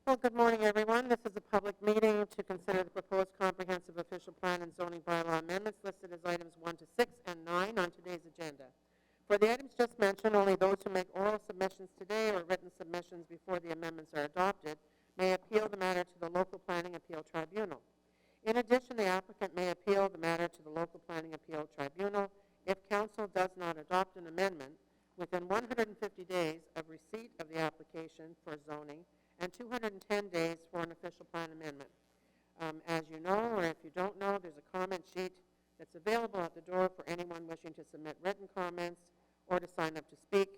Well, good morning, everyone. This is a public meeting to consider the proposed comprehensive official plan and zoning bylaw amendments listed as items 1 to 6 and 9 on today's agenda. For the items just mentioned, only those who make oral submissions today or written submissions before the amendments are adopted may appeal the matter to the local planning appeal tribunal. In addition, the applicant may appeal the matter to the local planning appeal tribunal if council does not adopt an amendment within 150 days of receipt of the application for zoning and 210 days for an official plan amendment. As you know, or if you don't know, there's a comment sheet that's available at the door for anyone wishing to submit written comments or to sign up to speak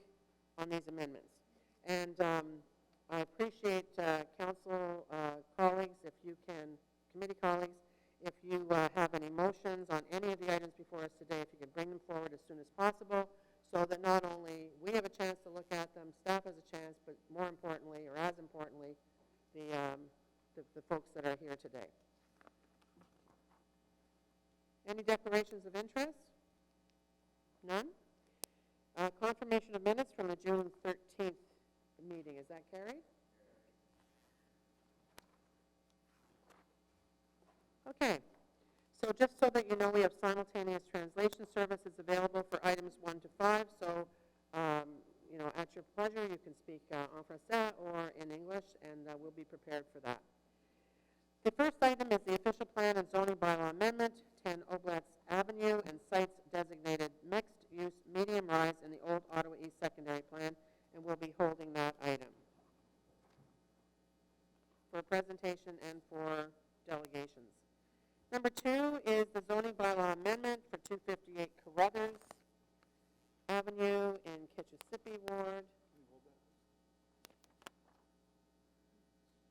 on these amendments. And I appreciate council colleagues, if you can, committee colleagues, if you have any motions on any of the items before us today, if you can bring them forward as soon as possible, so that not only we have a chance to look at them, staff has a chance, but more importantly, or as importantly, the folks that are here today. Any declarations of interest? None? Confirmation of minutes from the June 13th meeting. Is that carried? Okay. So just so that you know, we have simultaneous translation services available for items 1 to 5. So, at your pleasure, you can speak en français or in English, and we'll be prepared for that. The first item is the official plan and zoning bylaw amendment, 10 Oblatz Avenue, and sites designated mixed-use medium-rise in the old Ottawa East secondary plan, and we'll be holding that item for presentation and for delegations. Number 2 is the zoning bylaw amendment for 258 Carruthers Avenue in Kitchissippi Ward.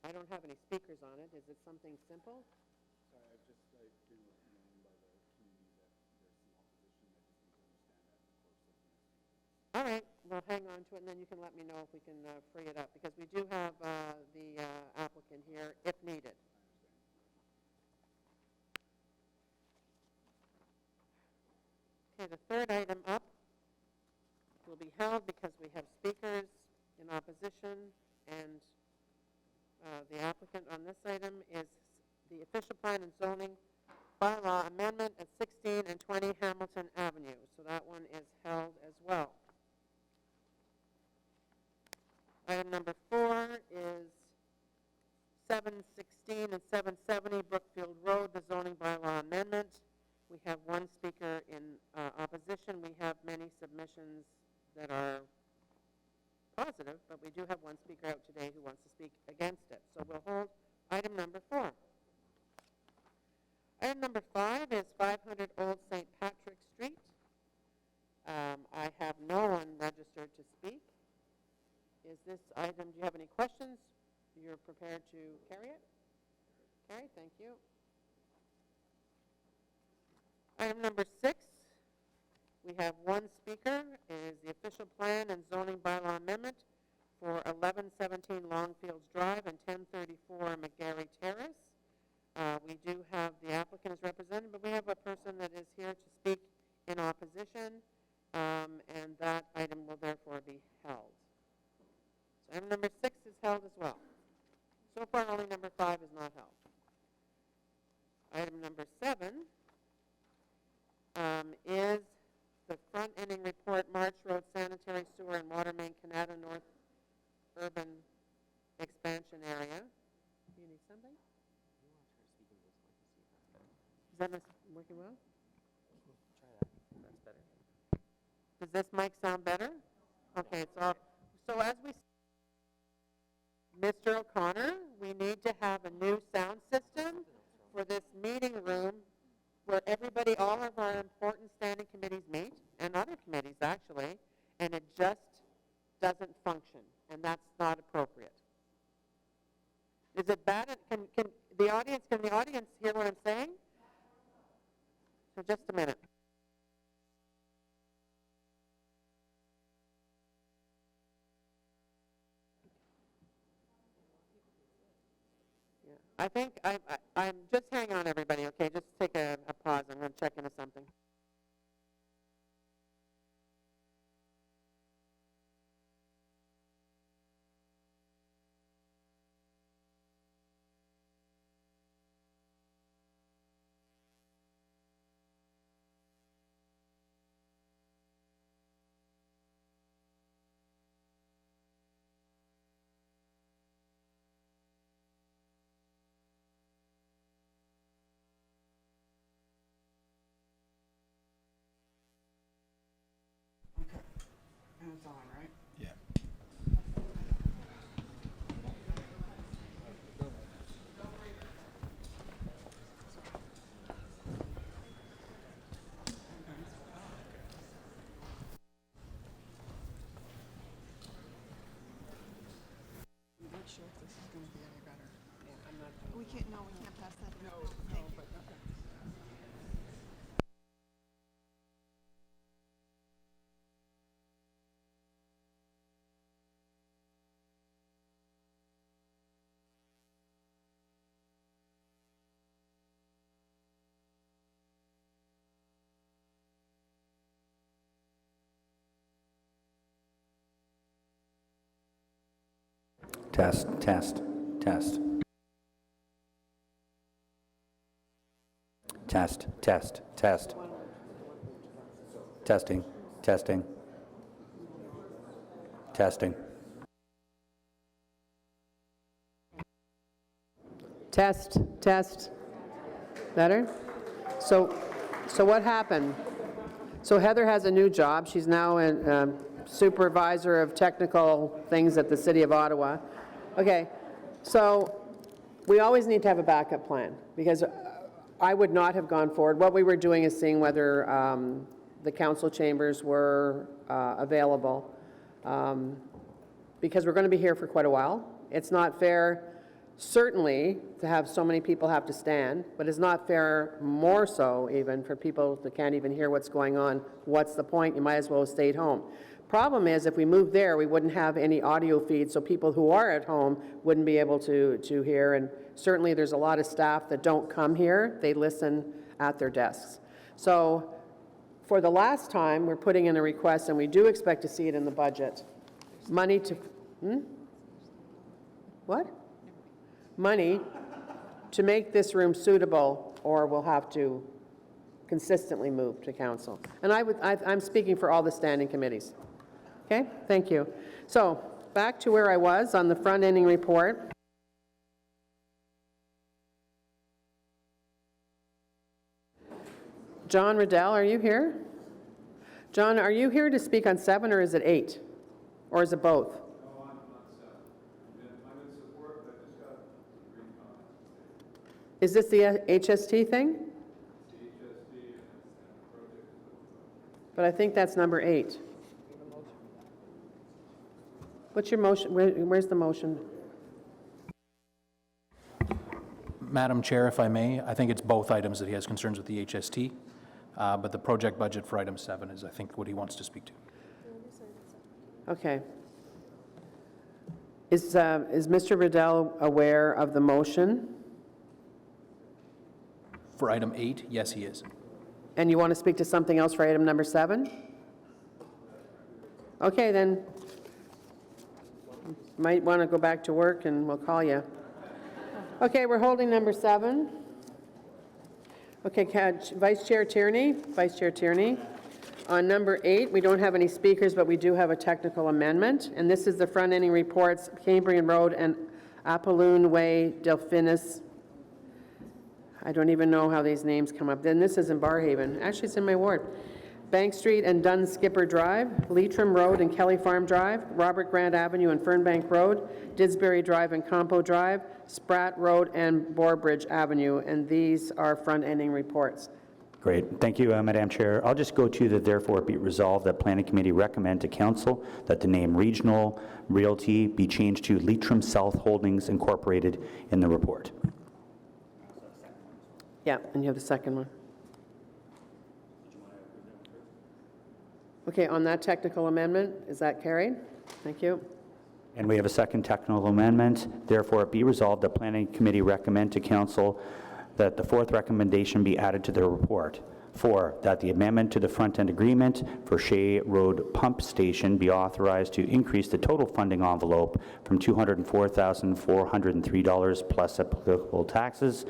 I don't have any speakers on it. Is it something simple? Sorry, I've been known by the community that there's some opposition. I just need to understand that before submitting. All right. We'll hang on to it, and then you can let me know if we can free it up, because we do have the applicant here if needed. Okay, the third item up will be held because we have speakers in opposition, and the applicant on this item is the official plan and zoning bylaw amendment at 16 and 20 Hamilton Avenue. So that one is held as well. Item number 4 is 716 and 770 Brookfield Road, the zoning bylaw amendment. We have one speaker in opposition. We have many submissions that are positive, but we do have one speaker out today who wants to speak against it. So we'll hold item number 4. Item number 5 is 500 Old St. Patrick Street. I have no one registered to speak. Is this item, do you have any questions? You're prepared to carry it? Carry, thank you. Item number 6, we have one speaker. It is the official plan and zoning bylaw amendment for 1117 Longfields Drive and 1034 McGarry Terrace. We do have the applicant as represented, but we have a person that is here to speak in opposition, and that item will therefore be held. So item number 6 is held as well. So far, only number 5 is not held. Item number 7 is the front-ending report, March Road Sanitary Sewer and Water Main Canada North Urban Expansion Area. Do you need something? Is that working well? Try that. That's better. Does this mic sound better? Okay, it's off. So as we, Mr. O'Connor, we need to have a new sound system for this meeting room where everybody, all of our important standing committees meet, and other committees actually, and it just doesn't function, and that's not appropriate. Is it bad? Can the audience hear what I'm saying? So just a minute. Yeah. I think I'm just hang on, everybody. Okay, just take a pause. I'm going to check into something. on, right? Yeah. I'm not sure if this is gonna be any better. Yeah, I'm not. We can't pass that. No, Thank you. but, okay. Test, test, test. Test, test, test. Testing, testing. Testing. Test, test. Better? So what happened? So Heather has a new job. She's now a supervisor of technical things at the City of Ottawa. Okay, so we always need to have a backup plan, because I would not have gone forward. What we were doing is seeing whether the council chambers were available, because we're going to be here for quite a while. It's not fair, certainly, to have so many people have to stand, but it's not fair, more so even, for people that can't even hear what's going on. What's the point? You might as well have stayed home. Problem is, if we moved there, we wouldn't have any audio feed, so people who are at home wouldn't be able to hear, and certainly there's a lot of staff that don't come here. They listen at their desks. So for the last time, we're putting in a request, and we do expect to see it in the budget. Money to... What? Money to make this room suitable, or we'll have to consistently move to council. And I'm speaking for all the standing committees. Okay, thank you. So back to where I was on the front-ending report. John Riddell, are you here? John, are you here to speak on 7, or is it 8? Or is it both? No, I'm not 7. I'm in support, but I just got green comments. Is this the HST thing? It's the HST and the project. But I think that's number 8. What's your motion? Where's the motion? Madam Chair, if I may, I think it's both items that he has concerns with the HST, but the project budget for item 7 is, I think, what he wants to speak to. Okay. Is Mr. Riddell aware of the motion? For item 8, yes, he is. And you want to speak to something else for item number 7? Okay, then. Might want to go back to work, and we'll call you. Okay, we're holding number 7. Okay, Vice Chair Tierney. Vice Chair Tierney. On number 8, we don't have any speakers, but we do have a technical amendment, and this is the front-ending reports, Cambrian Road and Apolloon Way, Delphinus. I don't even know how these names come up. Then this is in Barhaven. Actually, it's in my ward. Bank Street and Dun Skipper Drive, Leitrim Road and Kelly Farm Drive, Robert Grant Avenue and Fernbank Road, Didsbury Drive and Campo Drive, Spratt Road and Borbridge Avenue, and these are front-ending reports. Great. Thank you, Madam Chair. I'll just go to the therefore be resolved that Planning Committee recommend to Council that the name Regional Realty be changed to Leitrim South Holdings Incorporated in the report. Yeah, and you have the second one. Okay, on that technical amendment, is that carried? Thank you. And we have a second technical amendment. Therefore, it be resolved that Planning Committee recommend to Council that the fourth recommendation be added to the report. 4, that the amendment to the front-end agreement for Shea Road Pump Station be authorized to increase the total funding envelope from $204,403 plus applicable taxes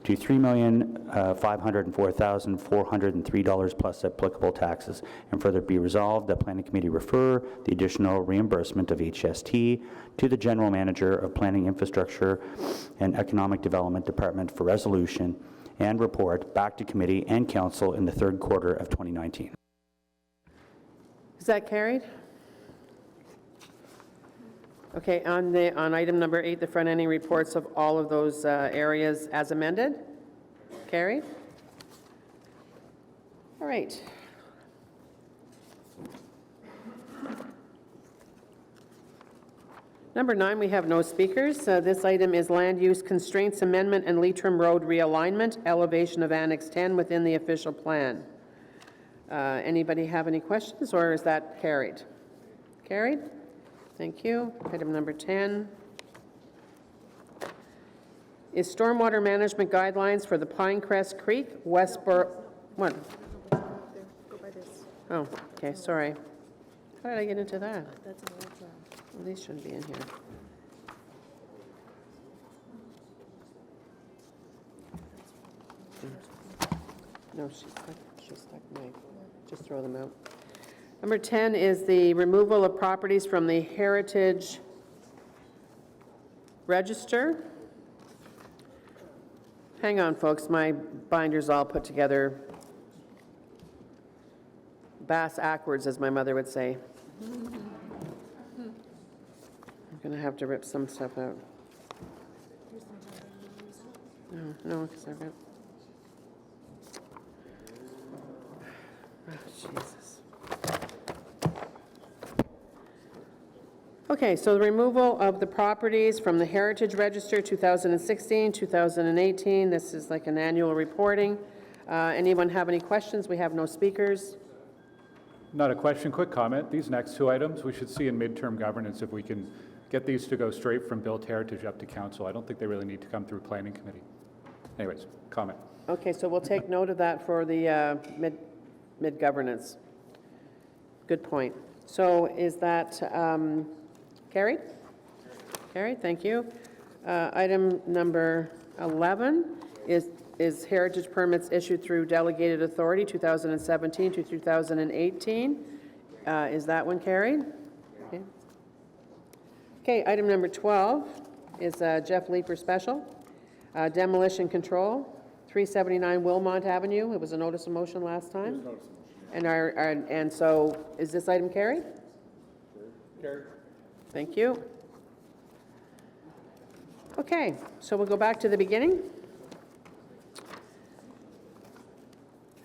to $3,504,403 plus applicable taxes, and further be resolved that Planning Committee refer the additional reimbursement of HST to the General Manager of Planning, Infrastructure and Economic Development Department for resolution and report back to Committee and Council in the third quarter of 2019. Is that carried? Okay, on item number 8, the front-ending reports of all of those areas as amended? Carried? All right. Number 9, we have no speakers. This item is Land Use Constraints Amendment and Leitrim Road Realignment, elevation of Annex 10 within the official plan. Anybody have any questions, or is that carried? Carried? Thank you. Item number 10 is Stormwater Management Guidelines for the Pinecrest Creek, Westboro... What? Go by this. Oh, okay, sorry. How did I get into that? That's an old, Well, these shouldn't be in here. No, she's stuck my, just throw them out. Number 10 is the removal of properties from the Heritage Register. Hang on, folks, my binder's all put together bass-ackwards, as my mother would say. I'm gonna have to rip some stuff out. No, because I've got... Oh, Jesus. Okay, so the removal of the properties from the Heritage Register, 2016, 2018. This is like an annual reporting. Anyone have any questions? We have no speakers. Not a question, quick comment. These next two items, we should see in midterm governance if we can get these to go straight from built heritage up to council. I don't think they really need to come through planning committee. Anyways, comment. Okay, so we'll take note of that for the mid-governance. Good point. So is that carried? Carried, thank you. Item number 11 is heritage permits issued through delegated authority, 2017 to 2018. Is that one carried? Okay. Okay, item number 12 is Jeff Leeper special. Demolition control, 379 Wilmont Avenue. It was a notice of motion last time. And so, is this item carried? Carried. Thank you. Okay, so we'll go back to the beginning.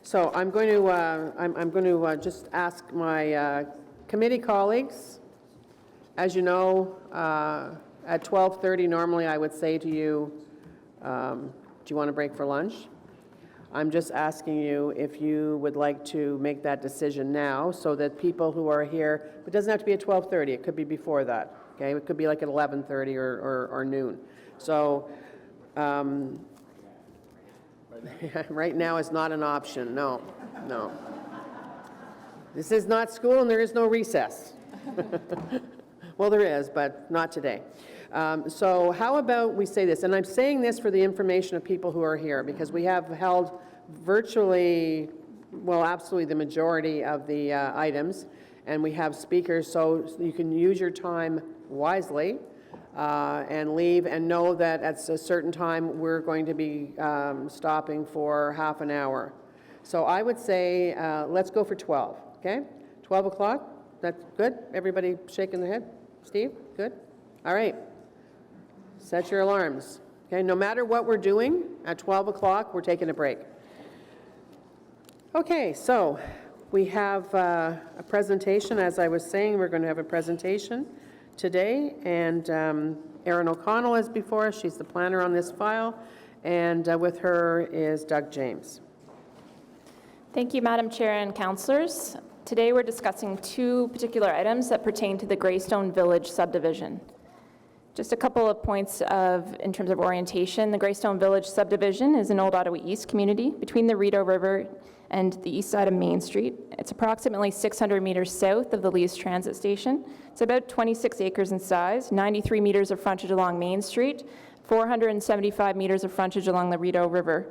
So I'm going to just ask my committee colleagues. As you know, at 12:30 normally I would say to you, do you want to break for lunch? I'm just asking you if you would like to make that decision now so that people who are here, it doesn't have to be at 12:30, it could be before that, okay? It could be like at 11:30 or noon. So right now is not an option, no. This is not school and there is no recess. Well, there is, but not today. So how about we say this, and I'm saying this for the information of people who are here, because we have held virtually, well, absolutely the majority of the items, and we have speakers, so you can use your time wisely and leave, and know that at a certain time we're going to be stopping for half an hour. So I would say let's go for 12, okay? 12 o'clock, that's good? Everybody shaking their head? Steve, good? All right. Set your alarms. Okay, no matter what we're doing, at 12 o'clock, we're taking a break. Okay, so we have a presentation. As I was saying, we're going to have a presentation today, and Erin O'Connell is before us. She's the planner on this file, and with her is Doug James. Thank you, Madam Chair and councillors. Today we're discussing two particular items that pertain to the Greystone Village subdivision. Just a couple of points in terms of orientation. The Greystone Village subdivision is an old Ottawa East community between the Rideau River and the east side of Main Street. It's approximately 600 meters south of the Lees Transit Station. It's about 26 acres in size, 93 meters of frontage along Main Street, 475 meters of frontage along the Rideau River.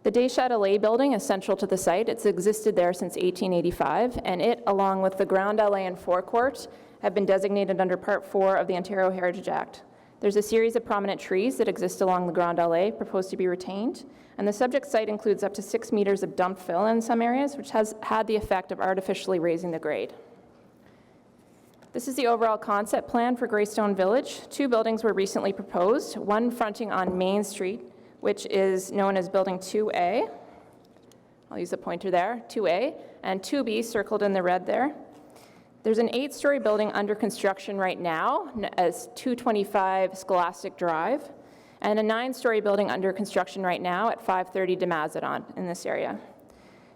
The Des Châtelets building is central to the site. It's existed there since 1885, and it, along with the Ground Allée and forecourt, have been designated under Part 4 of the Ontario Heritage Act. There's a series of prominent trees that exist along the Grand Allée proposed to be retained, and the subject site includes up to 6 meters of dumped fill in some areas, which has had the effect of artificially raising the grade. This is the overall concept plan for Greystone Village. 2 buildings were recently proposed, one fronting on Main Street, which is known as Building 2A. I'll use the pointer there, 2A, and 2B circled in the red there. There's an 8-story building under construction right now as 225 Scholastic Drive, and a 9-story building under construction right now at 530 Demazedon in this area.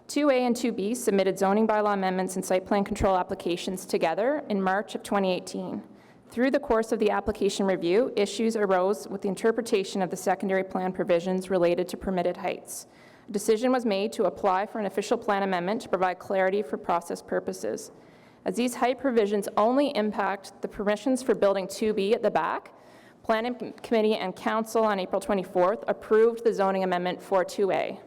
2A and 2B submitted zoning bylaw amendments and site plan control applications together in March of 2018. Through the course of the application review, issues arose with the interpretation of the secondary plan provisions related to permitted heights. A decision was made to apply for an official plan amendment to provide clarity for process purposes. As these height provisions only impact the permissions for Building 2B at the back, Planning Committee and Council on April 24th approved the zoning amendment for 2A.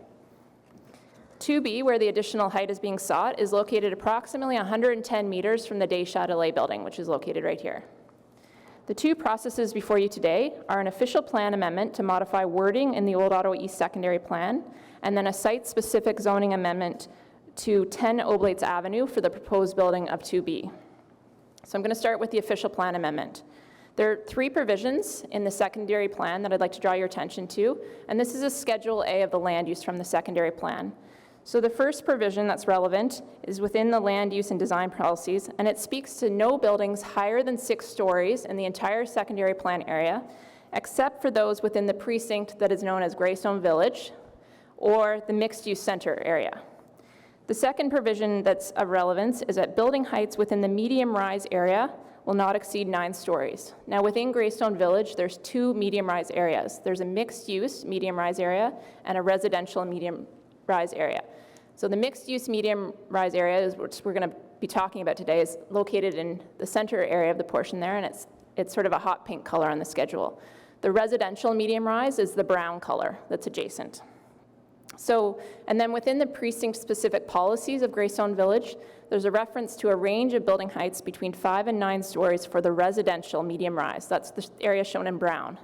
2B, where the additional height is being sought, is located approximately 110 meters from the Des Châtelets building, which is located right here. The 2 processes before you today are an official plan amendment to modify wording in the Old Ottawa East Secondary Plan, and then a site-specific zoning amendment to 10 Oblates Avenue for the proposed building of 2B. So I'm going to start with the official plan amendment. There are 3 provisions in the secondary plan that I'd like to draw your attention to, and this is a Schedule A of the land use from the secondary plan. So the first provision that's relevant is within the land use and design policies, and it speaks to no buildings higher than 6 stories in the entire secondary plan area, except for those within the precinct that is known as Greystone Village or the mixed-use center area. The second provision that's of relevance is that building heights within the medium-rise area will not exceed 9 stories. Now, within Greystone Village, there's 2 medium-rise areas. There's a mixed-use medium-rise area and a residential medium-rise area. So the mixed-use medium-rise area, which we're going to be talking about today, is located in the center area of the portion there, and it's sort of a hot pink color on the schedule. The residential medium-rise is the brown color that's adjacent. So, and then within the precinct-specific policies of Greystone Village, there's a reference to a range of building heights between 5 and 9 stories for the residential medium-rise. That's the area shown in brown.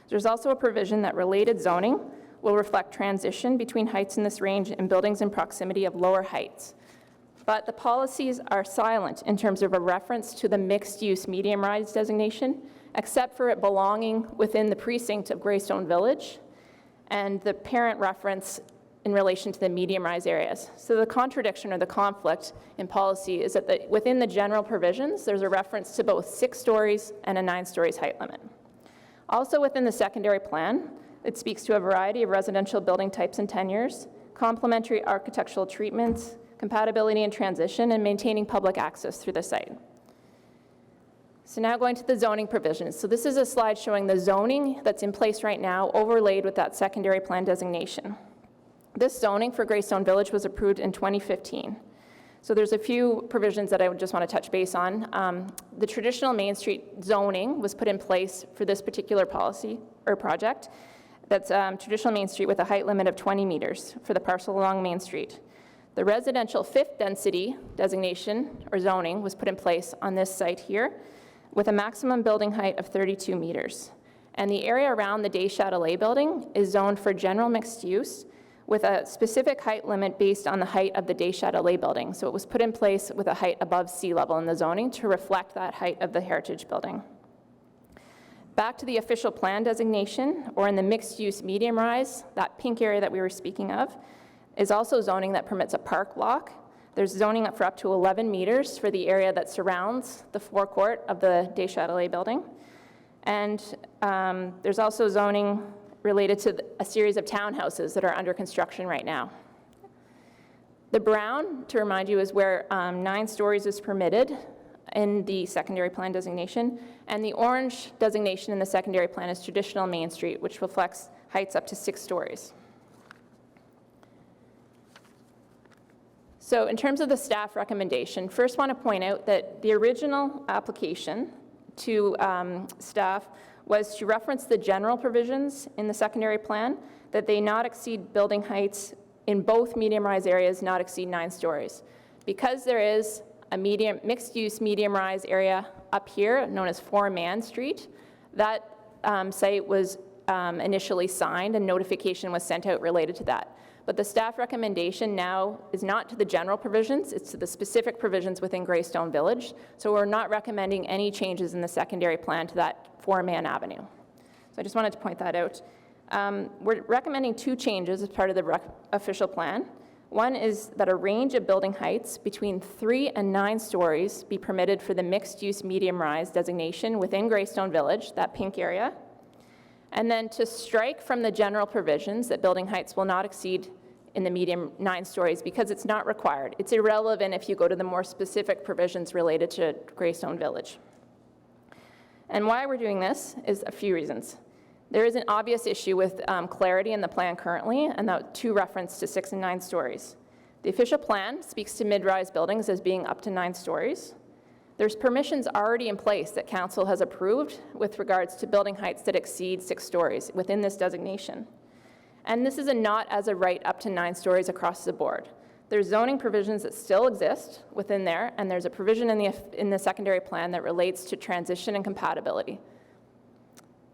There's also a provision that related zoning will reflect transition between heights in this range and buildings in proximity of lower heights. But the policies are silent in terms of a reference to the mixed-use medium-rise designation, except for it belonging within the precinct of Greystone Village and the parent reference in relation to the medium-rise areas. So the contradiction or the conflict in policy is that within the general provisions, there's a reference to both 6 stories and a 9 stories height limit. Also within the secondary plan, it speaks to a variety of residential building types and tenures, complementary architectural treatments, compatibility and transition, and maintaining public access through the site. So now going to the zoning provisions. So this is a slide showing the zoning that's in place right now overlaid with that secondary plan designation. This zoning for Greystone Village was approved in 2015. So there's a few provisions that I would just want to touch base on. The traditional Main Street zoning was put in place for this particular policy or project. That's traditional Main Street with a height limit of 20 meters for the parcel along Main Street. The residential 5th density designation or zoning was put in place on this site here with a maximum building height of 32 meters. And the area around the Des Châtelets building is zoned for general mixed use with a specific height limit based on the height of the Des Châtelets building. So it was put in place with a height above sea level in the zoning to reflect that height of the heritage building. Back to the official plan designation, or in the mixed-use medium-rise, that pink area that we were speaking of, is also zoning that permits a park block. There's zoning up for up to 11 meters for the area that surrounds the forecourt of the Des Châtelets building. And there's also zoning related to a series of townhouses that are under construction right now. The brown, to remind you, is where 9 stories is permitted in the secondary plan designation, and the orange designation in the secondary plan is traditional Main Street, which reflects heights up to 6 stories. So in terms of the staff recommendation, first want to point out that the original application to staff was to reference the general provisions in the secondary plan, that they not exceed building heights in both medium-rise areas not exceed 9 stories. Because there is a mixed-use medium-rise area up here, known as 4 Man Street. That site was initially signed and notification was sent out related to that. but the staff recommendation now is not to the general provisions, it's to the specific provisions within Greystone Village. So we're not recommending any changes in the secondary plan to that 4-man avenue. So I just wanted to point that out. We're recommending 2 changes as part of the official plan. One is that a range of building heights between 3 and 9 stories be permitted for the mixed-use medium-rise designation within Greystone Village, that pink area. And then to strike from the general provisions that building heights will not exceed in the medium 9 stories because it's not required. It's irrelevant if you go to the more specific provisions related to Greystone Village. And why we're doing this is a few reasons. There is an obvious issue with clarity in the plan currently, and that 2 reference to 6 and 9 stories. The official plan speaks to mid-rise buildings as being up to 9 stories. There's permissions already in place that council has approved with regards to building heights that exceed 6 stories within this designation. And this is a not as a right up to 9 stories across the board. There's zoning provisions that still exist within there, and there's a provision in the secondary plan that relates to transition and compatibility.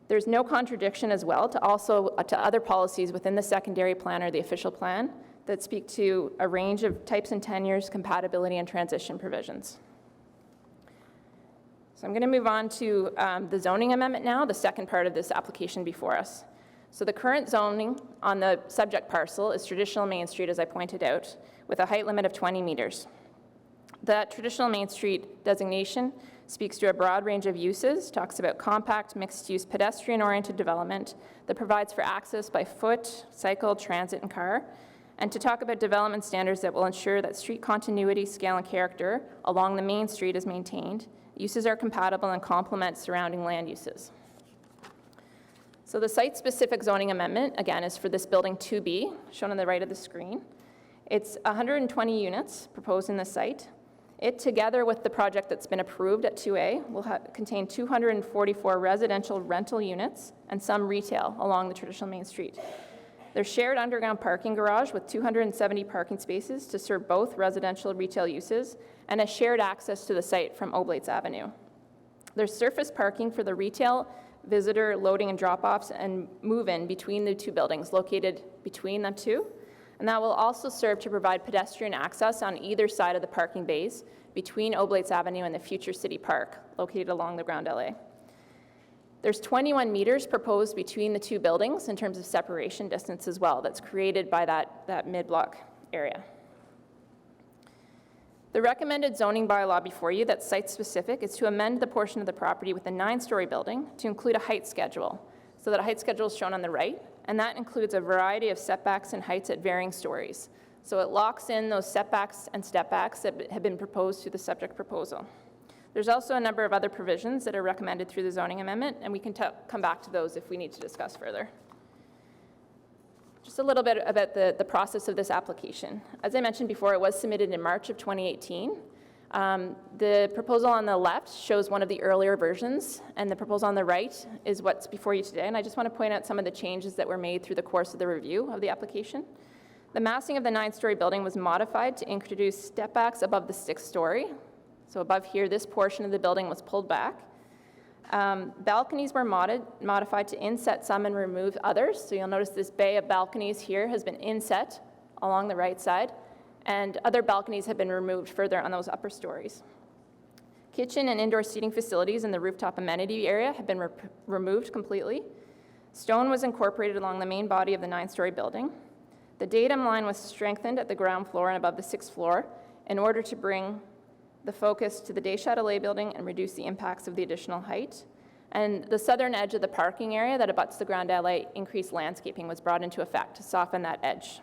There's no contradiction as well to other policies within the secondary plan or the official plan that speak to a range of types and tenures, compatibility, and transition provisions. So I'm going to move on to the zoning amendment now, the second part of this application before us. So the current zoning on the subject parcel is traditional Main Street, as I pointed out, with a height limit of 20 meters. That traditional Main Street designation speaks to a broad range of uses, talks about compact, mixed-use, pedestrian-oriented development that provides for access by foot, cycle, transit, and car, and to talk about development standards that will ensure that street continuity, scale, and character along the main street is maintained. Uses are compatible and complement surrounding land uses. So the site-specific zoning amendment, again, is for this building 2B, shown on the right of the screen. It's 120 units proposed in the site. It, together with the project that's been approved at 2A, will contain 244 residential rental units and some retail along the traditional Main Street. There's shared underground parking garage with 270 parking spaces to serve both residential and retail uses, and a shared access to the site from Oblates Avenue. There's surface parking for the retail, visitor, loading and drop-offs, and move-in between the 2 buildings located between them 2. And that will also serve to provide pedestrian access on either side of the parking bays between Oblates Avenue and the future City Park, located along the Ground LA. There's 21 meters proposed between the 2 buildings in terms of separation distance as well. That's created by that mid-block area. The recommended zoning bylaw before you that's site-specific is to amend the portion of the property with a 9-story building to include a height schedule. So that a height schedule is shown on the right, and that includes a variety of setbacks and heights at varying stories. So it locks in those setbacks and stepbacks that have been proposed through the subject proposal. There's also a number of other provisions that are recommended through the zoning amendment, and we can come back to those if we need to discuss further. Just a little bit about the process of this application. As I mentioned before, it was submitted in March of 2018. The proposal on the left shows one of the earlier versions, and the proposal on the right is what's before you today. And I just want to point out some of the changes that were made through the course of the review of the application. The massing of the 9-story building was modified to introduce stepbacks above the 6th story. So above here, this portion of the building was pulled back. Balconies were modified to inset some and remove others. So you'll notice this bay of balconies here has been inset along the right side, and other balconies have been removed further on those upper stories. Kitchen and indoor seating facilities in the rooftop amenity area have been removed completely. Stone was incorporated along the main body of the 9-story building. The datum line was strengthened at the ground floor and above the 6th floor in order to bring the focus to the Des Châtelets building and reduce the impacts of the additional height. And the southern edge of the parking area that abuts the Grand Allée, increased landscaping was brought into effect to soften that edge.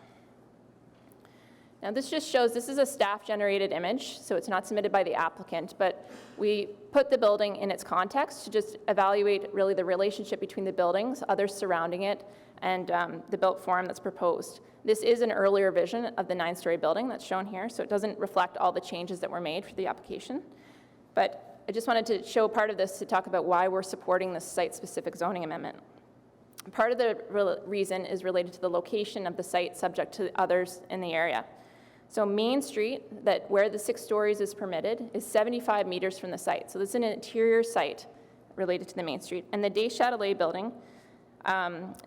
Now this just shows, this is a staff-generated image, so it's not submitted by the applicant, but we put the building in its context to just evaluate really the relationship between the buildings, others surrounding it, and the built form that's proposed. This is an earlier vision of the 9-story building that's shown here, so it doesn't reflect all the changes that were made for the application. But I just wanted to show part of this to talk about why we're supporting this site-specific zoning amendment. Part of the reason is related to the location of the site subject to others in the area. So Main Street, where the 6 stories is permitted, is 75 meters from the site. So this is an interior site related to the Main Street. And the Des Châtelets building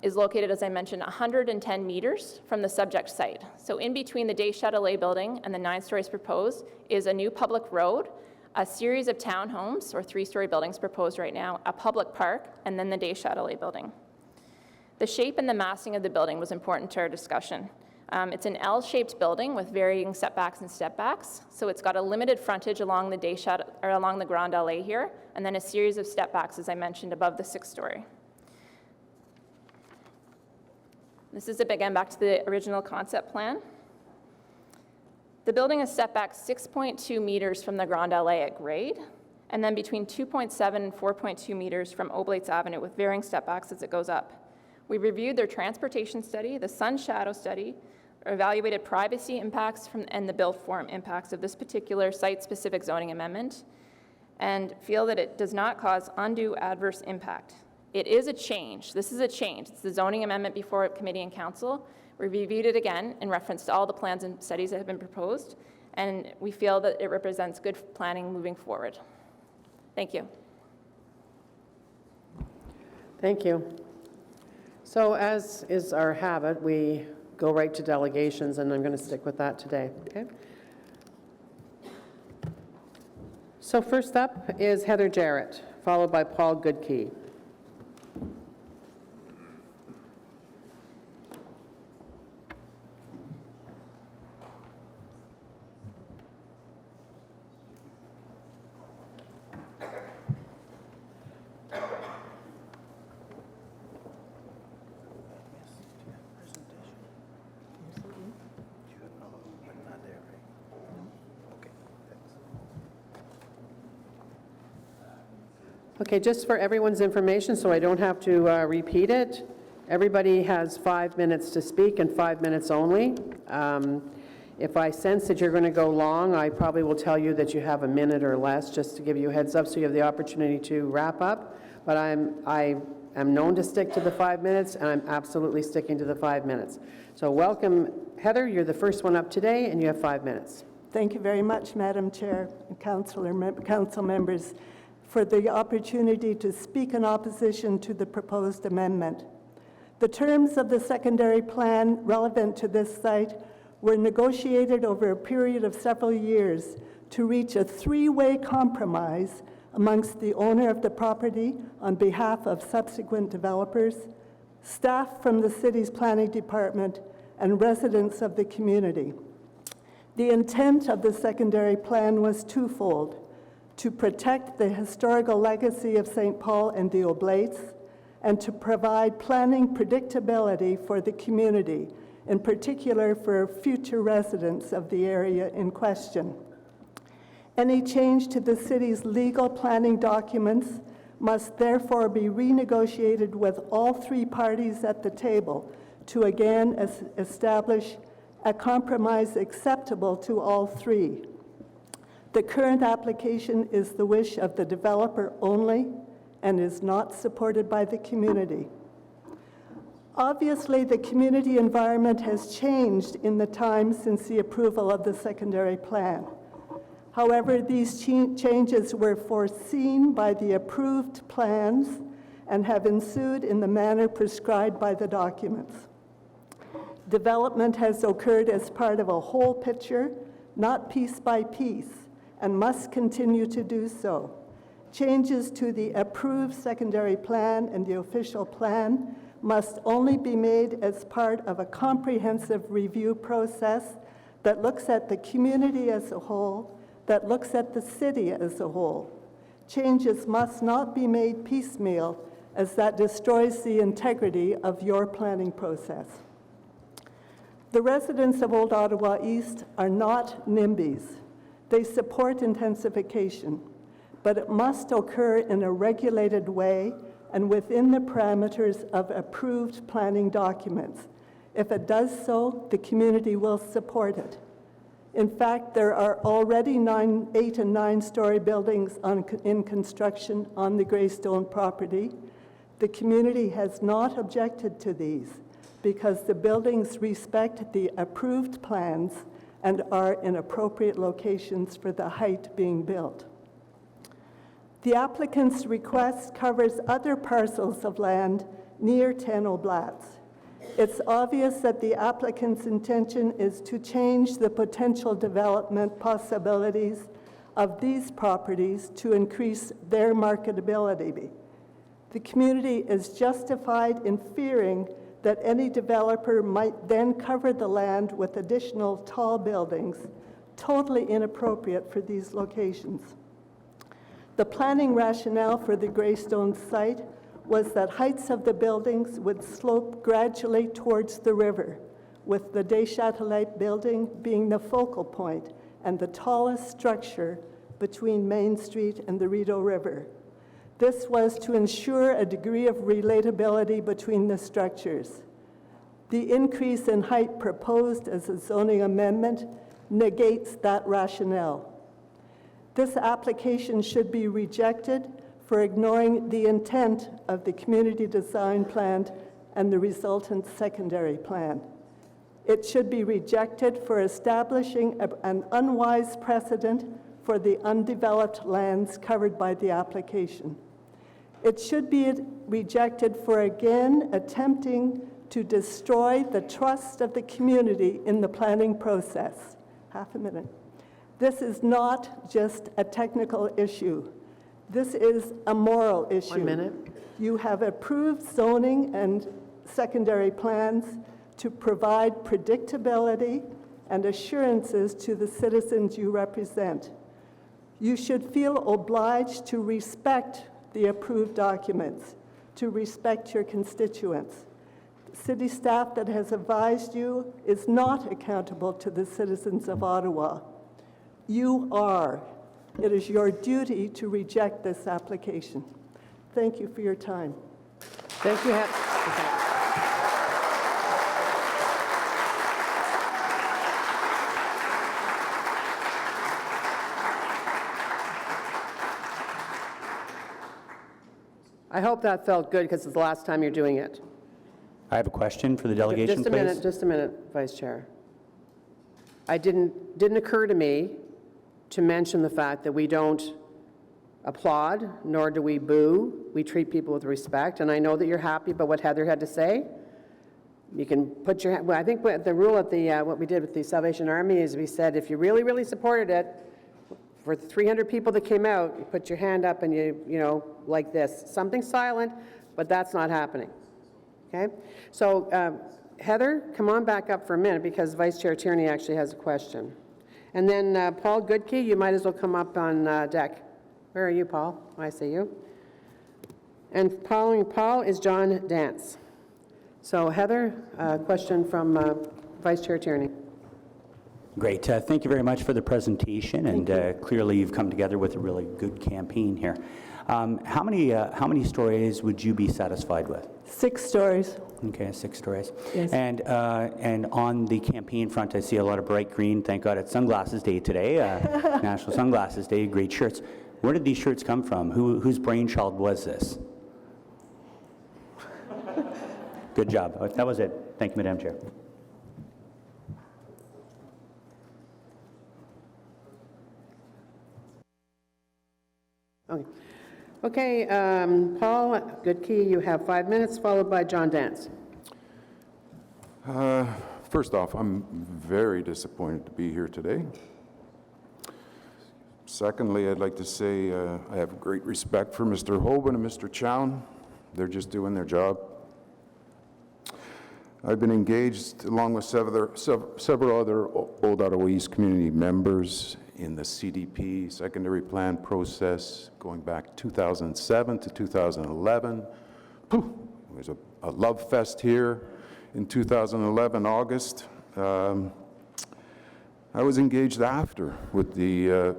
is located, as I mentioned, 110 meters from the subject site. So in between the Day Chatelet building and the 9 stories proposed is a new public road, a series of townhomes, or 3-story buildings proposed right now, a public park, and then the Day Chatelet building. The shape and the massing of the building was important to our discussion. It's an L-shaped building with varying setbacks and stepbacks. So it's got a limited frontage along the along the Grand Allée here, and then a series of stepbacks, as I mentioned, above the 6-story. This is, again, back to the original concept plan. The building is set back 6.2 meters from the Grand Allée at grade, and then between 2.7 and 4.2 meters from Oblates Avenue with varying stepbacks as it goes up. We reviewed their transportation study, the sun shadow study, evaluated privacy impacts and the built form impacts of this particular site-specific zoning amendment, and feel that it does not cause undue adverse impact. It is a change. This is a change. It's the zoning amendment before committee and council. We reviewed it again in reference to all the plans and studies that have been proposed, and we feel that it represents good planning moving forward. Thank you. Thank you. So as is our habit, we go right to delegations, and I'm going to stick with that today, okay? So first up is Heather Jarrett, followed by Paul Goodkey. Okay, just for everyone's information, so I don't have to repeat it, everybody has 5 minutes to speak and 5 minutes only. If I sense that you're going to go long, I probably will tell you that you have a minute or less, just to give you a heads up so you have the opportunity to wrap up. But I am known to stick to the 5 minutes, and I'm absolutely sticking to the 5 minutes. So welcome, Heather. You're the first one up today, and you have 5 minutes. Thank you very much, Madam Chair and council members, for the opportunity to speak in opposition to the proposed amendment. The terms of the secondary plan relevant to this site were negotiated over a period of several years to reach a 3-way compromise amongst the owner of the property on behalf of subsequent developers, staff from the city's planning department, and residents of the community. The intent of the secondary plan was twofold: to protect the historical legacy of St. Paul and the Oblates, and to provide planning predictability for the community, in particular for future residents of the area in question. Any change to the city's legal planning documents must therefore be renegotiated with all 3 parties at the table to again establish a compromise acceptable to all 3. The current application is the wish of the developer only and is not supported by the community. Obviously, the community environment has changed in the time since the approval of the secondary plan. However, these changes were foreseen by the approved plans and have ensued in the manner prescribed by the documents. Development has occurred as part of a whole picture, not piece by piece, and must continue to do so. Changes to the approved secondary plan and the official plan must only be made as part of a comprehensive review process that looks at the community as a whole, that looks at the city as a whole. Changes must not be made piecemeal, as that destroys the integrity of your planning process. The residents of Old Ottawa East are not NIMBYs. They support intensification, but it must occur in a regulated way and within the parameters of approved planning documents. If it does so, the community will support it. In fact, there are already 8 and 9-story buildings in construction on the Greystone property. The community has not objected to these because the buildings respect the approved plans and are in appropriate locations for the height being built. The applicant's request covers other parcels of land near 10 Oblats. It's obvious that the applicant's intention is to change the potential development possibilities of these properties to increase their marketability. The community is justified in fearing that any developer might then cover the land with additional tall buildings, totally inappropriate for these locations. The planning rationale for the Greystone site was that heights of the buildings would slope gradually towards the river, with the Deschâtelet building being the focal point and the tallest structure between Main Street and the Rideau River. This was to ensure a degree of relatability between the structures. The increase in height proposed as a zoning amendment negates that rationale. This application should be rejected for ignoring the intent of the community design plan and the resultant secondary plan. It should be rejected for establishing an unwise precedent for the undeveloped lands covered by the application. It should be rejected for again attempting to destroy the trust of the community in the planning process. Half a minute. This is not just a technical issue. This is a moral issue. 1 minute. You have approved zoning and secondary plans to provide predictability and assurances to the citizens you represent. You should feel obliged to respect the approved documents, to respect your constituents. City staff that has advised you is not accountable to the citizens of Ottawa. You are. It is your duty to reject this application. Thank you for your time. Thank you, Heather. I hope that felt good because it's the last time you're doing it. I have a question for the delegation, please. Just a minute, Vice Chair. Didn't occur to me to mention the fact that we don't applaud, nor do we boo. We treat people with respect, and I know that you're happy about what Heather had to say. You can put your hand, well, I think the rule at the, what we did with the Salvation Army is we said if you really, really supported it, for the 300 people that came out, you put your hand up and you know, like this. Something silent, but that's not happening. Okay? So, Heather, come on back up for a minute because Vice Chair Tierney actually has a question. And then Paul Goodkey, you might as well come up on deck. Where are you, Paul? I see you. And following Paul is John Dance. So, Heather, question from Vice Chair Tierney. Great. Thank you very much for the presentation, and clearly you've come together with a really good campaign here. How many stories would you be satisfied with? 6 stories. Okay, 6 stories. Yes. And on the campaign front, I see a lot of bright green. Thank God it's Sunglasses Day today, National Sunglasses Day. Great shirts. Where did these shirts come from? Whose brainchild was this? Good job. That was it. Thank you, Madam Chair. Okay, Paul Goodkey, you have 5 minutes, followed by John Dance. First off, I'm very disappointed to be here today. Secondly, I'd like to say I have great respect for Mr. Hoban and Mr. Chown. They're just doing their job. I've been engaged along with several other Old Ottawa East community members in the CDP secondary plan process going back 2007 to 2011. It was a love fest here in 2011, August. I was engaged after with the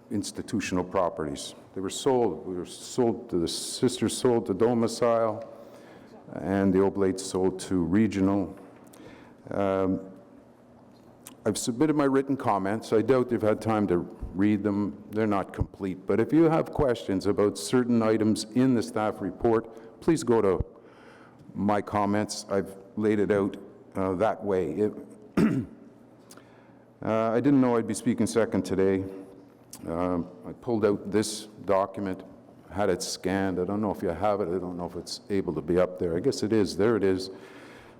institutional properties. They were sold. We were sold to the sisters, sold to domicile, and the Oblates sold to regional. I've submitted my written comments. I doubt they've had time to read them. They're not complete. But if you have questions about certain items in the staff report, please go to my comments. I've laid it out that way. I didn't know I'd be speaking second today. I pulled out this document, had it scanned. I don't know if you have it. I don't know if it's able to be up there. I guess it is. There it is.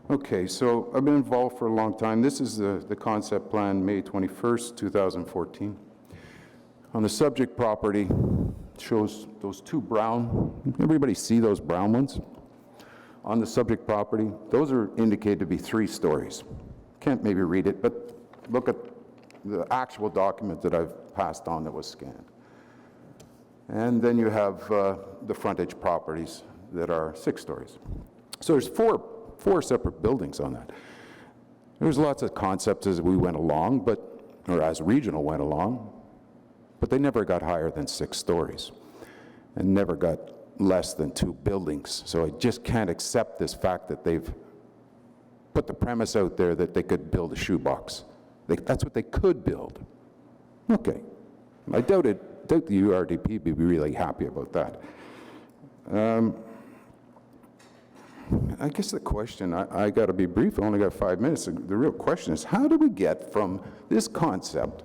Okay, so I've been involved for a long time. This is the concept plan, May 21st, 2014. On the subject property, shows those two brown, everybody see those brown ones? On the subject property, those are indicated to be 3 stories. Can't maybe read it, but look at the actual document that I've passed on that was scanned. And then you have the frontage properties that are 6 stories. So there's four separate buildings on that. There's lots of concepts as we went along, or as regional went along, but they never got higher than 6 stories and never got less than 2 buildings. So I just can't accept this fact that they've put the premise out there that they could build a shoebox. That's what they could build. Okay. I doubt the URDP would be really happy about that. I guess the question, I got to be brief, I only got 5 minutes. The real question is, how do we get from this concept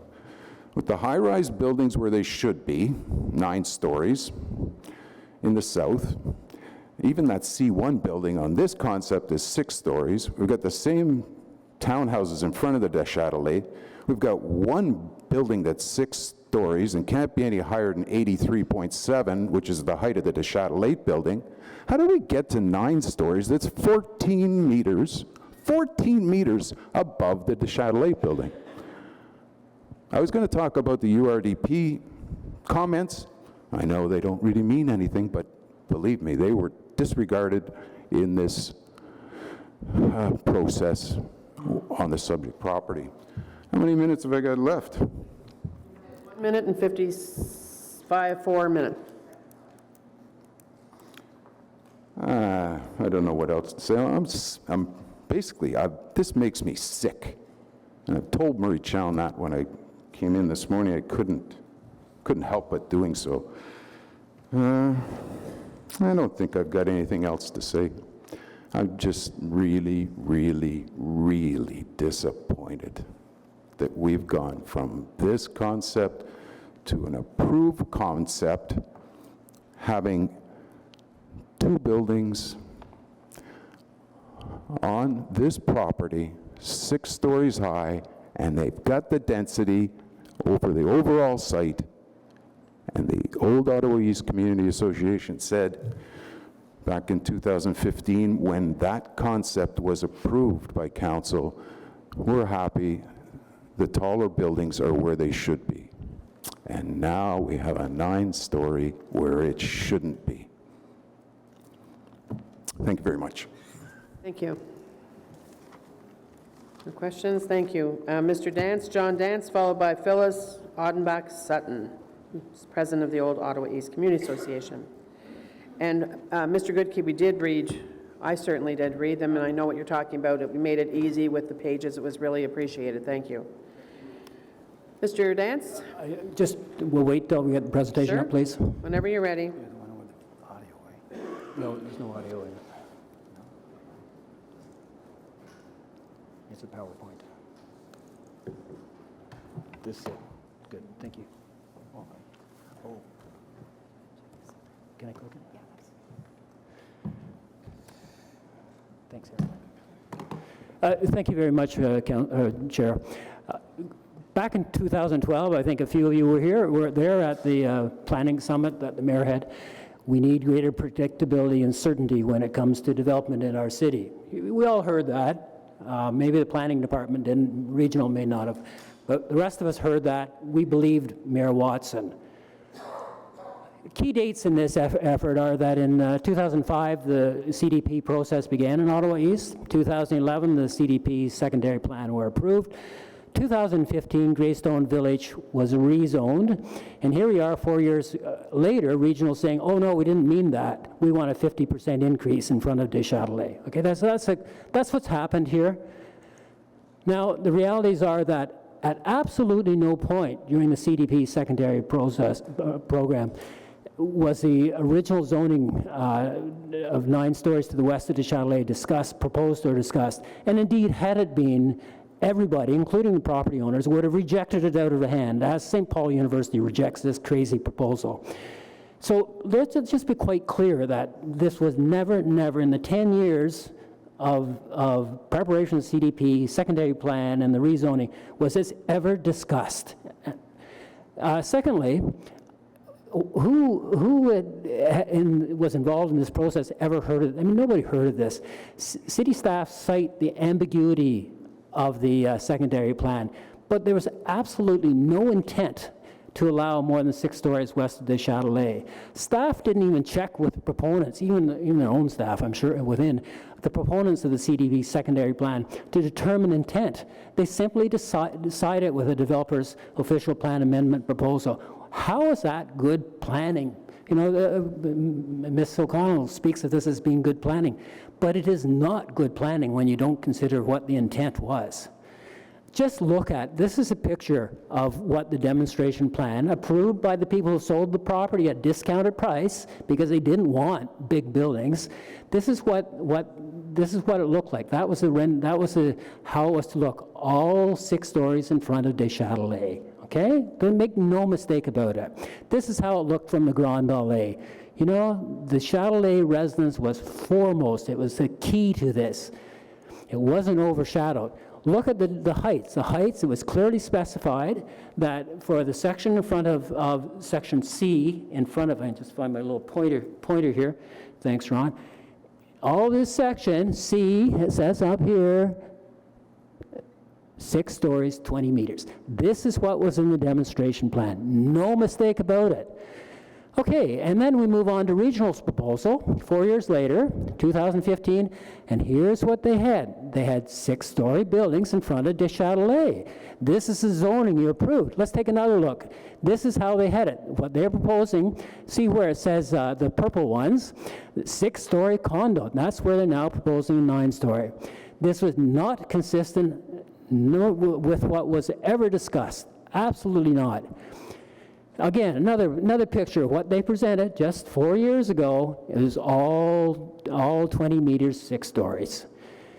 with the high-rise buildings where they should be, 9 stories in the south, even that C1 building on this concept is 6 stories. We've got the same townhouses in front of the Deschâtelet. We've got one building that's 6 stories and can't be any higher than 83.7, which is the height of the Deschâtelet building. How do we get to 9 stories that's 14 meters above the Deschâtelet building? I was going to talk about the URDP comments. I know they don't really mean anything, but believe me, they were disregarded in this process on the subject property. How many minutes have I got left? 1 minute and 4 minutes. I don't know what else to say. I'm basically, this makes me sick. And I've told Murray Chown that when I came in this morning. I couldn't help but doing so. I don't think I've got anything else to say. I'm just really, really, really disappointed that we've gone from this concept to an approved concept, having 2 buildings on this property, 6 stories high, and they've got the density over the overall site. And the old Ottawa East Community Association said back in 2015, when that concept was approved by council, we're happy the taller buildings are where they should be. And now we have a 9-story where it shouldn't be. Thank you very much. Thank you. No questions? Thank you. Mr. Dance, John Dance, followed by Phyllis Odenbach Sutton, who's president of the Old Ottawa East Community Association. And Mr. Goodkey, we did read, I certainly did read them, and I know what you're talking about. We made it easy with the pages. It was really appreciated. Thank you. Mr. Dance? We'll wait till we get the presentation up, please. Whenever you're ready. No, there's no audio in it. It's a PowerPoint. This is it. Good, thank you. Oh. Can I click it? Yeah. Thanks, Eric. Thank you very much, Chair. Back in 2012, I think a few of you were there at the planning summit that the mayor had. We need greater predictability and certainty when it comes to development in our city. We all heard that. Maybe the planning department didn't, regional may not have, but the rest of us heard that. We believed Mayor Watson. Key dates in this effort are that in 2005, the CDP process began in Ottawa East. 2011, the CDP secondary plan were approved. 2015, Greystone Village was rezoned, and here we are 4 years later, regional saying, oh no, we didn't mean that. We want a 50% increase in front of Deschâtelet. Okay, that's what's happened here. Now, the realities are that at absolutely no point during the CDP secondary process program was the original zoning of 9 stories to the west of Deschâtelet proposed or discussed, and indeed, had it been, everybody, including the property owners, would have rejected it out of the hand, as St. Paul University rejects this crazy proposal. So let's just be quite clear that this was never in the 10 years of preparation of CDP, secondary plan, and the rezoning, was this ever discussed. Secondly, who was involved in this process ever heard of it? I mean, nobody heard of this. City staff cite the ambiguity of the secondary plan, but there was absolutely no intent to allow more than 6 stories west of the Châtelet. Staff didn't even check with the proponents, even their own staff, I'm sure, within the proponents of the CDP secondary plan, to determine intent. They simply decided with the developer's official plan amendment proposal. How is that good planning? You know, Ms. O'Connell speaks of this as being good planning, but it is not good planning when you don't consider what the intent was. Just look at, this is a picture of what the demonstration plan, approved by the people who sold the property at discounted price because they didn't want big buildings. This is what it looked like. That was how it was to look, all 6 stories in front of Des Châtelet. Okay? Don't make no mistake about it. This is how it looked from the Grand Allée. You know, the Châtelet residence was foremost. It was the key to this. It wasn't overshadowed. Look at the heights. The heights, it was clearly specified that for the section in front of section C, in front of, I just find my little pointer here. Thanks, Ron. All this section, C, it says up here, 6 stories, 20 meters. This is what was in the demonstration plan. No mistake about it. Okay, and then we move on to Regional's proposal, 4 years later, 2015, and here's what they had. They had 6-story buildings in front of Des Châtelet. This is the zoning you approved. Let's take another look. This is how they had it. What they're proposing, see where it says the purple ones, 6-story condo. That's where they're now proposing a 9-story. This was not consistent with what was ever discussed. Absolutely not. Again, another picture of what they presented just 4 years ago. It was all 20 meters, 6 stories.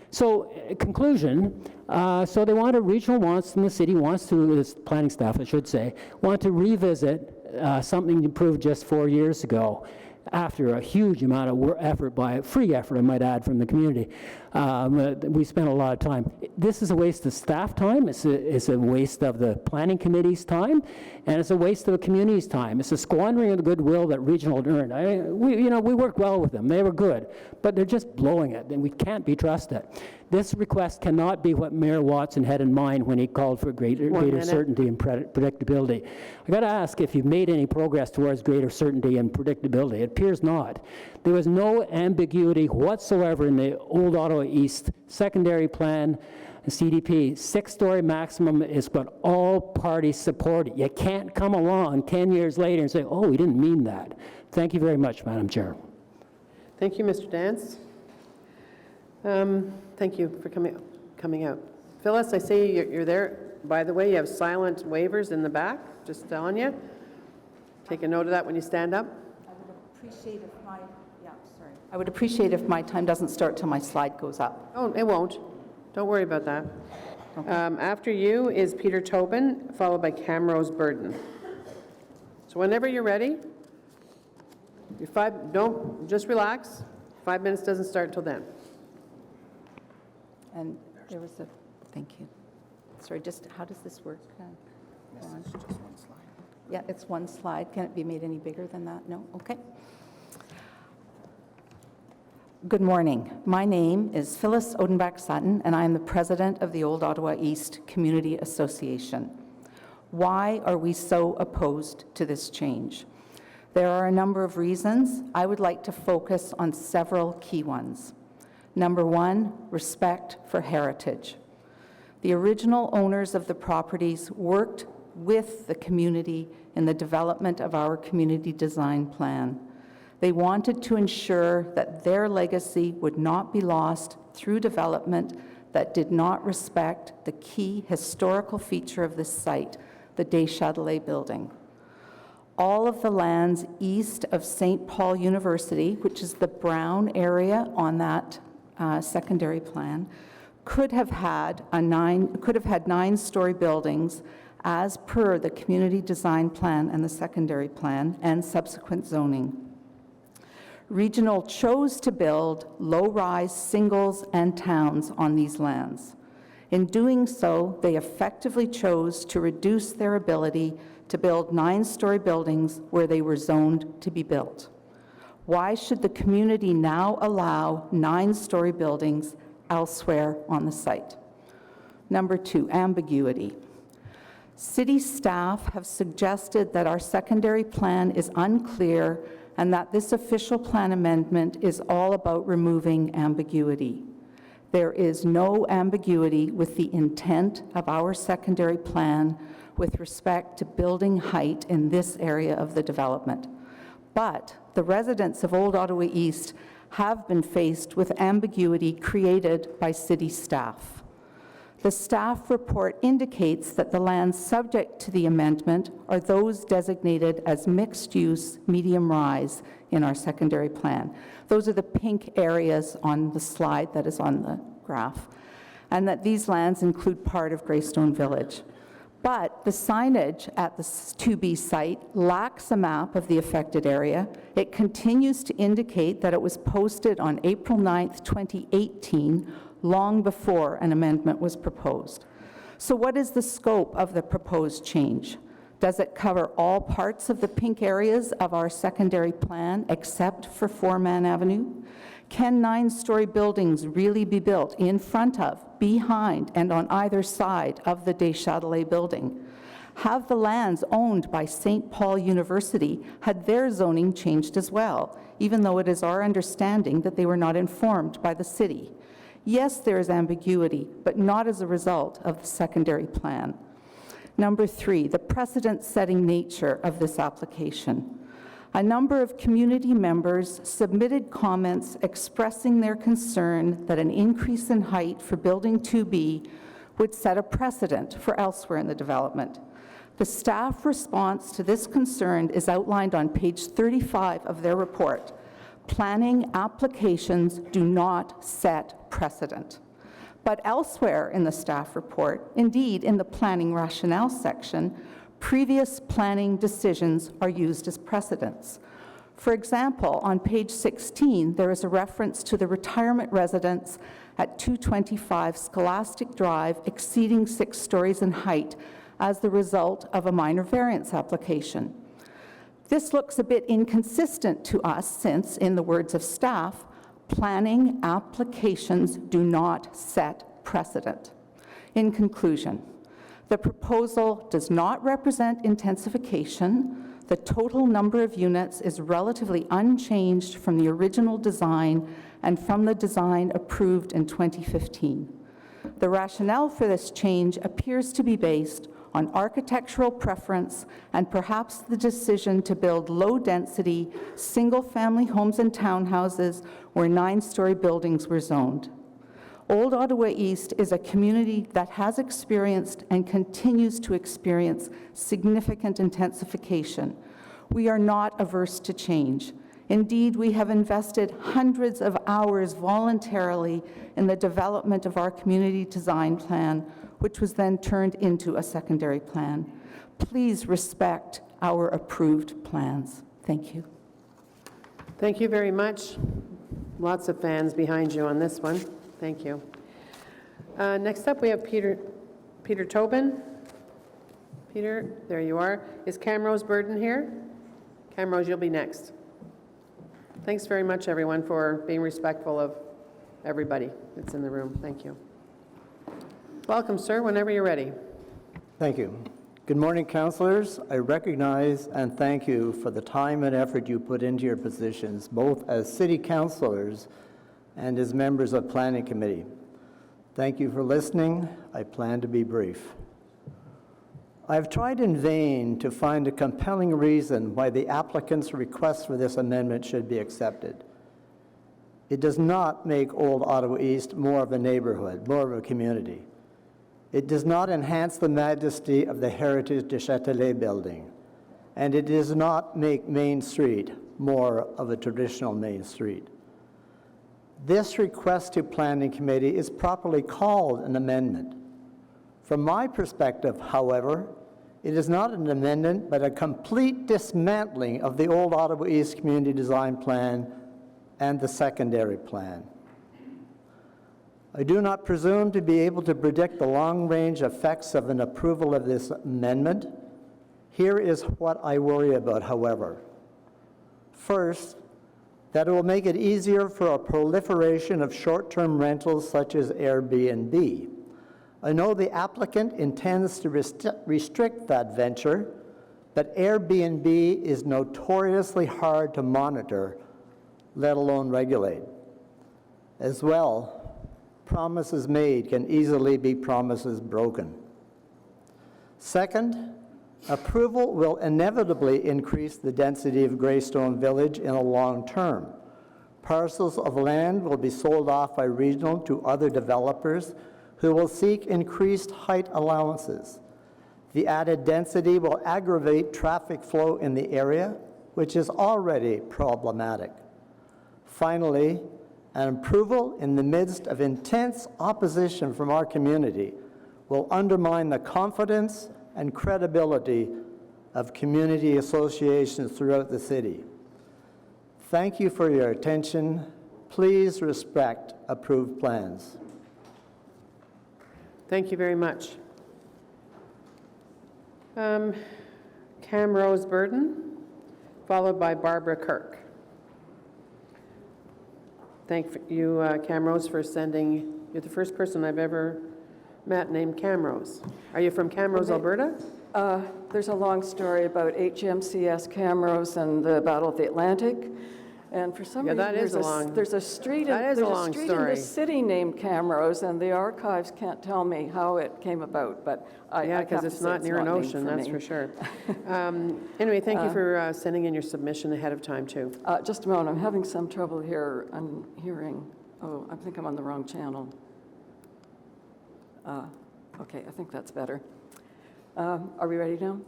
So, conclusion, so they want regional wants, and the city wants to, this planning staff I should say, want to revisit something approved just 4 years ago, after a huge amount of effort, free effort I might add, from the community. We spent a lot of time. This is a waste of staff time, it's a waste of the planning committee's time, and it's a waste of the community's time. It's a squandering of the goodwill that Regional had earned. We worked well with them, they were good, but they're just blowing it, and we can't be trusted. This request cannot be what Mayor Watson had in mind when he called for greater certainty and predictability. I got to ask if you've made any progress towards greater certainty and predictability. It appears not. There was no ambiguity whatsoever in the Old Ottawa East secondary plan, CDP. 6-story maximum is what all parties supported. You can't come along 10 years later and say, oh, we didn't mean that. Thank you very much, Madam Chair. Thank you, Mr. Dance. Thank you for coming out. Phyllis, I see you're there. By the way, you have silent waivers in the back, just telling you. Take a note of that when you stand up. I would appreciate if my time doesn't start till my slide goes up. Oh, it won't. Don't worry about that. Okay. After you is Peter Tobin, followed by Camrose Burden. So whenever you're ready, just relax. 5 minutes doesn't start till then. And there was thank you. Sorry, how does this work? This is just one slide. Yeah, it's one slide. Can it be made any bigger than that? No? Okay. Good morning. My name is Phyllis Odenbach-Sutton, and I am the president of the Old Ottawa East Community Association. Why are we so opposed to this change? There are a number of reasons. I would like to focus on several key ones. Number one, respect for heritage. The original owners of the properties worked with the community in the development of our community design plan. They wanted to ensure that their legacy would not be lost through development that did not respect the key historical feature of this site, the Des Châtelet building. All of the lands east of St. Paul University, which is the brown area on that secondary plan, could have had 9-story buildings as per the community design plan and the secondary plan and subsequent zoning. Regional chose to build low-rise singles and towns on these lands. In doing so, they effectively chose to reduce their ability to build 9-story buildings where they were zoned to be built. Why should the community now allow 9-story buildings elsewhere on the site? Number 2, ambiguity. City staff have suggested that our secondary plan is unclear and that this official plan amendment is all about removing ambiguity. There is no ambiguity with the intent of our secondary plan with respect to building height in this area of the development. But the residents of Old Ottawa East have been faced with ambiguity created by city staff. The staff report indicates that the lands subject to the amendment are those designated as mixed-use, medium-rise in our secondary plan. Those are the pink areas on the slide that is on the graph, and that these lands include part of Greystone Village. But the signage at the 2B site lacks a map of the affected area. It continues to indicate that it was posted on April 9th, 2018, long before an amendment was proposed. So what is the scope of the proposed change? Does it cover all parts of the pink areas of our secondary plan except for Foreman Avenue? Can 9-story buildings really be built in front of, behind, and on either side of the Deschâtelet building? Have the lands owned by St. Paul University had their zoning changed as well, even though it is our understanding that they were not informed by the city? Yes, there is ambiguity, but not as a result of the secondary plan. Number 3, the precedent-setting nature of this application. A number of community members submitted comments expressing their concern that an increase in height for Building 2B would set a precedent for elsewhere in the development. The staff response to this concern is outlined on page 35 of their report. Planning applications do not set precedent. But elsewhere in the staff report, indeed in the planning rationale section, previous planning decisions are used as precedents. For example, on page 16, there is a reference to the retirement residence at 225 Scholastic Drive exceeding 6 stories in height as the result of a minor variance application. This looks a bit inconsistent to us since, in the words of staff, planning applications do not set precedent. In conclusion, the proposal does not represent intensification. The total number of units is relatively unchanged from the original design and from the design approved in 2015. The rationale for this change appears to be based on architectural preference and perhaps the decision to build low-density, single-family homes and townhouses where 9-story buildings were zoned. Old Ottawa East is a community that has experienced and continues to experience significant intensification. We are not averse to change. Indeed, we have invested hundreds of hours voluntarily in the development of our community design plan, which was then turned into a secondary plan. Please respect our approved plans. Thank you. Thank you very much. Lots of fans behind you on this one. Thank you. Next up, we have Peter Tobin. Peter, there you are. Is Camrose Burden here? Camrose, you'll be next. Thanks very much, everyone, for being respectful of everybody that's in the room. Thank you. Welcome, sir, whenever you're ready. Thank you. Good morning, councillors. I recognize and thank you for the time and effort you put into your positions, both as city councillors and as members of Planning Committee. Thank you for listening. I plan to be brief. I've tried in vain to find a compelling reason why the applicant's request for this amendment should be accepted. It does not make Old Ottawa East more of a neighborhood, more of a community. It does not enhance the majesty of the Heritage Deschâtelet building, and it does not make Main Street more of a traditional Main Street. This request to Planning Committee is properly called an amendment. From my perspective, however, it is not an amendment, but a complete dismantling of the old Ottawa East Community Design Plan and the secondary plan. I do not presume to be able to predict the long-range effects of an approval of this amendment. Here is what I worry about, however. First, that it will make it easier for a proliferation of short-term rentals such as Airbnb. I know the applicant intends to restrict that venture, but Airbnb is notoriously hard to monitor, let alone regulate. As well, promises made can easily be promises broken. Second, approval will inevitably increase the density of Greystone Village in the long term. Parcels of land will be sold off by Regional to other developers who will seek increased height allowances. The added density will aggravate traffic flow in the area, which is already problematic. Finally, an approval in the midst of intense opposition from our community will undermine the confidence and credibility of community associations throughout the city. Thank you for your attention. Please respect approved plans. Thank you very much. Cam Rose Burden, followed by Barbara Kirk. Thank you, Cam Rose, for sending. You're the first person I've ever met named Cam Rose. Are you from Cam Rose, Alberta? There's a long story about HMCS Camrose and the Battle of the Atlantic. And for some reason, there's a street in the city named Camrose, and the archives can't tell me how it came about, but yeah, because it's not near an ocean, that's for sure. Anyway, thank you for sending in your submission ahead of time, too. Just a moment, I'm having some trouble here on hearing. Oh, I think I'm on the wrong channel. Okay, I think that's better. Are we ready now?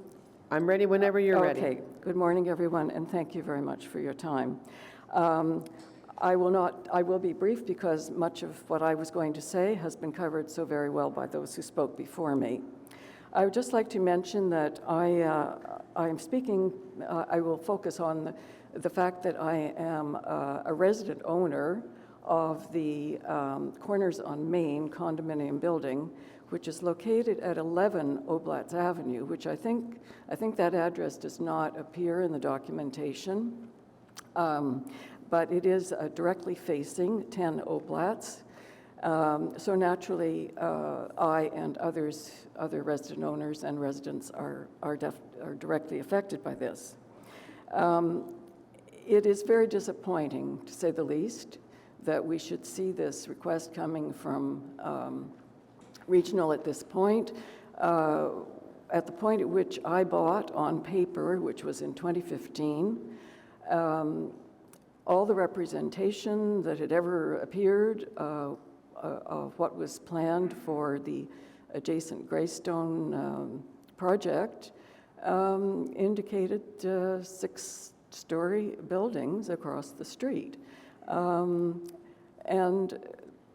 I'm ready whenever you're ready. Okay. Good morning, everyone, and thank you very much for your time. I will be brief because much of what I was going to say has been covered so very well by those who spoke before me. I would just like to mention that I will focus on the fact that I am a resident owner of the Corners on Main condominium building, which is located at 11 Oblats Avenue, which I think that address does not appear in the documentation, but it is directly facing 10 Oblats. So naturally, I and other resident owners and residents are directly affected by this. It is very disappointing, to say the least, that we should see this request coming from Regional at this point. At the point at which I bought on paper, which was in 2015, all the representation that had ever appeared of what was planned for the adjacent Greystone project indicated 6-story buildings across the street. And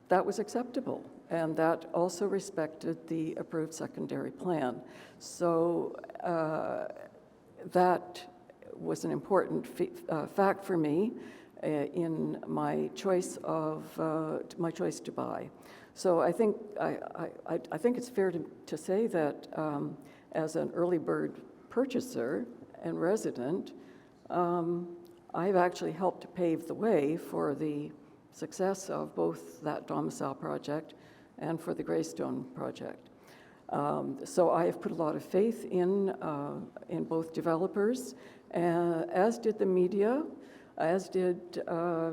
that was acceptable. And that also respected the approved secondary plan. So that was an important fact for me in my choice to buy. So I think it's fair to say that as an early bird purchaser and resident, I've actually helped to pave the way for the success of both that domicile project and for the Greystone project. So I have put a lot of faith in both developers, as did the media, as did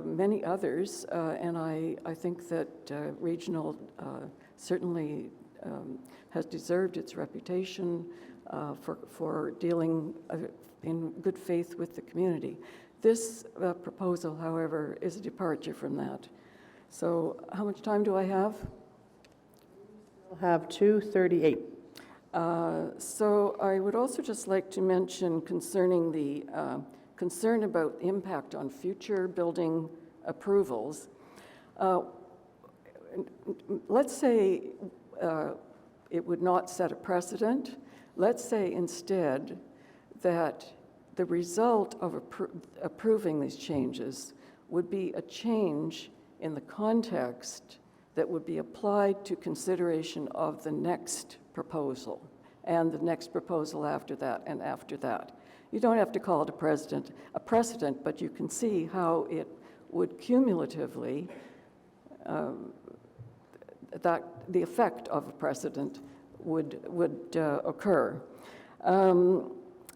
many others, and I think that Regional certainly has deserved its reputation for dealing in good faith with the community. This proposal, however, is a departure from that. So how much time do I have? We'll have 2:38. So I would also just like to mention concerning the concern about impact on future building approvals. Let's say it would not set a precedent. Let's say instead that the result of approving these changes would be a change in the context that would be applied to consideration of the next proposal and the next proposal after that and after that. You don't have to call it a precedent, but you can see how it would cumulatively, that the effect of a precedent would occur.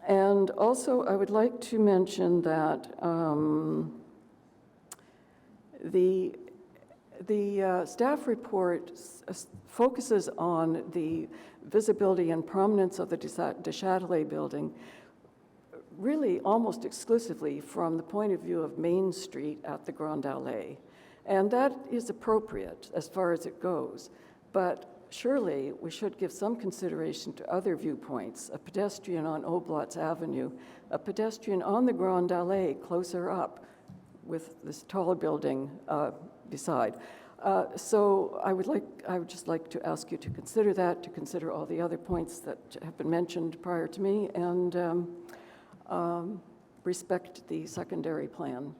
And also, I would like to mention that the staff report focuses on the visibility and prominence of the de Châtelet building really almost exclusively from the point of view of Main Street at the Grand Allée. And that is appropriate as far as it goes. But surely we should give some consideration to other viewpoints, a pedestrian on Oblatz Avenue, a pedestrian on the Grand Allée closer up with this tall building beside. So I would just like to ask you to consider that, to consider all the other points that have been mentioned prior to me, and respect the secondary plan.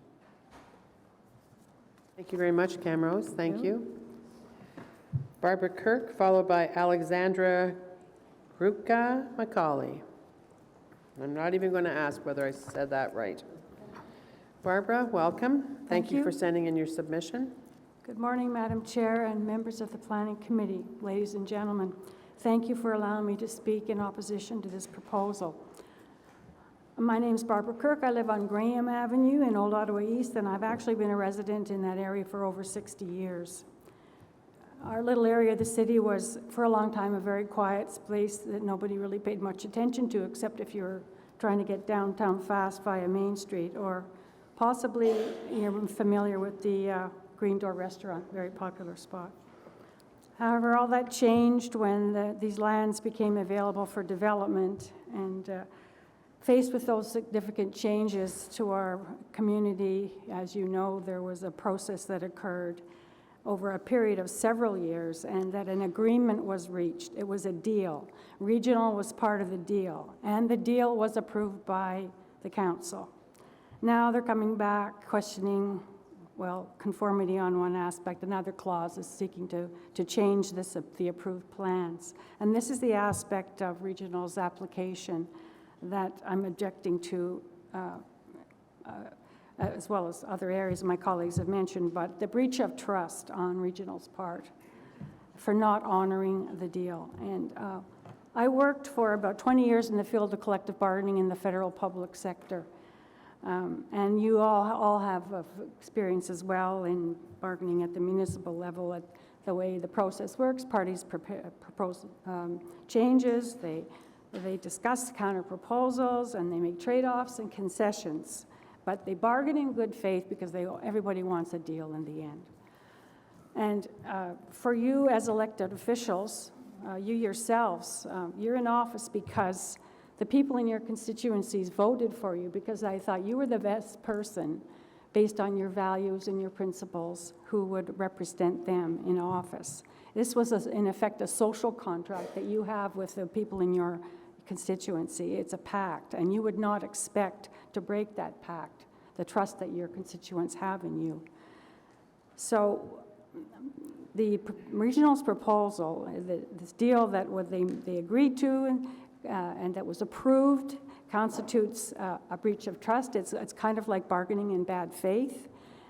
Thank you very much, Camrose. Thank you. Barbara Kirk, followed by Alexandra Grupka Macaulay. I'm not even going to ask whether I said that right. Barbara, welcome. Thank you for sending in your submission. Good morning, Madam Chair and members of the Planning Committee, ladies and gentlemen. Thank you for allowing me to speak in opposition to this proposal. My name is Barbara Kirk. I live on Graham Avenue in Old Ottawa East, and I've actually been a resident in that area for over 60 years. Our little area of the city was, for a long time, a very quiet place that nobody really paid much attention to, except if you were trying to get downtown fast via Main Street, or possibly you're familiar with the Green Door Restaurant, very popular spot. However, all that changed when these lands became available for development, and faced with those significant changes to our community, as you know, there was a process that occurred over a period of several years, and that an agreement was reached. It was a deal. Regional was part of the deal, and the deal was approved by the council. Now they're coming back questioning, well, conformity on one aspect. Another clause is seeking to change the approved plans. And this is the aspect of Regional's application that I'm objecting to, as well as other areas my colleagues have mentioned, but the breach of trust on Regional's part for not honoring the deal. And I worked for about 20 years in the field of collective bargaining in the federal public sector. And you all have experience as well in bargaining at the municipal level, at the way the process works. Parties propose changes, they discuss counter proposals, and they make trade-offs and concessions. But they bargain in good faith because everybody wants a deal in the end. And for you as elected officials, you yourselves, you're in office because the people in your constituencies voted for you, because I thought you were the best person based on your values and your principles who would represent them in office. This was, in effect, a social contract that you have with the people in your constituency. It's a pact, and you would not expect to break that pact, the trust that your constituents have in you. So the Regional's proposal, this deal that they agreed to and that was approved, constitutes a breach of trust. It's kind of like bargaining in bad faith.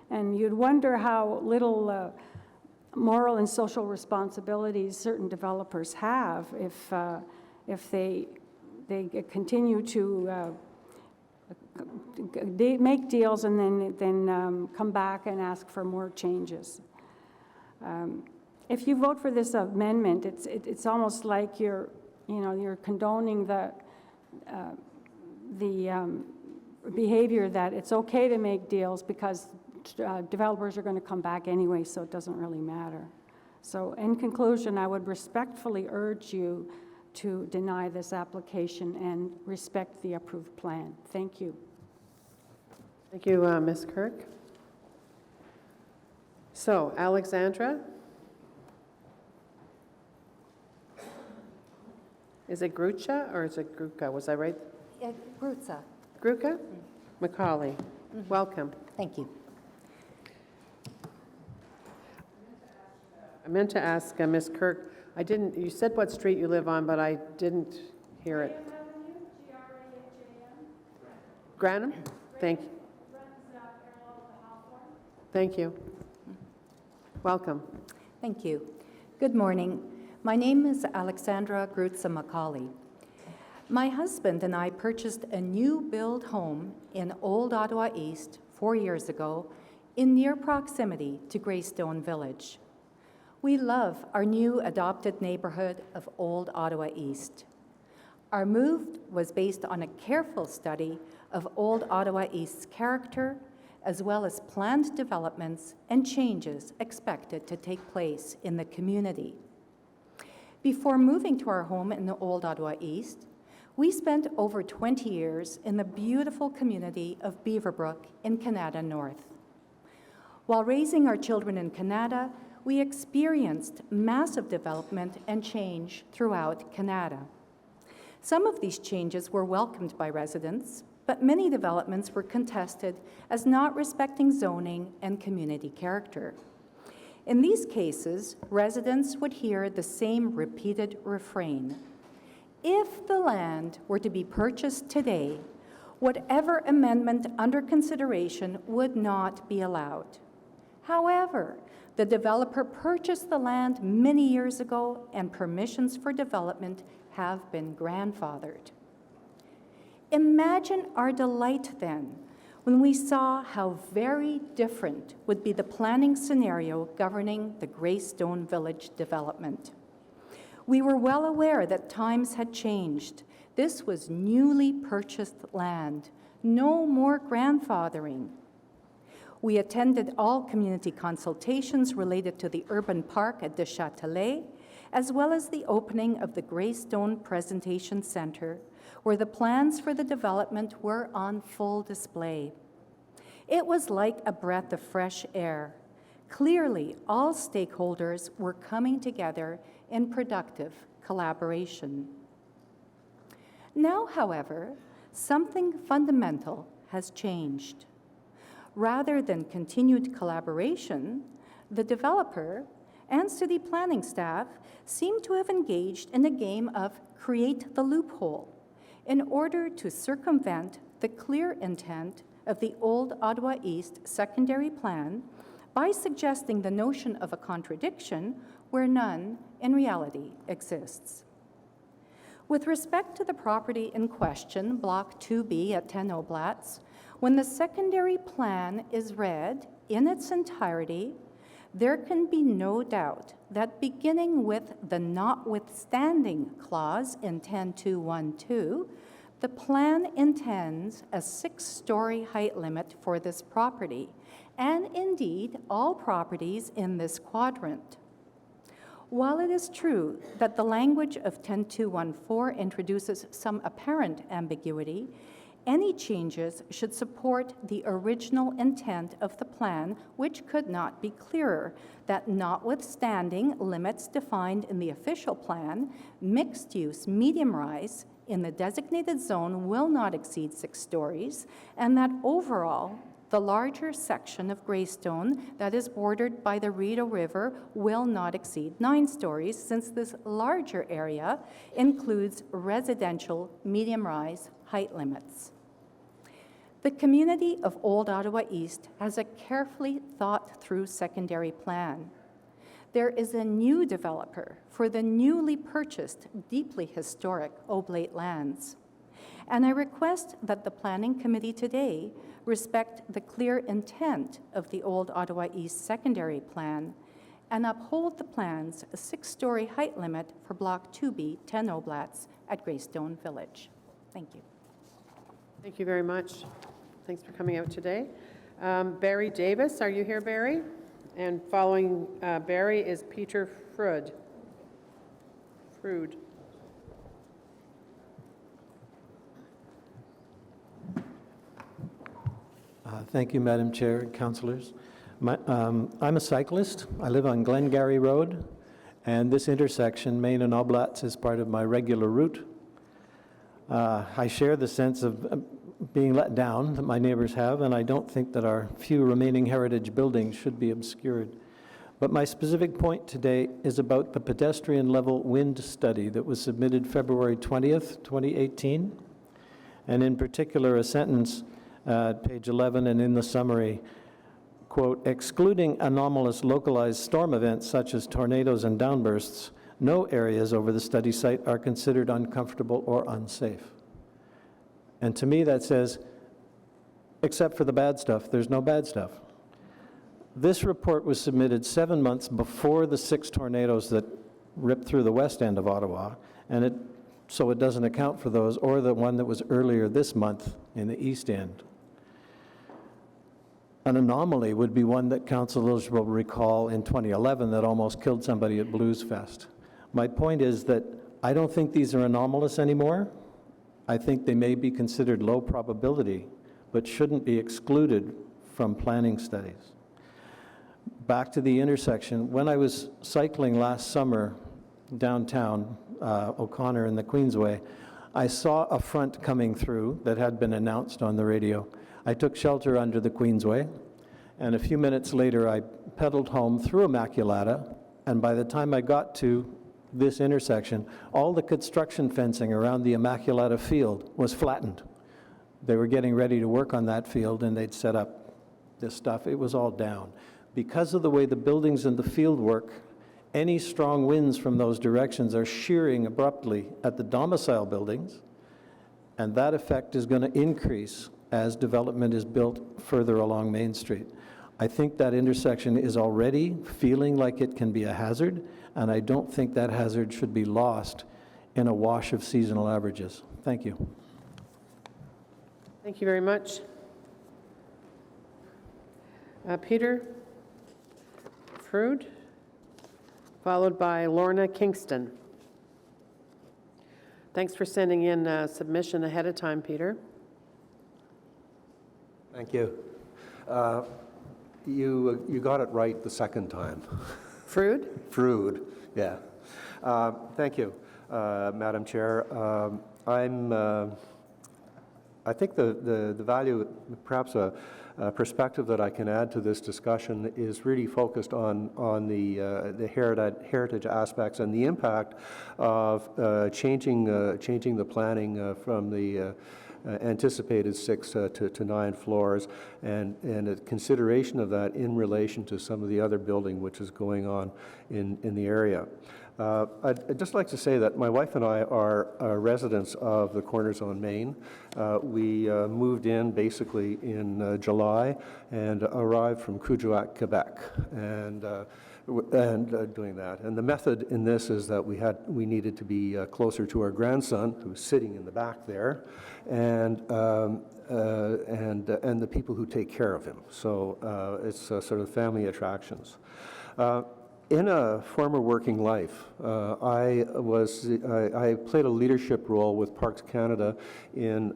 And you'd wonder how little moral and social responsibilities certain developers have if they continue to make deals and then come back and ask for more changes. If you vote for this amendment, it's almost like you're condoning the behavior that it's okay to make deals because developers are going to come back anyway, so it doesn't really matter. So in conclusion, I would respectfully urge you to deny this application and respect the approved plan. Thank you. Thank you, Ms. Kirk. So, Alexandra? Is it Grucha or is it Gruka? Was I right? Grutza. Gruka? Macaulay. Welcome. Thank you. I meant to ask Ms. Kirk, you said what street you live on, but I didn't hear it. Granham? Thank you. Thank you. Welcome. Thank you. Good morning. My name is Alexandra Grutza Macaulay. My husband and I purchased a new build home in Old Ottawa East 4 years ago in near proximity to Greystone Village. We love our new adopted neighborhood of Old Ottawa East. Our move was based on a careful study of Old Ottawa East's character, as well as planned developments and changes expected to take place in the community. Before moving to our home in the Old Ottawa East, we spent over 20 years in the beautiful community of Beaverbrook in Canada North. While raising our children in Canada, we experienced massive development and change throughout Canada. Some of these changes were welcomed by residents, but many developments were contested as not respecting zoning and community character. In these cases, residents would hear the same repeated refrain: if the land were to be purchased today, whatever amendment under consideration would not be allowed. However, the developer purchased the land many years ago, and permissions for development have been grandfathered. Imagine our delight then when we saw how very different would be the planning scenario governing the Greystone Village development. We were well aware that times had changed. This was newly purchased land, no more grandfathering. We attended all community consultations related to the urban park at De Châtelet, as well as the opening of the Greystone Presentation Centre, where the plans for the development were on full display. It was like a breath of fresh air. Clearly, all stakeholders were coming together in productive collaboration. Now, however, something fundamental has changed. Rather than continued collaboration, the developer and city planning staff seem to have engaged in a game of create the loophole in order to circumvent the clear intent of the Old Ottawa East secondary plan by suggesting the notion of a contradiction where none in reality exists. With respect to the property in question, Block 2B at 10 Oblatz, when the secondary plan is read in its entirety, there can be no doubt that beginning with the notwithstanding clause in 10212, the plan intends a 6-story height limit for this property, and indeed all properties in this quadrant. While it is true that the language of 10214 introduces some apparent ambiguity, any changes should support the original intent of the plan, which could not be clearer, that notwithstanding limits defined in the official plan, mixed-use medium-rise in the designated zone will not exceed 6 stories, and that overall, the larger section of Greystone that is bordered by the Rideau River will not exceed 9 stories, since this larger area includes residential medium-rise height limits. The community of Old Ottawa East has a carefully thought-through secondary plan. There is a new developer for the newly purchased, deeply historic Oblate lands. And I request that the Planning Committee today respect the clear intent of the Old Ottawa East secondary plan and uphold the plan's 6-story height limit for Block 2B, 10 Oblatz at Greystone Village. Thank you. Thank you very much. Thanks for coming out today. Barry Davis, are you here, Barry? And following Barry is Peter Frood. Thank you, Madam Chair and councillors. I'm a cyclist. I live on Glengarry Road, and this intersection, Main and Oblats, is part of my regular route. I share the sense of being let down that my neighbors have, and I don't think that our few remaining heritage buildings should be obscured. But my specific point today is about the pedestrian level wind study that was submitted February 20th, 2018, and in particular a sentence, page 11 and in the summary, quote, excluding anomalous localized storm events such as tornadoes and downbursts, no areas over the study site are considered uncomfortable or unsafe. And to me that says, except for the bad stuff, there's no bad stuff. This report was submitted 7 months before the 6 tornadoes that ripped through the west end of Ottawa, and so it doesn't account for those, or the one that was earlier this month in the east end. An anomaly would be one that councilors will recall in 2011 that almost killed somebody at Blues Fest. My point is that I don't think these are anomalous anymore. I think they may be considered low probability, but shouldn't be excluded from planning studies. Back to the intersection, when I was cycling last summer downtown, O'Connor and the Queensway, I saw a front coming through that had been announced on the radio. I took shelter under the Queensway, and a few minutes later I pedaled home through Immaculata, and by the time I got to this intersection, all the construction fencing around the Immaculata field was flattened. They were getting ready to work on that field, and they'd set up this stuff. It was all down. Because of the way the buildings and the field work, any strong winds from those directions are shearing abruptly at the domicile buildings, and that effect is going to increase as development is built further along Main Street. I think that intersection is already feeling like it can be a hazard, and I don't think that hazard should be lost in a wash of seasonal averages. Thank you. Thank you very much. Peter Frood, followed by Lorna Kingston. Thanks for sending in a submission ahead of time, Peter. Thank you. You got it right the second time. Frood? Frood, yeah. Thank you, Madam Chair. I think the value, perhaps a perspective that I can add to this discussion is really focused on the heritage aspects and the impact of changing the planning from the anticipated 6 to 9 floors, and a consideration of that in relation to some of the other building which is going on in the area. I'd just like to say that my wife and I are residents of the Corners on Main. We moved in basically in July and arrived from Kuujjuaq, Quebec, and doing that. And the method in this is that we needed to be closer to our grandson, who's sitting in the back there, and the people who take care of him. So it's sort of family attractions. In a former working life, I played a leadership role with Parks Canada in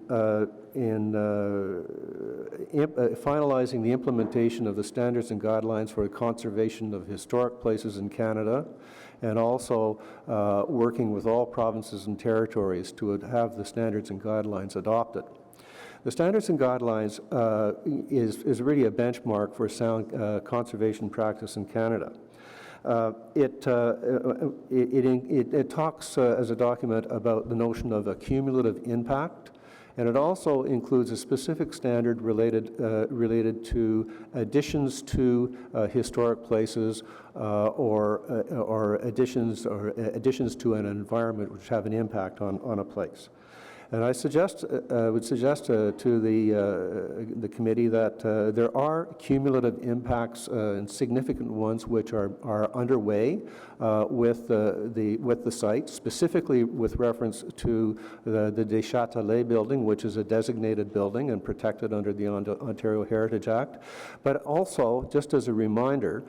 finalizing the implementation of the standards and guidelines for the conservation of historic places in Canada, and also working with all provinces and territories to have the standards and guidelines adopted. The standards and guidelines is really a benchmark for sound conservation practice in Canada. It talks as a document about the notion of a cumulative impact, and it also includes a specific standard related to additions to historic places or additions to an environment which have an impact on a place. And I would suggest to the committee that there are cumulative impacts and significant ones which are underway with the site, specifically with reference to the Deschâtelet building, which is a designated building and protected under the Ontario Heritage Act. But also, just as a reminder,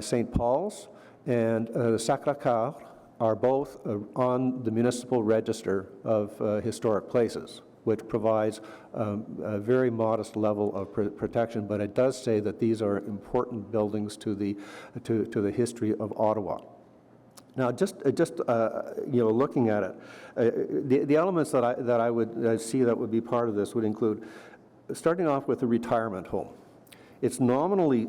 St. Paul's and Sacré-Cœur are both on the municipal register of historic places. which provides a very modest level of protection, but it does say that these are important buildings to the history of Ottawa. Now, just looking at it, the elements that I would see that would be part of this would include, starting off with the retirement home. It's nominally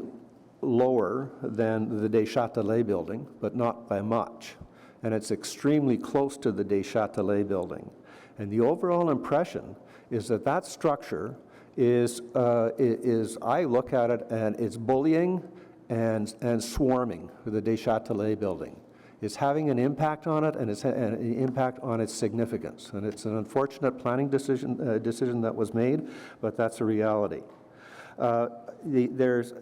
lower than the Deschâtelet building, but not by much. And it's extremely close to the Deschâtelet building. And the overall impression is that that structure is I look at it and it's bullying and swarming for the Deschâtelet building. It's having an impact on it, and it's an impact on its significance. And it's an unfortunate planning decision that was made, but that's a reality. There's,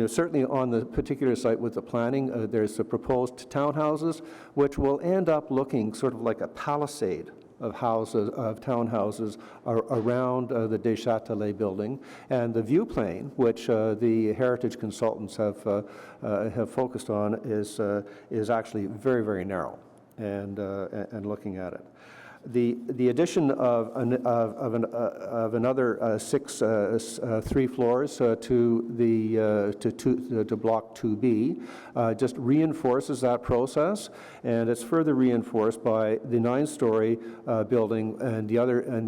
certainly on the particular site with the planning, there's the proposed townhouses, which will end up looking sort of like a palisade of townhouses around the Deschâtelet building, and the view plane, which the heritage consultants have focused on, is actually very, very narrow, and looking at it. The addition of another 3 floors to Block 2B just reinforces that process, and it's further reinforced by the 9-story building and the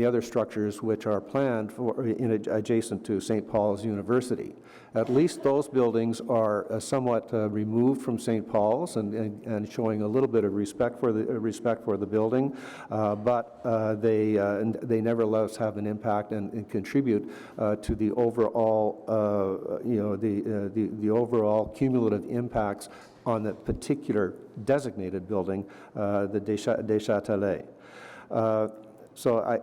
other structures which are planned for adjacent to St. Paul's University. At least those buildings are somewhat removed from St. Paul's and showing a little bit of respect for the building, but they nevertheless have an impact and contribute to the overall, the overall cumulative impacts on the particular designated building, the Deschâtelet. So I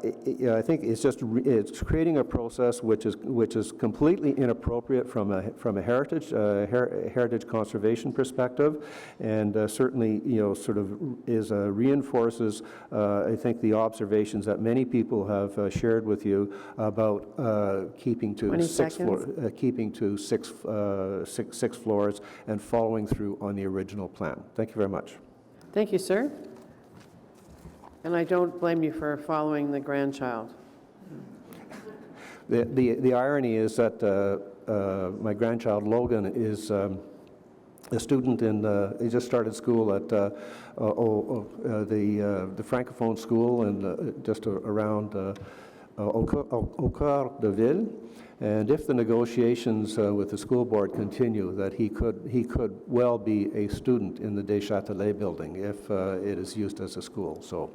think it's creating a process which is completely inappropriate from a heritage conservation perspective, and certainly sort of reinforces I think the observations that many people have shared with you about keeping to 6 floors and following through on the original plan. Thank you very much. Thank you, sir. And I don't blame you for following the grandchild. The irony is that my grandchild Logan is a student he just started school at the Francophone school and just around au cœur de ville. And if the negotiations with the school board continue, that he could well be a student in the Deschâtelet building if it is used as a school. So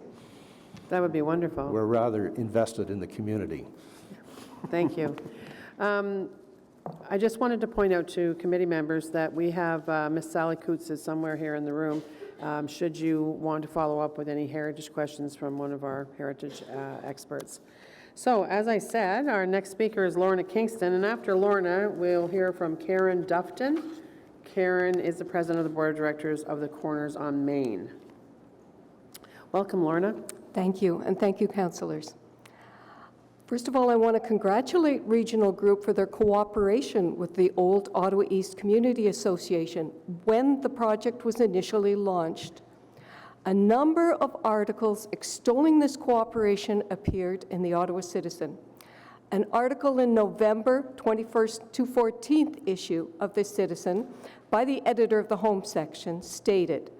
that would be wonderful. We're rather invested in the community. Thank you. I just wanted to point out to committee members that we have Ms. Sally Coots is somewhere here in the room. Should you want to follow up with any heritage questions from one of our heritage experts. So, as I said, our next speaker is Lorna Kingston, and after Lorna, we'll hear from Karen Dufton. Karen is the president of the board of directors of the Corners on Main. Welcome, Lorna. Thank you, and thank you, councillors. First of all, I want to congratulate Regional Group for their cooperation with the Old Ottawa East Community Association when the project was initially launched. A number of articles extolling this cooperation appeared in the Ottawa Citizen. An article in November 21st to 14th issue of the Citizen by the editor of the home section stated,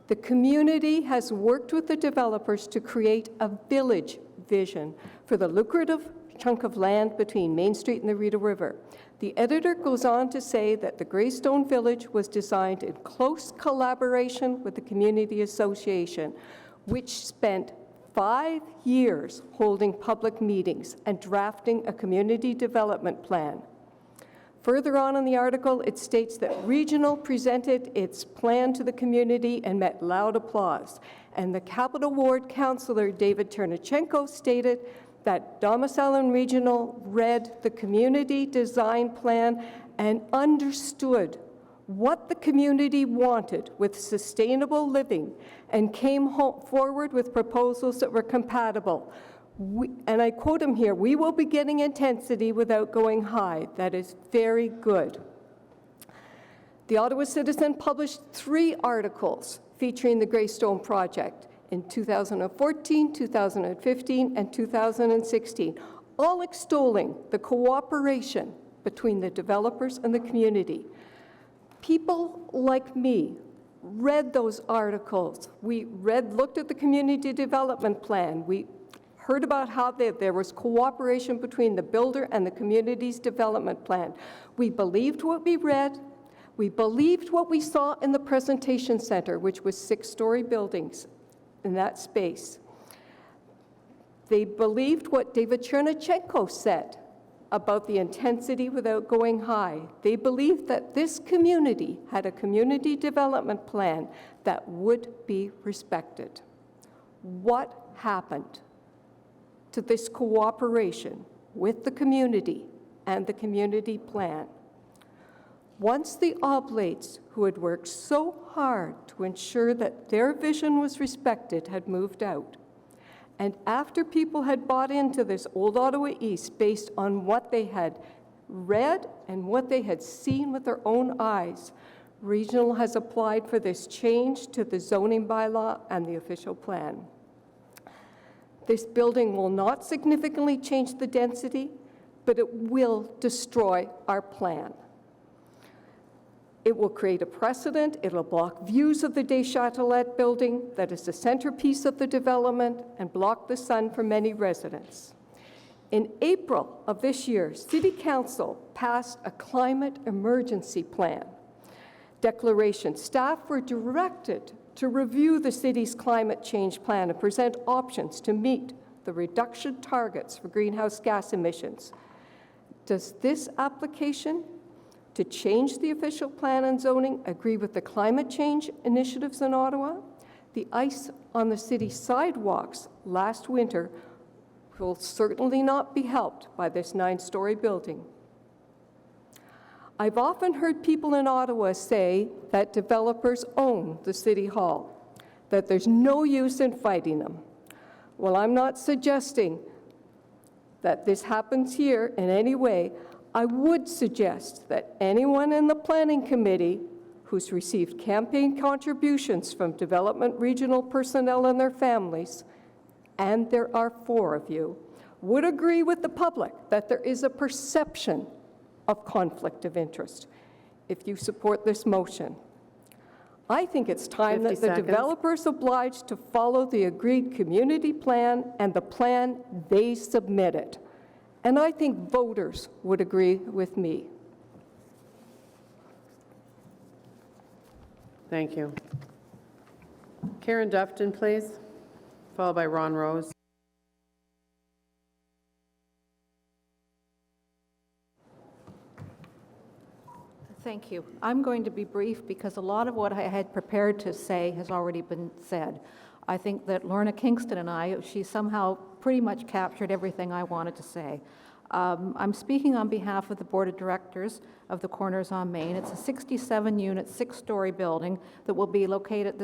"The community has worked with the developers to create a village vision for the lucrative chunk of land between Main Street and the Rideau River." The editor goes on to say that the Greystone Village was designed in close collaboration with the Community Association, which spent 5 years holding public meetings and drafting a community development plan. Further on in the article, it states that Regional presented its plan to the community and met loud applause. And the Capital Ward councillor, David Ternachenko, stated that Domicile and Regional read the community design plan and understood what the community wanted with sustainable living and came forward with proposals that were compatible. And I quote him here, "We will be getting intensity without going high." That is very good. The Ottawa Citizen published 3 articles featuring the Greystone project. in 2014, 2015, and 2016, all extolling the cooperation between the developers and the community. People like me read those articles. We looked at the community development plan. We heard about how there was cooperation between the builder and the community's development plan. We believed what we read. We believed what we saw in the presentation center, which was 6-story buildings in that space. They believed what David Chernachenko said about the intensity without going high. They believed that this community had a community development plan that would be respected. What happened to this cooperation with the community and the community plan? Once the oblates, who had worked so hard to ensure that their vision was respected, had moved out, and after people had bought into this Old Ottawa East based on what they had read and what they had seen with their own eyes, Regional has applied for this change to the zoning bylaw and the official plan. This building will not significantly change the density, but it will destroy our plan. It will create a precedent. It'll block views of the Deschâtelet building that is the centerpiece of the development and block the sun for many residents. In April of this year, City Council passed a climate emergency plan declaration. Staff were directed to review the city's climate change plan and present options to meet the reduction targets for greenhouse gas emissions. Does this application to change the official plan and zoning agree with the climate change initiatives in Ottawa? The ice on the city sidewalks last winter will certainly not be helped by this 9-story building. I've often heard people in Ottawa say that developers own the City Hall, that there's no use in fighting them. Well, I'm not suggesting that this happens here in any way. I would suggest that anyone in the Planning Committee who's received campaign contributions from development regional personnel and their families, and there are 4 of you, would agree with the public that there is a perception of conflict of interest if you support this motion. I think it's time that 50 the seconds. developers obliged to follow the agreed community plan and the plan they submitted. And I think voters would agree with me. Thank you. Karen Dufton, please, followed by Ron Rose. Thank you. I'm going to be brief because a lot of what I had prepared to say has already been said. I think that Lorna Kingston and she somehow pretty much captured everything I wanted to say. I'm speaking on behalf of the Board of Directors of the Corners on Main. It's a 67-unit, 6-story building that will be located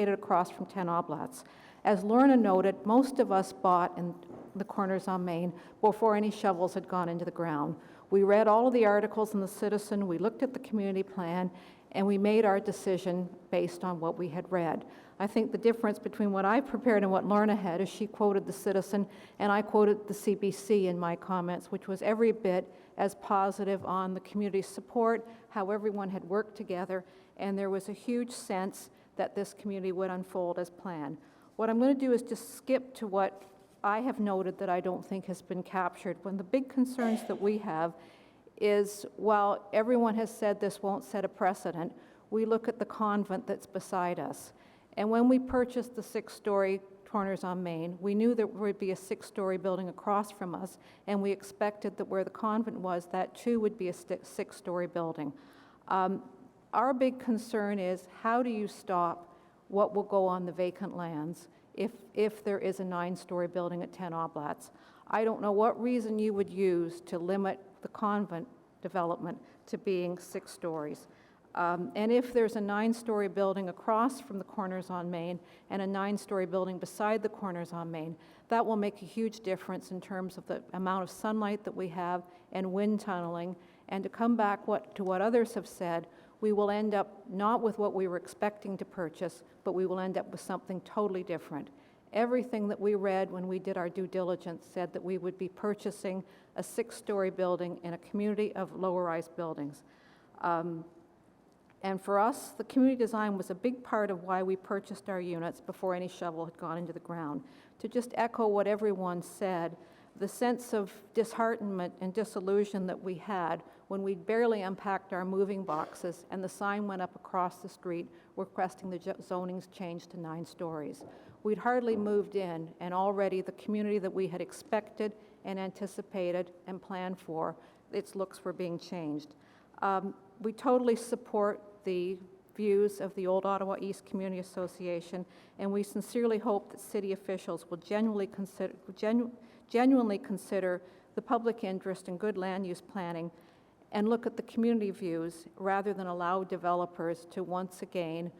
across from 10 Oblats. As Lorna noted, most of us bought in the Corners on Main before any shovels had gone into the ground. We read all of the articles in the Citizen, we looked at the community plan, and we made our decision based on what we had read. I think the difference between what I prepared and what Lorna had is she quoted the Citizen, and I quoted the CBC in my comments, which was every bit as positive on the community support, how everyone had worked together, and there was a huge sense that this community would unfold as planned. What I'm going to do is just skip to what I have noted that I don't think has been captured. One of the big concerns that we have is, while everyone has said this won't set a precedent, we look at the convent that's beside us. And when we purchased the 6-story Corners on Main, we knew there would be a 6-story building across from us, and we expected that where the convent was, that too would be a 6-story building. Our big concern is, how do you stop what will go on the vacant lands if there is a 9-story building at 10 Oblats? I don't know what reason you would use to limit the convent development to being 6 stories. And if there's a 9-story building across from the Corners on Main and a 9-story building beside the Corners on Main, that will make a huge difference in terms of the amount of sunlight that we have and wind tunneling. And to come back to what others have said, we will end up not with what we were expecting to purchase, but we will end up with something totally different. Everything that we read when we did our due diligence said that we would be purchasing a 6-story building in a community of low-rise buildings. And for us, the community design was a big part of why we purchased our units before any shovel had gone into the ground. To just echo what everyone said, the sense of disheartenment and disillusion that we had when we barely unpacked our moving boxes and the sign went up across the street requesting the zoning's changed to 9 stories. We'd hardly moved in, and already the community that we had expected and anticipated and planned for, its looks were being changed. We totally support the views of the Old Ottawa East Community Association, and we sincerely hope that city officials will genuinely consider the public interest in good land use planning and look at the community views rather than allow developers to once again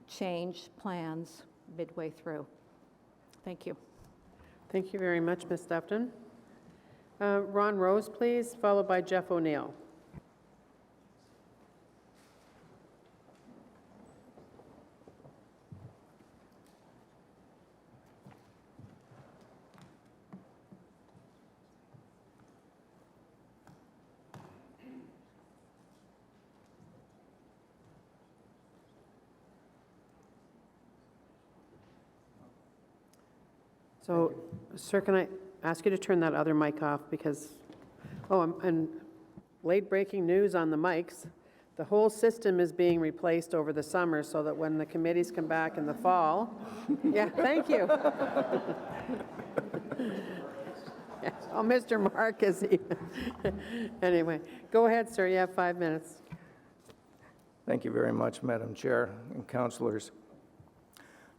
change plans midway through. Thank you. Thank you very much, Ms. Dufton. Ron Rose, please, followed by Jeff O'Neill. So, sir, can I ask you to turn that other mic off because, and late breaking news on the mics. The whole system is being replaced over the summer so that when the committees come back in the fall, yeah, thank you. Oh, Mr. Mark is even. Anyway, go ahead, sir, you have 5 minutes. Thank you very much, Madam Chair and councillors.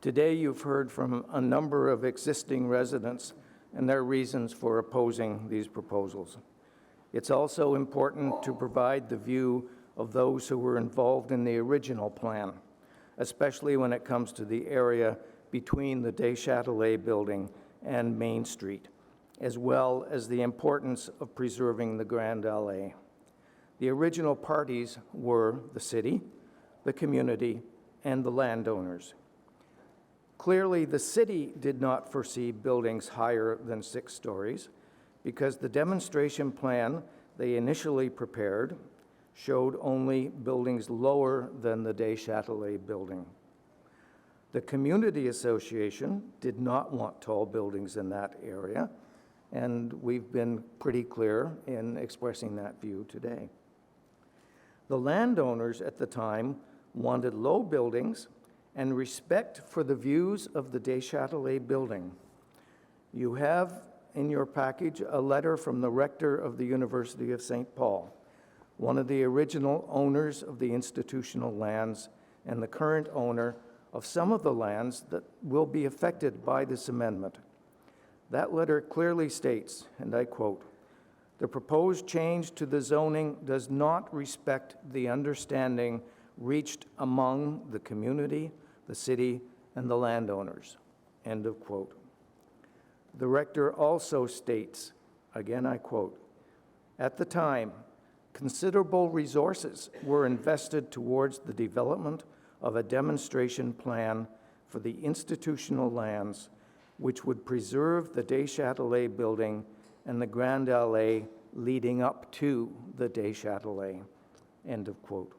Today, you've heard from a number of existing residents and their reasons for opposing these proposals. It's also important to provide the view of those who were involved in the original plan, especially when it comes to the area between the Des Châtelet building and Main Street, as well as the importance of preserving the Grand Allée. The original parties were the city, the community, and the landowners. Clearly, the city did not foresee buildings higher than 6 stories because the demonstration plan they initially prepared showed only buildings lower than the Des Châtelet building. The Community Association did not want tall buildings in that area, and we've been pretty clear in expressing that view today. The landowners at the time wanted low buildings and respect for the views of the Des Châtelet building. You have in your package a letter from the rector of the University of St. Paul, one of the original owners of the institutional lands and the current owner of some of the lands that will be affected by this amendment. That letter clearly states, and I quote, "The proposed change to the zoning does not respect the understanding reached among the community, the city, and the landowners," end of quote. The rector also states, again I quote, "At the time, considerable resources were invested towards the development of a demonstration plan for the institutional lands which would preserve the Des Châtelet building and the Grand Allée leading up to the Des Châtelet," end of quote.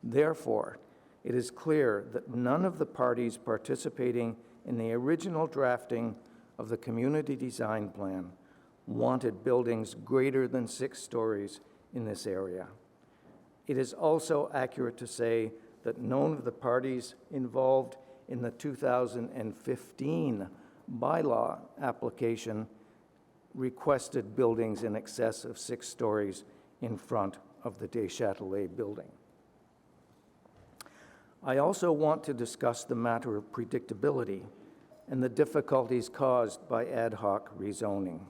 Therefore, it is clear that none of the parties participating in the original drafting of the community design plan wanted buildings greater than 6 stories in this area. It is also accurate to say that none of the parties involved in the 2015 bylaw application requested buildings in excess of 6 stories in front of the Des Châtelet building. I also want to discuss the matter of predictability and the difficulties caused by ad hoc rezoning.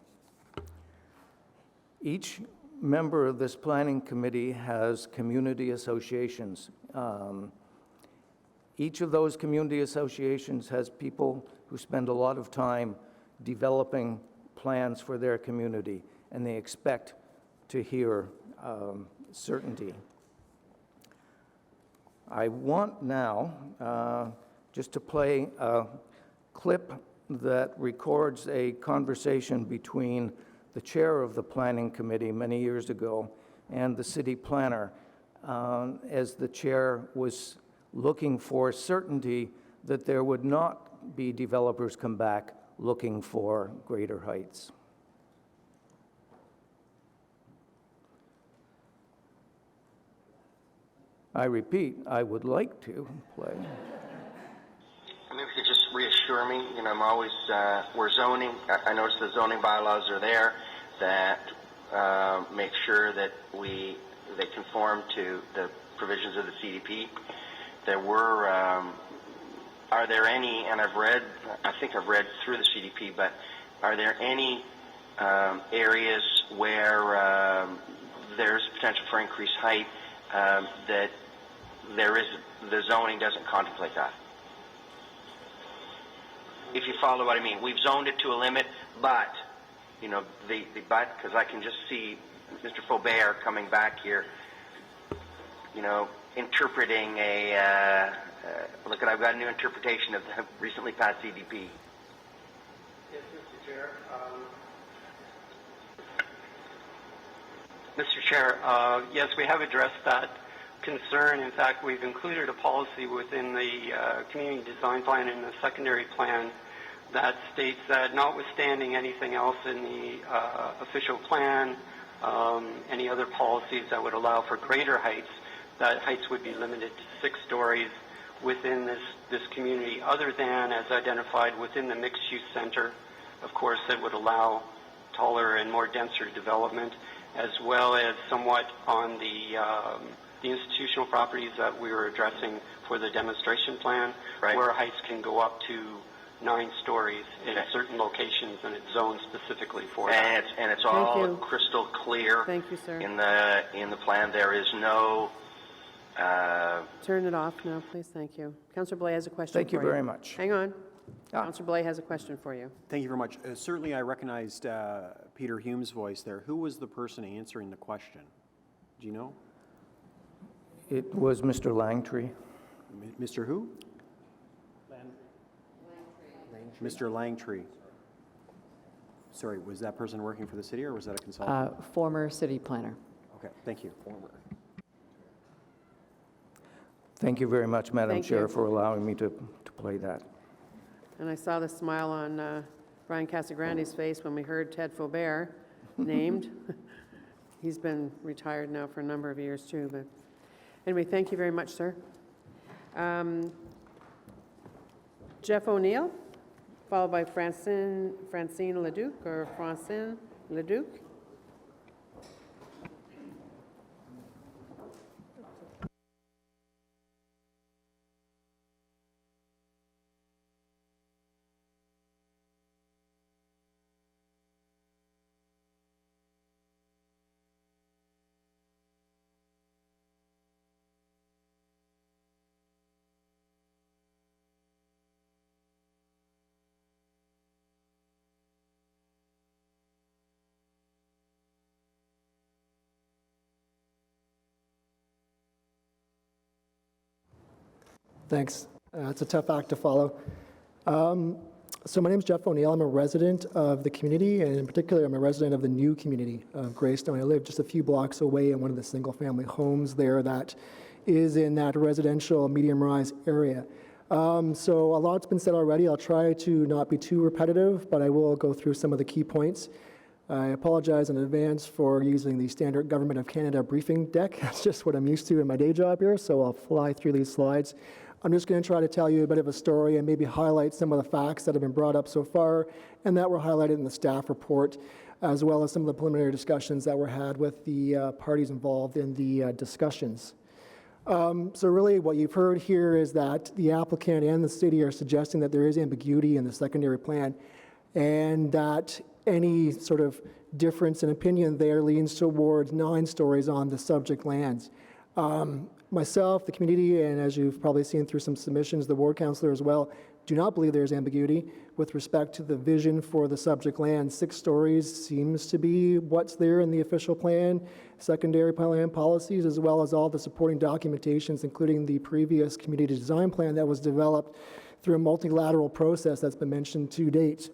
Each member of this planning committee has community associations. Each of those community associations has people who spend a lot of time developing plans for their community, and they expect to hear certainty. I want now just to play a clip that records a conversation between the chair of the Planning Committee many years ago and the city planner, as the chair was looking for certainty that there would not be developers come back looking for greater heights. I repeat, I would like to play. Maybe you could just reassure me, you know, I'm always, we're zoning, I notice the zoning bylaws are there that make sure that they conform to the provisions of the CDP. There were, are there any, and I think I've read through the CDP, but are there any areas where there's potential for increased height that the zoning doesn't contemplate that? If you follow what I mean, we've zoned it to a limit, but, you know, because I can just see Mr. Faubert coming back here, you know, interpreting look, I've got a new interpretation of the recently passed CDP. Yes, Mr. Chair. Mr. Chair, yes, we have addressed that concern. In fact, we've included a policy within the community design plan and the secondary plan that states that notwithstanding anything else in the official plan, any other policies that would allow for greater heights, that heights would be limited to 6 stories within this community, other than as identified within the mixed-use center, of course, that would allow taller and more denser development, as well as somewhat on the institutional properties that we were addressing for the demonstration plan, right, where heights can go up to 9 stories in certain locations, and it's zoned specifically for that. And it's all crystal clear. Thank you, sir. In the plan, there is no. Turn it off now, please. Thank you. Councillor Blais has a question. Thank you very much. Hang on. Councillor Blais has a question for you. Thank you very much. Certainly, I recognized Peter Hume's voice there. Who was the person answering the question? Do you know? It was Mr. Langtree. Mr. who? Mr. Langtree. Sorry, was that person working for the city or was that a consultant? Former city planner. Okay, thank you. Former. Thank you very much, Madam Thank Chair, you. for allowing me to play that. And I saw the smile on Brian Casagrande's face when we heard Ted Faubert named. He's been retired now for a number of years too, but anyway, thank you very much, sir. Jeff O'Neill, followed by Francine Leduc or Francine Leduc. Thanks. It's a tough act to follow. So my name is Jeff O'Neill. I'm a resident of the community, and in particular, I'm a resident of the new community of Greystone. I live just a few blocks away in one of the single-family homes there that is in that residential medium-rise area. So a lot's been said already. I'll try to not be too repetitive, but I will go through some of the key points. I apologize in advance for using the standard Government of Canada briefing deck. That's just what I'm used to in my day job here, so I'll fly through these slides. I'm just going to try to tell you a bit of a story and maybe highlight some of the facts that have been brought up so far and that were highlighted in the staff report, as well as some of the preliminary discussions that were had with the parties involved in the discussions. So really what you've heard here is that the applicant and the city are suggesting that there is ambiguity in the secondary plan and that any sort of difference in opinion there leans towards 9 stories on the subject lands. Myself, the community, and as you've probably seen through some submissions, the ward councillor as well, do not believe there's ambiguity with respect to the vision for the subject land. 6 stories seems to be what's there in the official plan, secondary plan policies, as well as all the supporting documentations, including the previous community design plan that was developed through a multilateral process that's been mentioned to date.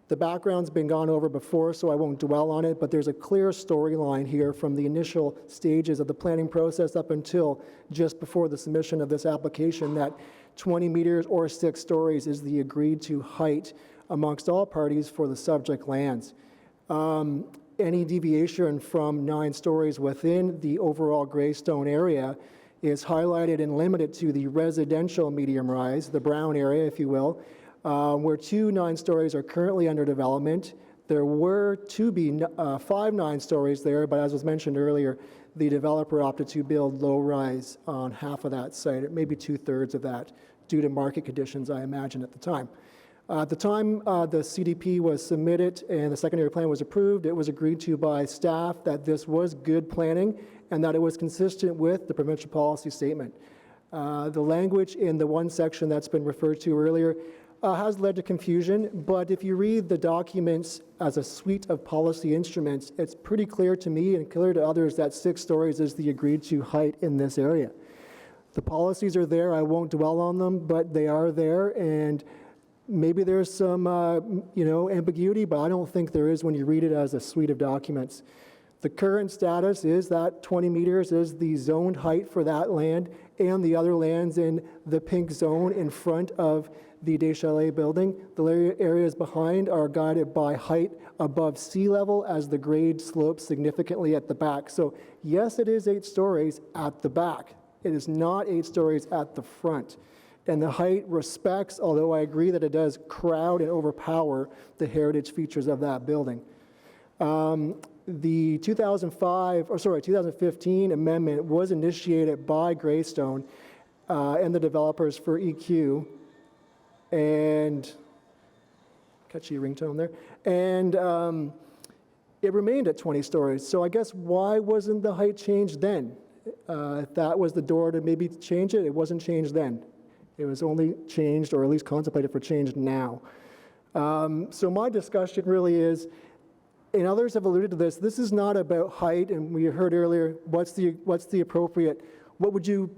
The background's been gone over before, so I won't dwell on it, but there's a clear storyline here from the initial stages of the planning process up until just before the submission of this application that 20 meters or 6 stories is the agreed to height amongst all parties for the subject lands. Any deviation from 9 stories within the overall Greystone area is highlighted and limited to the residential medium rise, the brown area, if you will, where 2 9 stories are currently under development. There were to be 5 9 stories there, but as was mentioned earlier, the developer opted to build low-rise on half of that site, maybe 2/3 of that, due to market conditions, I imagine, at the time. At the time the CDP was submitted and the secondary plan was approved, it was agreed to by staff that this was good planning and that it was consistent with the provincial policy statement. The language in the one section that's been referred to earlier has led to confusion, but if you read the documents as a suite of policy instruments, it's pretty clear to me and clear to others that 6 stories is the agreed to height in this area. The policies are there, I won't dwell on them, but they are there, and maybe there's some ambiguity, but I don't think there is when you read it as a suite of documents. The current status is that 20 meters is the zoned height for that land and the other lands in the pink zone in front of the Des Chalets building. The areas behind are guided by height above sea level as the grade slopes significantly at the back. So yes, it is 8 stories at the back. It is not 8 stories at the front. And the height respects, although I agree that it does crowd and overpower the heritage features of that building. The 2015 amendment was initiated by Greystone and the developers for EQ, and catchy ringtone there, and it remained at 20 stories. So I guess why wasn't the height changed then? If that was the door to maybe change it, it wasn't changed then. It was only changed, or at least contemplated for change now. So my discussion really is, and others have alluded to this, this is not about height, and we heard earlier, what's the appropriate, what would you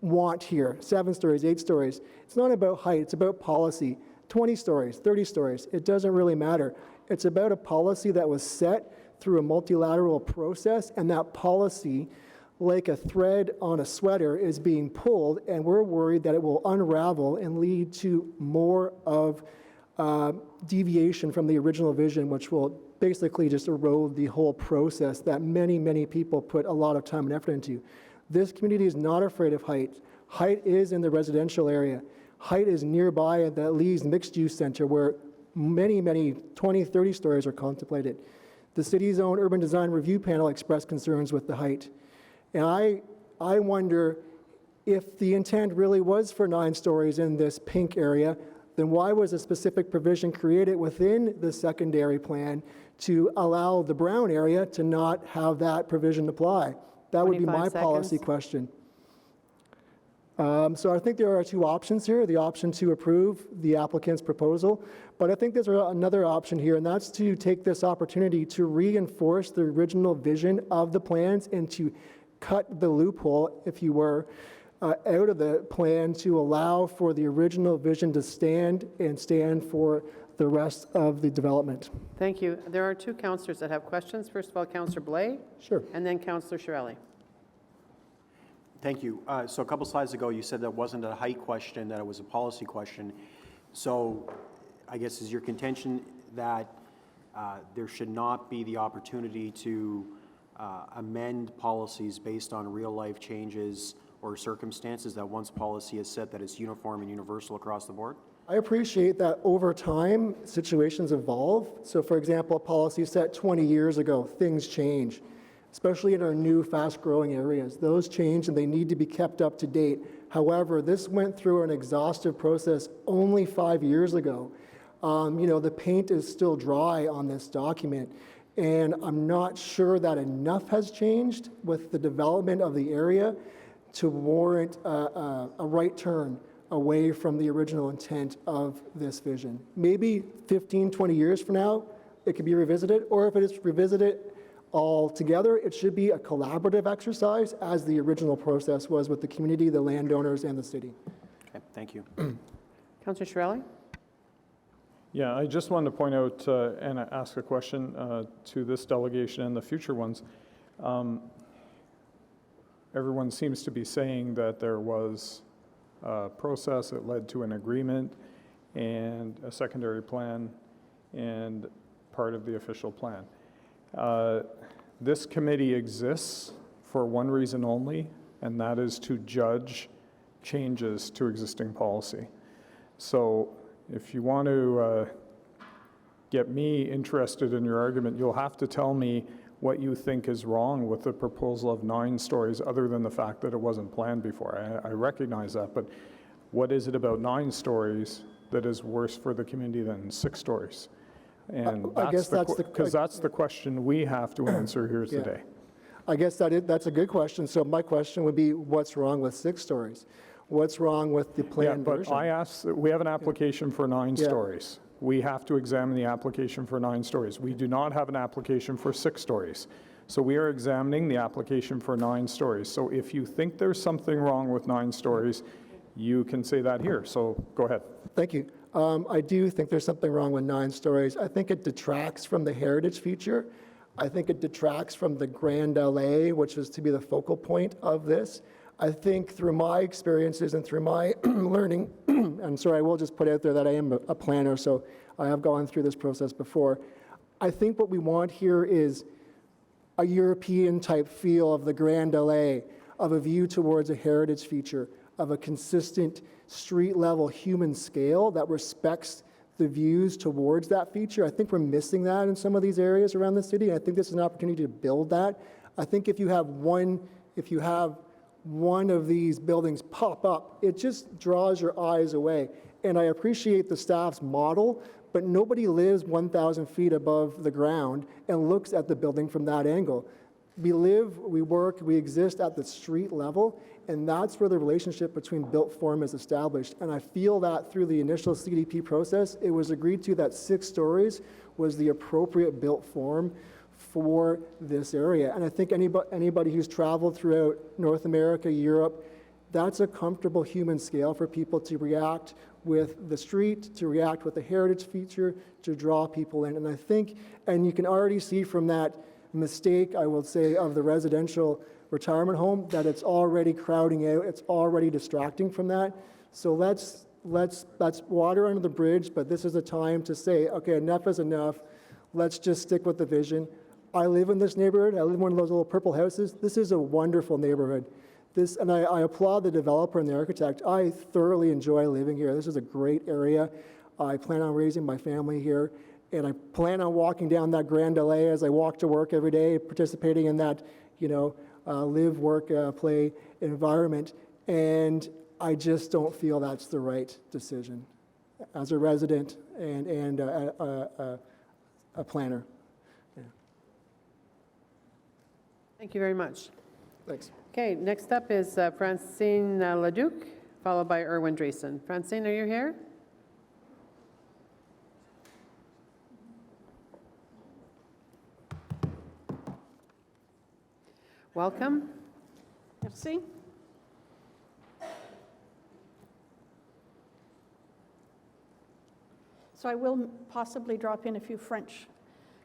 want here? 7 stories, 8 stories. It's not about height, it's about policy. 20 stories, 30 stories, it doesn't really matter. It's about a policy that was set through a multilateral process, and that policy, like a thread on a sweater, is being pulled, and we're worried that it will unravel and lead to more of deviation from the original vision, which will basically just erode the whole process that many, many people put a lot of time and effort into. This community is not afraid of height. Height is in the residential area. Height is nearby at the Lee's Mixed Use Center, where many, 20, 30 stories are contemplated. The city's own urban design review panel expressed concerns with the height. And I wonder if the intent really was for 9 stories in this pink area, then why was a specific provision created within the secondary plan to allow the brown area to not have that provision apply? That would be my policy question. So I think there are 2 options here, the option to approve the applicant's proposal, but I think there's another option here, and that's to take this opportunity to reinforce the original vision of the plans and to cut the loophole, if you were, out of the plan to allow for the original vision to stand for the rest of the development. Thank you. There are 2 councillors that have questions. First of all, Councillor Blais. Sure. And then Councillor Shirelli. Thank you. So a couple slides ago, you said that wasn't a height question, that it was a policy question. So I guess is your contention that there should not be the opportunity to amend policies based on real-life changes or circumstances, that once policy is set, that it's uniform and universal across the board? I appreciate that over time, situations evolve. So for example, a policy set 20 years ago, things change, especially in our new fast-growing areas. Those change and they need to be kept up to date. However, this went through an exhaustive process only 5 years ago. The paint is still dry on this document, and I'm not sure that enough has changed with the development of the area to warrant a right turn away from the original intent of this vision. Maybe 15, 20 years from now, it could be revisited, or if it is revisited altogether, it should be a collaborative exercise as the original process was with the community, the landowners, and the city. Okay, thank you. Councillor Shirelli? Yeah, I just wanted to point out and ask a question to this delegation and the future ones. Everyone seems to be saying that there was a process that led to an agreement and a secondary plan and part of the official plan. This committee exists for one reason only, and that is to judge changes to existing policy. So if you want to get me interested in your argument, you'll have to tell me what you think is wrong with the proposal of 9 stories other than the fact that it wasn't planned before. I recognize that, but what is it about 9 stories that is worse for the community than 6 stories? And I guess that's because that's the question we have to answer here Yeah. today. I guess that's a good question. So my question would be, what's wrong with 6 stories? What's wrong with the planned but version? I asked, we have an application for 9 Yeah. stories. We have to examine the application for 9 stories. We do not have an application for 6 stories. So we are examining the application for 9 stories. So if you think there's something wrong with 9 stories, you can say that here. So go ahead. Thank you. I do think there's something wrong with 9 stories. I think it detracts from the heritage feature. I think it detracts from the Grand LA, which is to be the focal point of this. I think through my experiences and through my learning, I'm sorry, I will just put out there that I am a planner, so I have gone through this process before. I think what we want here is a European type feel of the Grand LA, of a view towards a heritage feature, of a consistent street level human scale that respects the views towards that feature. I think we're missing that in some of these areas around the city. I think this is an opportunity to build that. I think if you have one of these buildings pop up, it just draws your eyes away. And I appreciate the staff's model, but nobody lives 1,000 feet above the ground and looks at the building from that angle. We live, we work, we exist at the street level, and that's where the relationship between built form is established. And I feel that through the initial CDP process, it was agreed to that 6 stories was the appropriate built form for this area. And I think anybody who's traveled throughout North America, Europe, that's a comfortable human scale for people to react with the street, to react with the heritage feature, to draw people in. And I think, and you can already see from that mistake, I will say, of the residential retirement home, that it's already crowding out, it's already distracting from that. So let's water under the bridge, but this is a time to say, okay, enough is enough. Let's just stick with the vision. I live in this neighborhood. I live in one of those little purple houses. This is a wonderful neighborhood. And I applaud the developer and the architect. I thoroughly enjoy living here. This is a great area. I plan on raising my family here, and I plan on walking down that Grand LA as I walk to work every day, participating in that, live, work, play environment. And I just don't feel that's the right decision as a resident and a planner. Yeah. Thank you very much. Thanks. Okay, next up is Francine Leduc, followed by Erwin Dreesen. Francine, are you here? Welcome. Merci. So I will possibly drop in a few French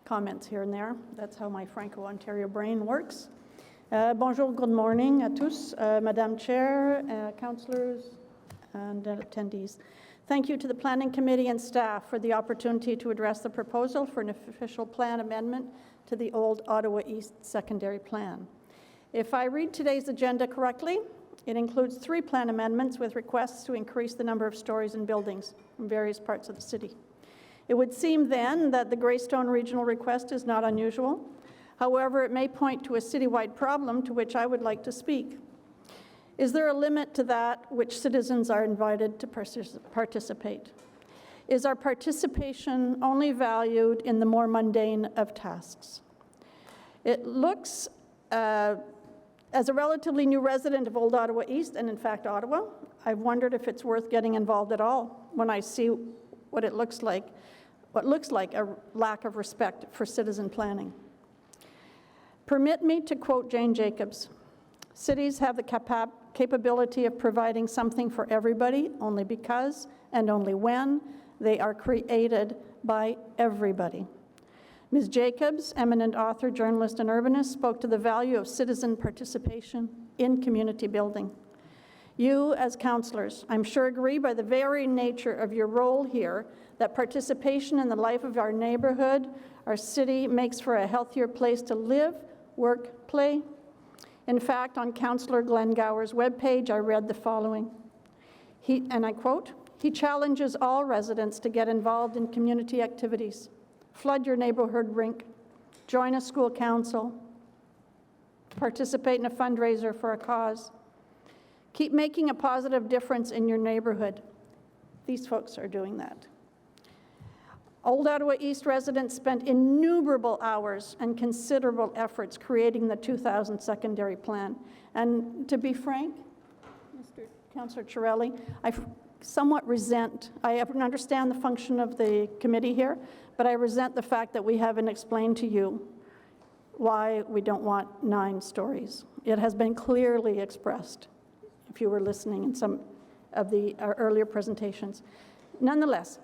comments here and there. That's how my Franco-Ontario brain works. Bonjour, good morning à tous, Madame Chair, councillors, and attendees. Thank you to the Planning Committee and staff for the opportunity to address the proposal for an official plan amendment to the old Ottawa East Secondary Plan. If I read today's agenda correctly, it includes 3 plan amendments with requests to increase the number of stories in buildings in various parts of the city. It would seem then that the Greystone regional request is not unusual. However, it may point to a citywide problem to which I would like to speak. Is there a limit to that which citizens are invited to participate? Is our participation only valued in the more mundane of tasks? It looks As a relatively new resident of Old Ottawa East, and in fact Ottawa, I've wondered if it's worth getting involved at all when I see what looks like a lack of respect for citizen planning. Permit me to quote Jane Jacobs, "Cities have the capability of providing something for everybody only because and only when they are created by everybody." Ms. Jacobs, eminent author, journalist, and urbanist, spoke to the value of citizen participation in community building. You, as councillors, I'm sure agree by the very nature of your role here that participation in the life of our neighborhood, our city, makes for a healthier place to live, work, play. In fact, on Councillor Glenn Gower's webpage, I read the following, and I quote, "He challenges all residents to get involved in community activities. Flood your neighborhood rink, join a school council, participate in a fundraiser for a cause. Keep making a positive difference in your neighborhood." These folks are doing that. Old Ottawa East residents spent innumerable hours and considerable efforts creating the 2000 secondary plan. And to be frank, Mr. Councillor Chiarelli, I somewhat resent, I understand the function of the committee here, but I resent the fact that we haven't explained to you why we don't want 9 stories. It has been clearly expressed, if you were listening in some of the earlier presentations. Nonetheless,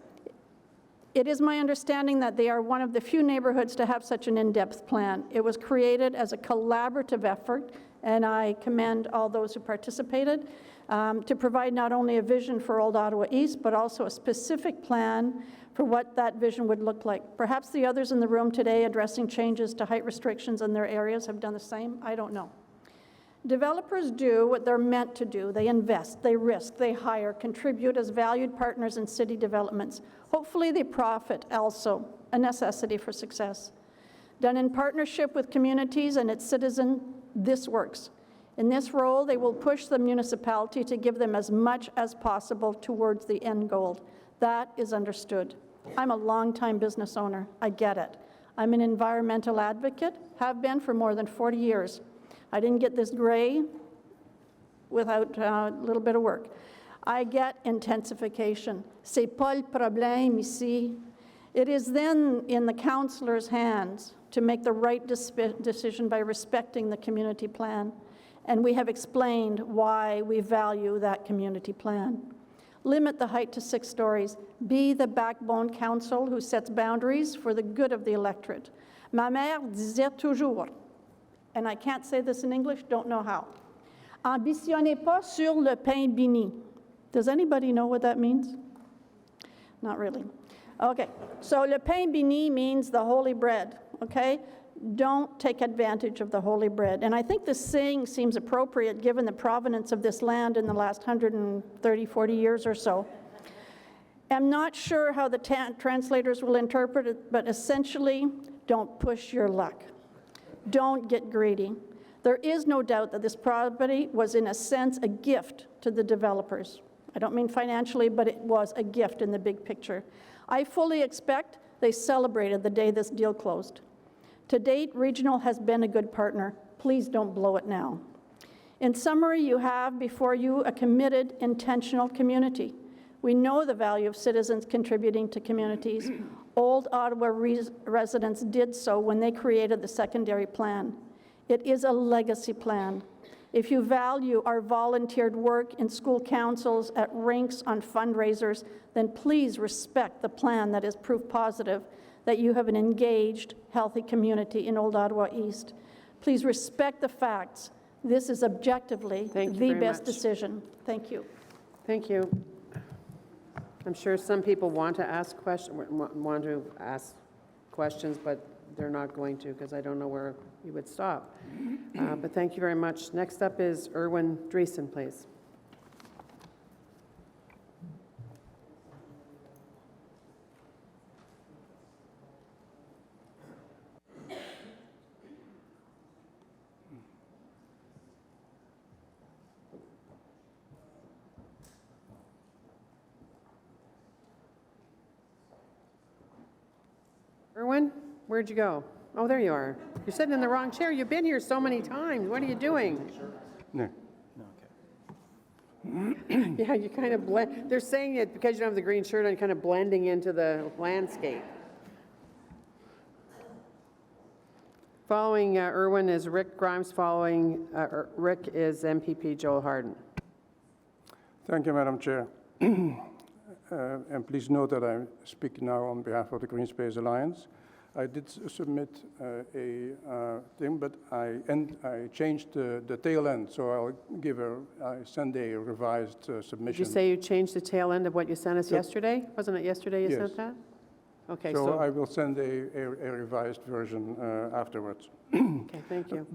it is my understanding that they are one of the few neighborhoods to have such an in-depth plan. It was created as a collaborative effort, and I commend all those who participated, to provide not only a vision for Old Ottawa East, but also a specific plan for what that vision would look like. Perhaps the others in the room today addressing changes to height restrictions in their areas have done the same. I don't know. Developers do what they're meant to do. They invest, they risk, they hire, contribute as valued partners in city developments. Hopefully they profit also, a necessity for success. Done in partnership with communities and its citizens, this works. In this role, they will push the municipality to give them as much as possible towards the end goal. That is understood. I'm a longtime business owner. I get it. I'm an environmental advocate, have been for more than 40 years. I didn't get this gray without a little bit of work. I get intensification. C'est pas le problème ici. It is then in the councillor's hands to make the right decision by respecting the community plan. And we have explained why we value that community plan. Limit the height to 6 stories. Be the backbone council who sets boundaries for the good of the electorate. Ma mère disait toujours, and I can't say this in English, don't know how. Ambitionnez pas sur le pain béni. Does anybody know what that means? Not really. Okay, so le pain béni means the holy bread, okay? Don't take advantage of the holy bread. And I think this saying seems appropriate given the provenance of this land in the last 130, 40 years or so. I'm not sure how the translators will interpret it, but essentially, don't push your luck. Don't get greedy. There is no doubt that this property was, in a sense, a gift to the developers. I don't mean financially, but it was a gift in the big picture. I fully expect they celebrated the day this deal closed. To date, Regional has been a good partner. Please don't blow it now. In summary, you have before you a committed, intentional community. We know the value of citizens contributing to communities. Old Ottawa residents did so when they created the secondary plan. It is a legacy plan. If you value our volunteered work in school councils, at rinks, on fundraisers, then please respect the plan that is proof positive that you have an engaged, healthy community in Old Ottawa East. Please respect the facts. This is objectively the best decision. Thank you. Thank you. I'm sure some people want to ask questions, but they're not going to because I don't know where you would stop. But thank you very much. Next up is Erwin Dreesen, please. Erwin, where'd you go? Oh, there you are. You're sitting in the wrong chair. You've been here so many times. What are you doing? No. Yeah, you kind of blend. They're saying it because you don't have the green shirt on, kind of blending into the landscape. Following Irwin is Rick Grimes. Following Rick is MPP Joel Harden. Thank you, Madam Chair. And please note that I speak now on behalf of the Green Space Alliance. I did submit a thing, but I changed the tail end, so I send a revised submission. Did you say you changed the tail end of what you sent us yesterday? Wasn't it yesterday you Yes. sent that? Okay, So I will send a revised version afterwards. Okay, thank you.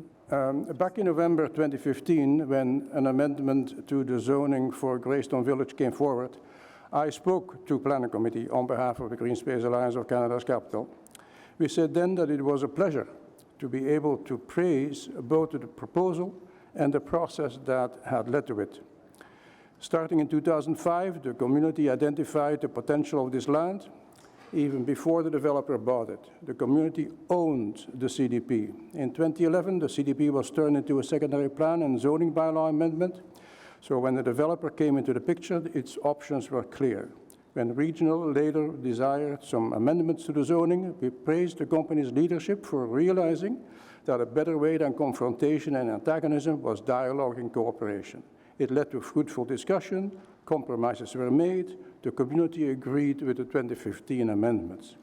Back in November 2015, when an amendment to the zoning for Greystone Village came forward, I spoke to Planning Committee on behalf of the Green Space Alliance of Canada's capital. We said then that it was a pleasure to be able to praise both the proposal and the process that had led to it. Starting in 2005, the community identified the potential of this land. Even before the developer bought it, the community owned the CDP. In 2011, the CDP was turned into a secondary plan and zoning bylaw amendment. So when the developer came into the picture, its options were clear. When Regional later desired some amendments to the zoning, we praised the company's leadership for realizing that a better way than confrontation and antagonism was dialogue and cooperation. It led to fruitful discussion, compromises were made, the community agreed with the 2015 amendments.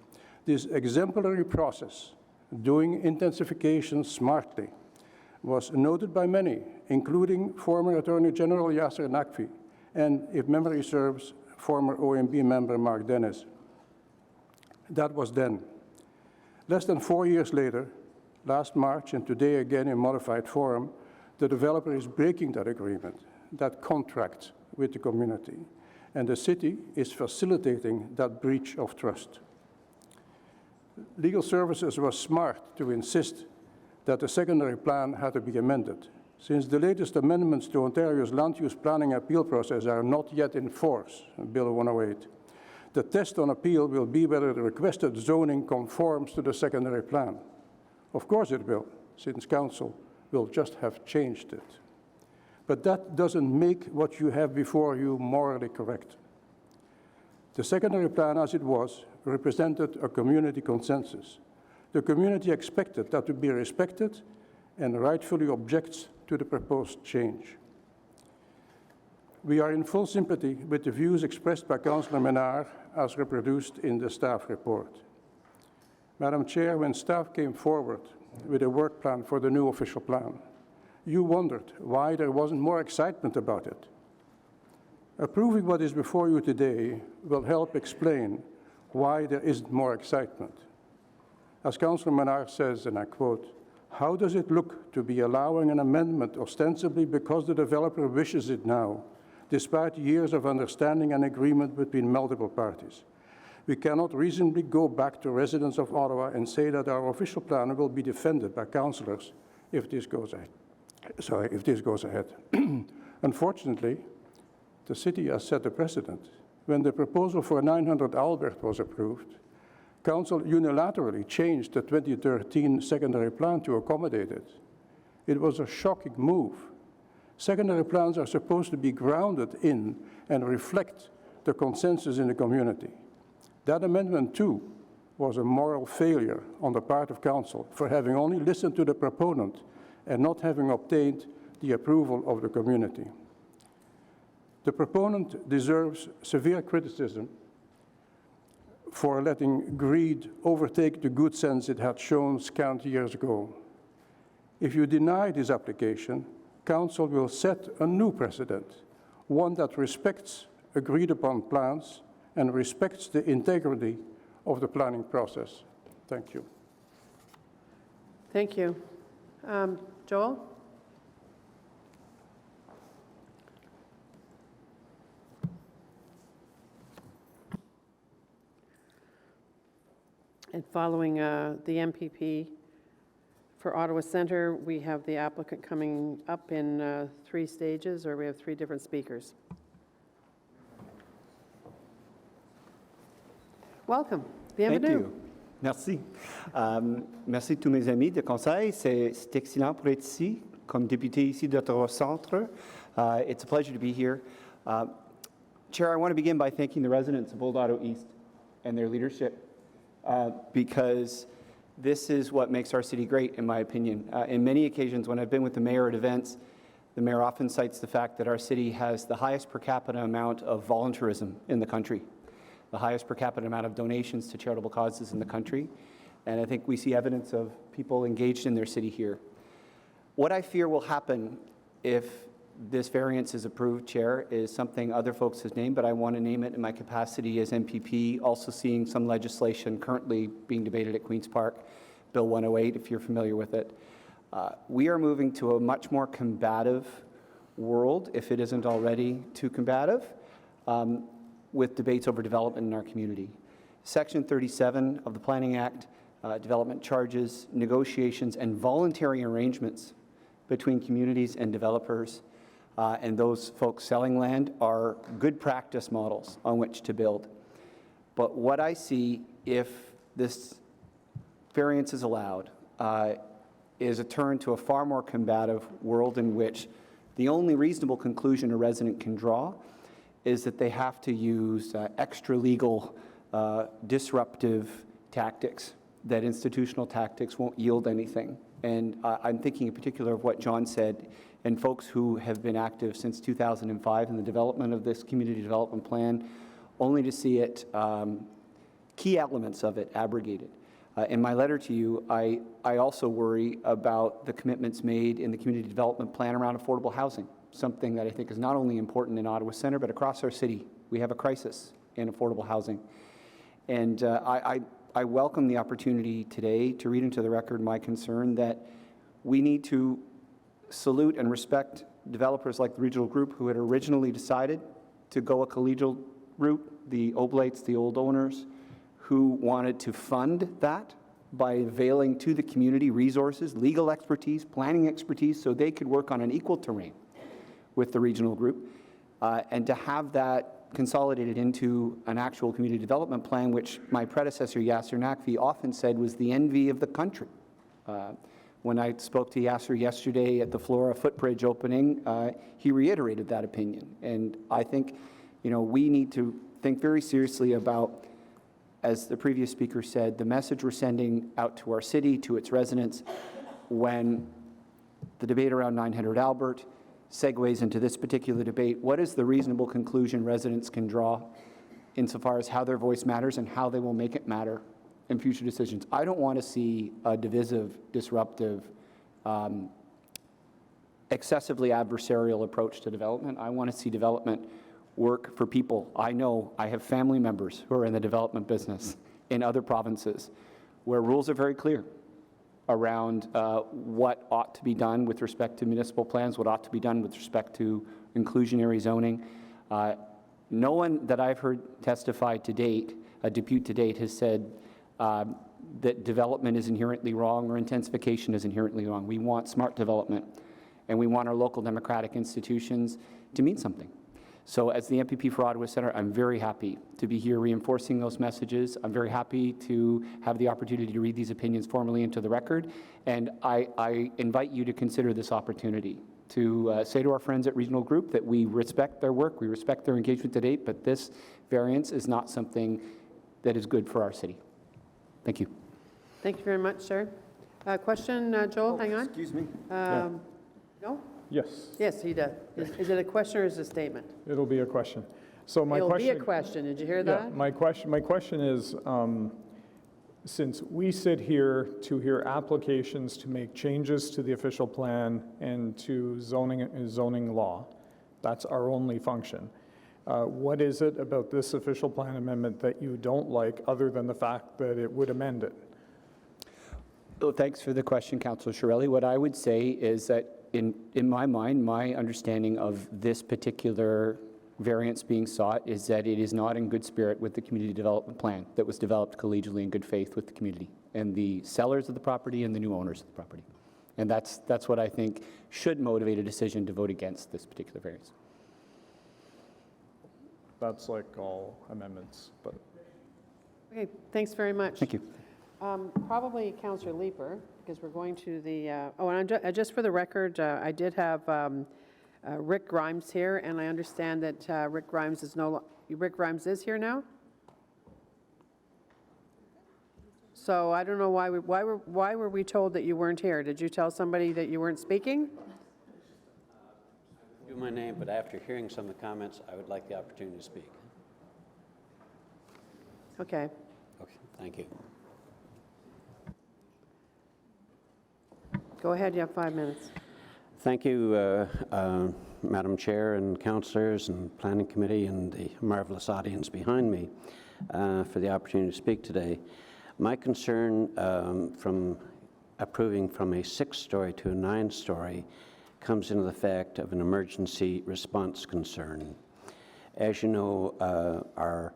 This exemplary process, doing intensification smartly, was noted by many, including former Attorney General Yasser Naqvi, and, if memory serves, former OMB member Mark Dennis. That was then. Less than 4 years later, last March and today again in modified form, the developer is breaking that agreement, that contract with the community, and the city is facilitating that breach of trust. Legal Services was smart to insist that the secondary plan had to be amended. Since the latest amendments to Ontario's land use planning appeal process are not yet in force, Bill 108, the test on appeal will be whether the requested zoning conforms to the secondary plan. Of course it will, since Council will just have changed it. But that doesn't make what you have before you morally correct. The secondary plan, as it was, represented a community consensus. The community expected that to be respected and rightfully objects to the proposed change. We are in full sympathy with the views expressed by Councillor Menard as reproduced in the staff report. Madam Chair, when staff came forward with a work plan for the new official plan, you wondered why there wasn't more excitement about it. Approving what is before you today will help explain why there isn't more excitement. As Councillor Menard says, and I quote, "How does it look to be allowing an amendment ostensibly because the developer wishes it now, despite years of understanding and agreement between multiple parties? We cannot reasonably go back to residents of Ottawa and say that our official plan will be defended by councillors if this goes ahead. Unfortunately, the city has set a precedent. When the proposal for 900 Albert was approved, Council unilaterally changed the 2013 secondary plan to accommodate it. It was a shocking move. Secondary plans are supposed to be grounded in and reflect the consensus in the community. That amendment, too, was a moral failure on the part of Council for having only listened to the proponent and not having obtained the approval of the community. The proponent deserves severe criticism for letting greed overtake the good sense it had shown scant years ago. If you deny this application, Council will set a new precedent, one that respects agreed-upon plans and respects the integrity of the planning process. Thank you. Thank you. Joel? And following the MPP for Ottawa Centre, we have the applicant coming up in 3 stages, or we have 3 different speakers. Welcome. Bienvenue. Thank you. Merci. Merci à tous mes amis de conseil. C'est excellent pour être ici, comme député ici d'Ottawa Centre. It's a pleasure to be here. Chair, I want to begin by thanking the residents of Old Ottawa East and their leadership because this is what makes our city great, in my opinion. In many occasions, when I've been with the mayor at events, the mayor often cites the fact that our city has the highest per capita amount of volunteerism in the country, the highest per capita amount of donations to charitable causes in the country, and I think we see evidence of people engaged in their city here. What I fear will happen if this variance is approved, Chair, is something other folks have named, but I want to name it in my capacity as MPP, also seeing some legislation currently being debated at Queen's Park, Bill 108, if you're familiar with it. We are moving to a much more combative world, if it isn't already too combative, with debates over development in our community. Section 37 of the Planning Act, development charges, negotiations, and voluntary arrangements between communities and developers and those folks selling land are good practice models on which to build. But what I see if this variance is allowed is a turn to a far more combative world in which the only reasonable conclusion a resident can draw is that they have to use extra-legal disruptive tactics, that institutional tactics won't yield anything. And I'm thinking in particular of what John said, and folks who have been active since 2005 in the development of this community development plan, only to see it, key elements of it abrogated. In my letter to you, I also worry about the commitments made in the community development plan around affordable housing, something that I think is not only important in Ottawa Centre, but across our city. We have a crisis in affordable housing. And I welcome the opportunity today to read into the record my concern that we need to salute and respect developers like the Regional Group who had originally decided to go a collegial route, the Oblates, the old owners, who wanted to fund that by availing to the community resources, legal expertise, planning expertise, so they could work on an equal terrain with the Regional Group, and to have that consolidated into an actual community development plan, which my predecessor, Yasser Naqvi, often said was the envy of the country. When I spoke to Yasser yesterday at the Flora footbridge opening, he reiterated that opinion. And I think, we need to think very seriously about, as the previous speaker said, the message we're sending out to our city, to its residents, when the debate around 900 Albert segues into this particular debate. What is the reasonable conclusion residents can draw insofar as how their voice matters and how they will make it matter in future decisions? I don't want to see a divisive, disruptive, excessively adversarial approach to development. I want to see development work for people. I know I have family members who are in the development business in other provinces where rules are very clear around what ought to be done with respect to municipal plans, what ought to be done with respect to inclusionary zoning. No one that I've heard testify to date, depute to date, has said that development is inherently wrong or intensification is inherently wrong. We want smart development, and we want our local democratic institutions to mean something. So as the MPP for Ottawa Centre, I'm very happy to be here reinforcing those messages. I'm very happy to have the opportunity to read these opinions formally into the record. And I invite you to consider this opportunity to say to our friends at Regional Group that we respect their work, we respect their engagement to date, but this variance is not something that is good for our city. Thank you. Thank you very much, sir. Question, Joel, hang on. Excuse me. No? Yes. Yes, he does. Is it a question or is it a statement? It'll be a question. So my It'll question, be a question. Did you hear yeah, that? my question is, since we sit here to hear applications to make changes to the official plan and to zoning law, that's our only function. What is it about this official plan amendment that you don't like, other than the fact that it would amend it? Well, thanks for the question, Councillor Shirelli. What I would say is that in my mind, my understanding of this particular variance being sought is that it is not in good spirit with the community development plan that was developed collegially in good faith with the community and the sellers of the property and the new owners of the property. And that's what I think should motivate a decision to vote against this particular variance. That's like all amendments, but. Okay, thanks very much. Thank you. Probably Councillor Leeper, because we're going to the, and just for the record, I did have Rick Grimes here, and I understand that Rick Grimes is here now? So I don't know why were we told that you weren't here? Did you tell somebody that you weren't speaking? Do my name, but after hearing some of the comments, I would like the opportunity to speak. Okay. Okay, thank you. Go ahead, you have 5 minutes. Thank you, Madam Chair and councillors and Planning Committee and the marvelous audience behind me for the opportunity to speak today. My concern from approving from a 6-story to a 9-story comes into the fact of an emergency response concern. As you know, our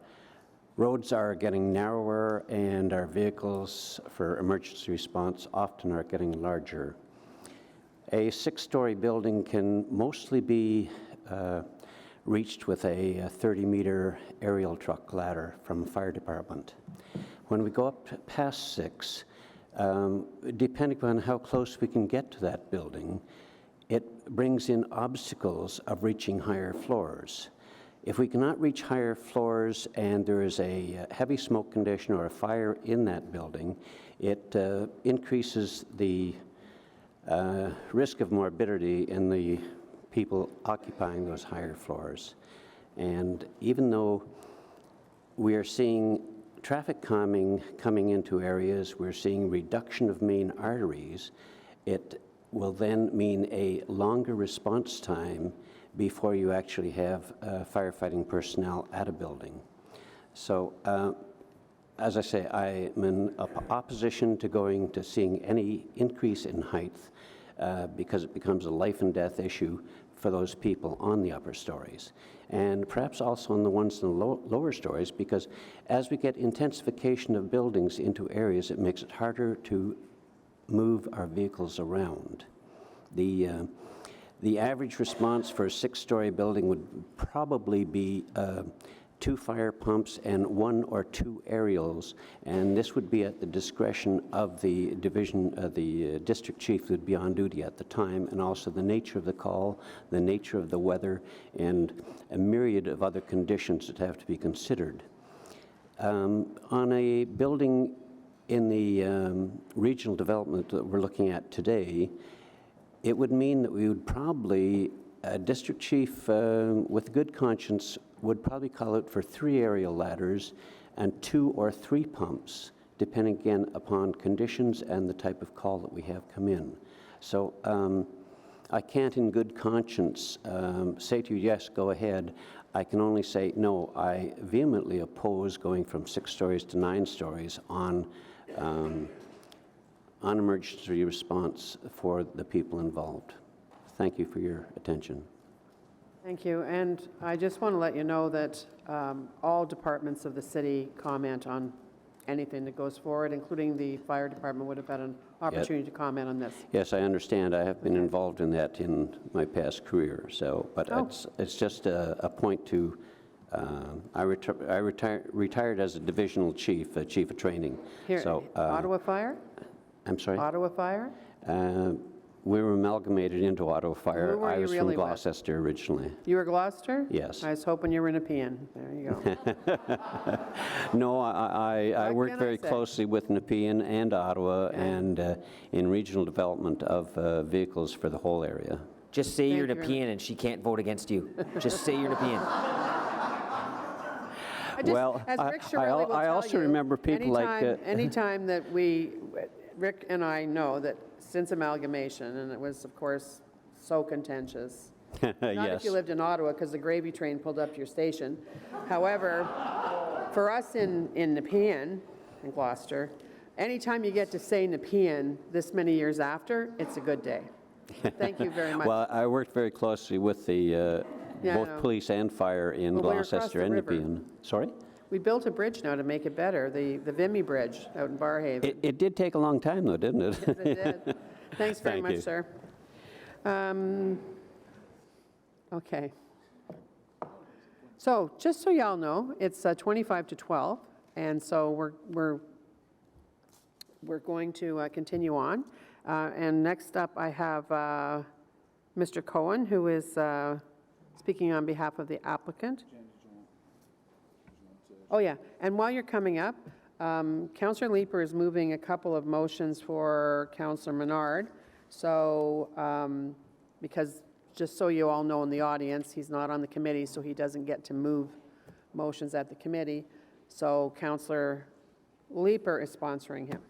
roads are getting narrower and our vehicles for emergency response often are getting larger. A 6-story building can mostly be reached with a 30-meter aerial truck ladder from a fire department. When we go up past 6, depending on how close we can get to that building, it brings in obstacles of reaching higher floors. If we cannot reach higher floors and there is a heavy smoke condition or a fire in that building, it increases the risk of morbidity in the people occupying those higher floors. And even though we are seeing traffic calming coming into areas, we're seeing reduction of main arteries, it will then mean a longer response time before you actually have firefighting personnel at a building. So, as I say, I'm in opposition to seeing any increase in height because it becomes a life and death issue for those people on the upper stories, and perhaps also on the ones in the lower stories, because as we get intensification of buildings into areas, it makes it harder to move our vehicles around. The average response for a 6-story building would probably be 2 fire pumps and 1 or 2 aerials, and this would be at the discretion of the division, the district chief who would be on duty at the time, and also the nature of the call, the nature of the weather, and a myriad of other conditions that have to be considered. On a building in the regional development that we're looking at today, it would mean that we would probably, a district chief with good conscience would probably call it for 3 aerial ladders and 2 or 3 pumps, depending again upon conditions and the type of call that we have come in. So I can't in good conscience say to you, yes, go ahead. I can only say, no, I vehemently oppose going from 6 stories to 9 stories on emergency response for the people involved. Thank you for your attention. Thank you, and I just want to let you know that all departments of the city comment on anything that goes forward, including the fire department would have had an opportunity to comment on this. Yes, I understand. I have been involved in that in my past career. So, but it's just a point to. I retired as a divisional chief, chief of training. Here, so, Ottawa Fire. I'm sorry. Ottawa Fire. We were amalgamated into Ottawa Fire. I was really from Gloucester originally. You were Gloucester? Yes. I was hoping you were Nepean. There you go. No, I worked very closely with Nepean and Ottawa and in regional development of vehicles for the whole area. Just say you're Nepean and she can't vote against you. Just say you're Nepean. Well, I also remember people anytime that Rick and I know that since amalgamation, and it was, of course, so contentious. Not yes. if you lived in Ottawa, because the gravy train pulled up to your station. However, for us in Nepean, in Gloucester, anytime you get to say Nepean this many years after, it's a good day. Thank you very much. Well, I worked very closely with the both police and fire in Gloucester and Nepean. Sorry? We built a bridge now to make it better, the Vimy Bridge out in Barrhaven. It did take a long time, though, didn't it? Yes, it did. Thanks very much, sir. Okay. So just so y'all know, it's 25 to 12, and so we're we're going to continue on. And next up, I have Mr. Cohen, who is speaking on behalf of the applicant. Oh, yeah, and while you're coming up, Councillor Leeper is moving a couple of motions for Councillor Menard. So, because just so you all know in the audience, he's not on the committee, so he doesn't get to move motions at the committee. So Councillor Leeper is sponsoring him.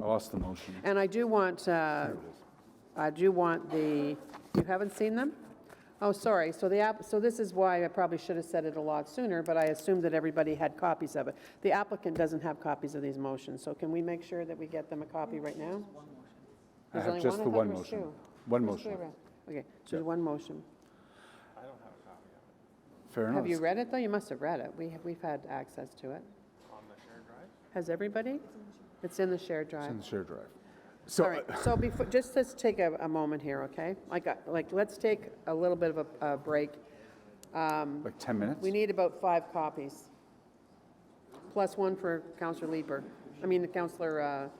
I lost the motion. And I do want the, you haven't seen them? Oh, sorry. So so this is why I probably should have said it a lot sooner, but I assumed that everybody had copies of it. The applicant doesn't have copies of these motions, so can we make sure that we get them a copy right now? I have just the one motion. One motion. Okay, so there's one motion. I don't have a copy of it. Fair enough. Have you read it, though? You must have read it. We've had access to it. On the shared drive? Has everybody? It's in the shared drive. It's in the shared drive. So, all right, so before, just let's take a moment here, okay? Let's take a little bit of a break. like 10 minutes? We need about 5 copies, plus one for Councillor Leeper. I mean, Councillor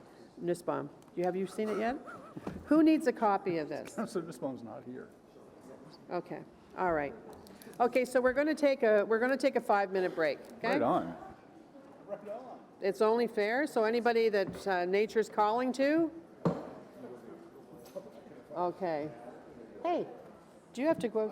Nussbaum. Have you seen it yet? Who needs a copy of this? Councillor Nussbaum's not here. Okay, all right. Okay, so we're going to take a 5-minute break, okay? Right on. It's only fair, so anybody that nature's calling to? Okay. Hey, do you have to go?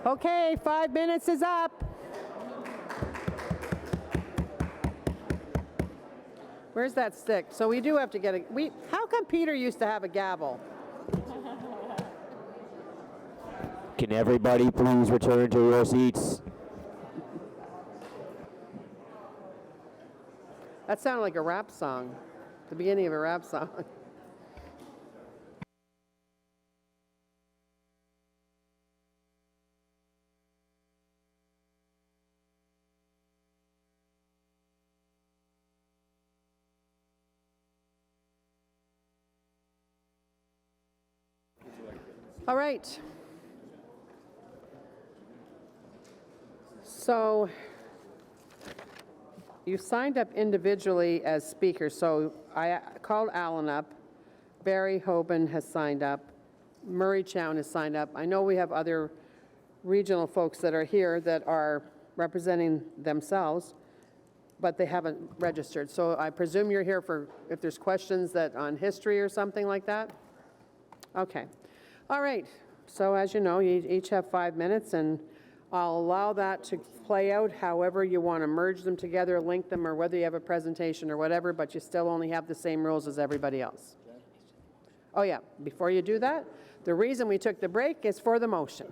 Okay, 5 minutes is up. Where's that stick? So we do have to get a, how come Peter used to have a gavel? Can everybody please return to your seats? That sounded like a rap song, the beginning of a rap song. All right. So you signed up individually as speakers. So I called Alan up. Barry Hoban has signed up. Murray Chown has signed up. I know we have other regional folks that are here that are representing themselves, but they haven't registered. So I presume you're here for if there's questions that on history or something like that? Okay. All right. So as you know, you each have 5 minutes, and I'll allow that to play out however you want to merge them together, link them, or whether you have a presentation or whatever, but you still only have the same rules as everybody else. Oh yeah, before you do that, the reason we took the break is for the motion.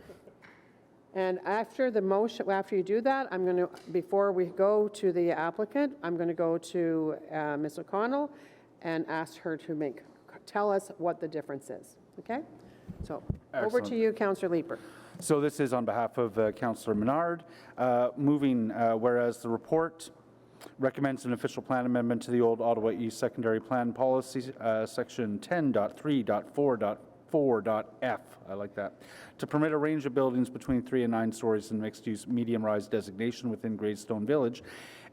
And after the motion, after you do that, I'm going to, before we go to the applicant, I'm going to go to Ms. O'Connell and ask her to tell us what the difference is, okay? So over to you, Councillor Leeper. So this is on behalf of Councillor Menard, moving whereas the report recommends an official plan amendment to the Old Ottawa East Secondary Plan Policy, section 10.3.4.4.f, I like that, to permit a range of buildings between 3 and 9 stories in mixed-use medium-rise designation within Greystone Village.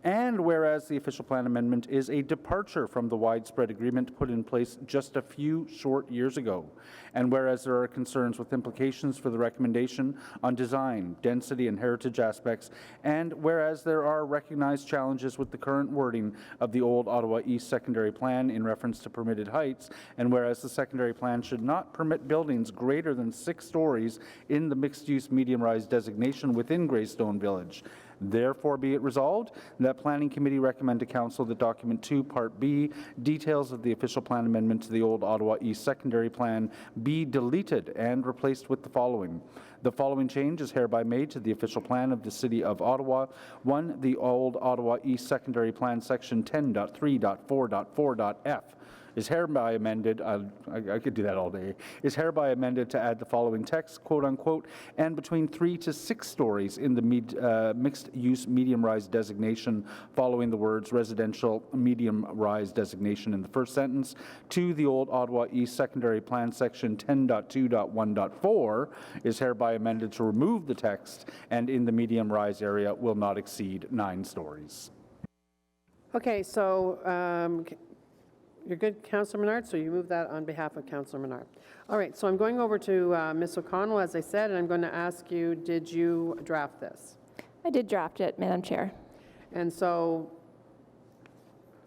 And whereas the official plan amendment is a departure from the widespread agreement put in place just a few short years ago. And whereas there are concerns with implications for the recommendation on design, density, and heritage aspects, and whereas there are recognized challenges with the current wording of the Old Ottawa East Secondary Plan in reference to permitted heights, and whereas the secondary plan should not permit buildings greater than 6 stories in the mixed-use medium-rise designation within Greystone Village. Therefore, be it resolved that Planning Committee recommend to Council that Document 2, Part B, details of the official plan amendment to the Old Ottawa East Secondary Plan be deleted and replaced with the following. The following change is hereby made to the official plan of the City of Ottawa. 1. The Old Ottawa East Secondary Plan, Section 10.3.4.4.f. is hereby amended, I could do that all day, is hereby amended to add the following text, quote unquote, and between 3 to 6 stories in the mixed-use medium-rise designation following the words residential medium-rise designation in the first sentence. 2, the Old Ottawa East Secondary Plan Section 10.2.1.4 is hereby amended to remove the text and in the medium-rise area will not exceed 9 stories. Okay, so you're good, Councillor Menard, so you move that on behalf of Councillor Menard. All right, so I'm going over to Ms. O'Connell, as I said, and I'm going to ask you, did you draft this? I did draft it, Madam Chair. And so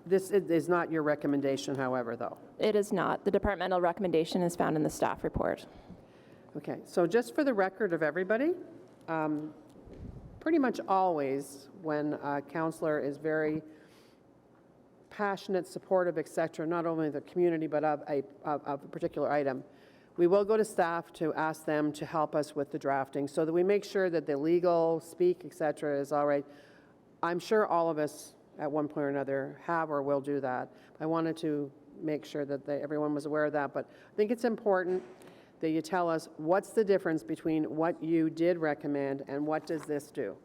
this is not your recommendation, however, though? It is not. The departmental recommendation is found in the staff report. Okay, so just for the record of everybody, pretty much always when a councillor is very passionate, supportive, etc., not only the community but of a particular item, we will go to staff to ask them to help us with the drafting so that we make sure that the legal speak, etc., is all right. I'm sure all of us at one point or another have or will do that. I wanted to make sure that everyone was aware of that, but I think it's important that you tell us what's the difference between what you did recommend and what does this do,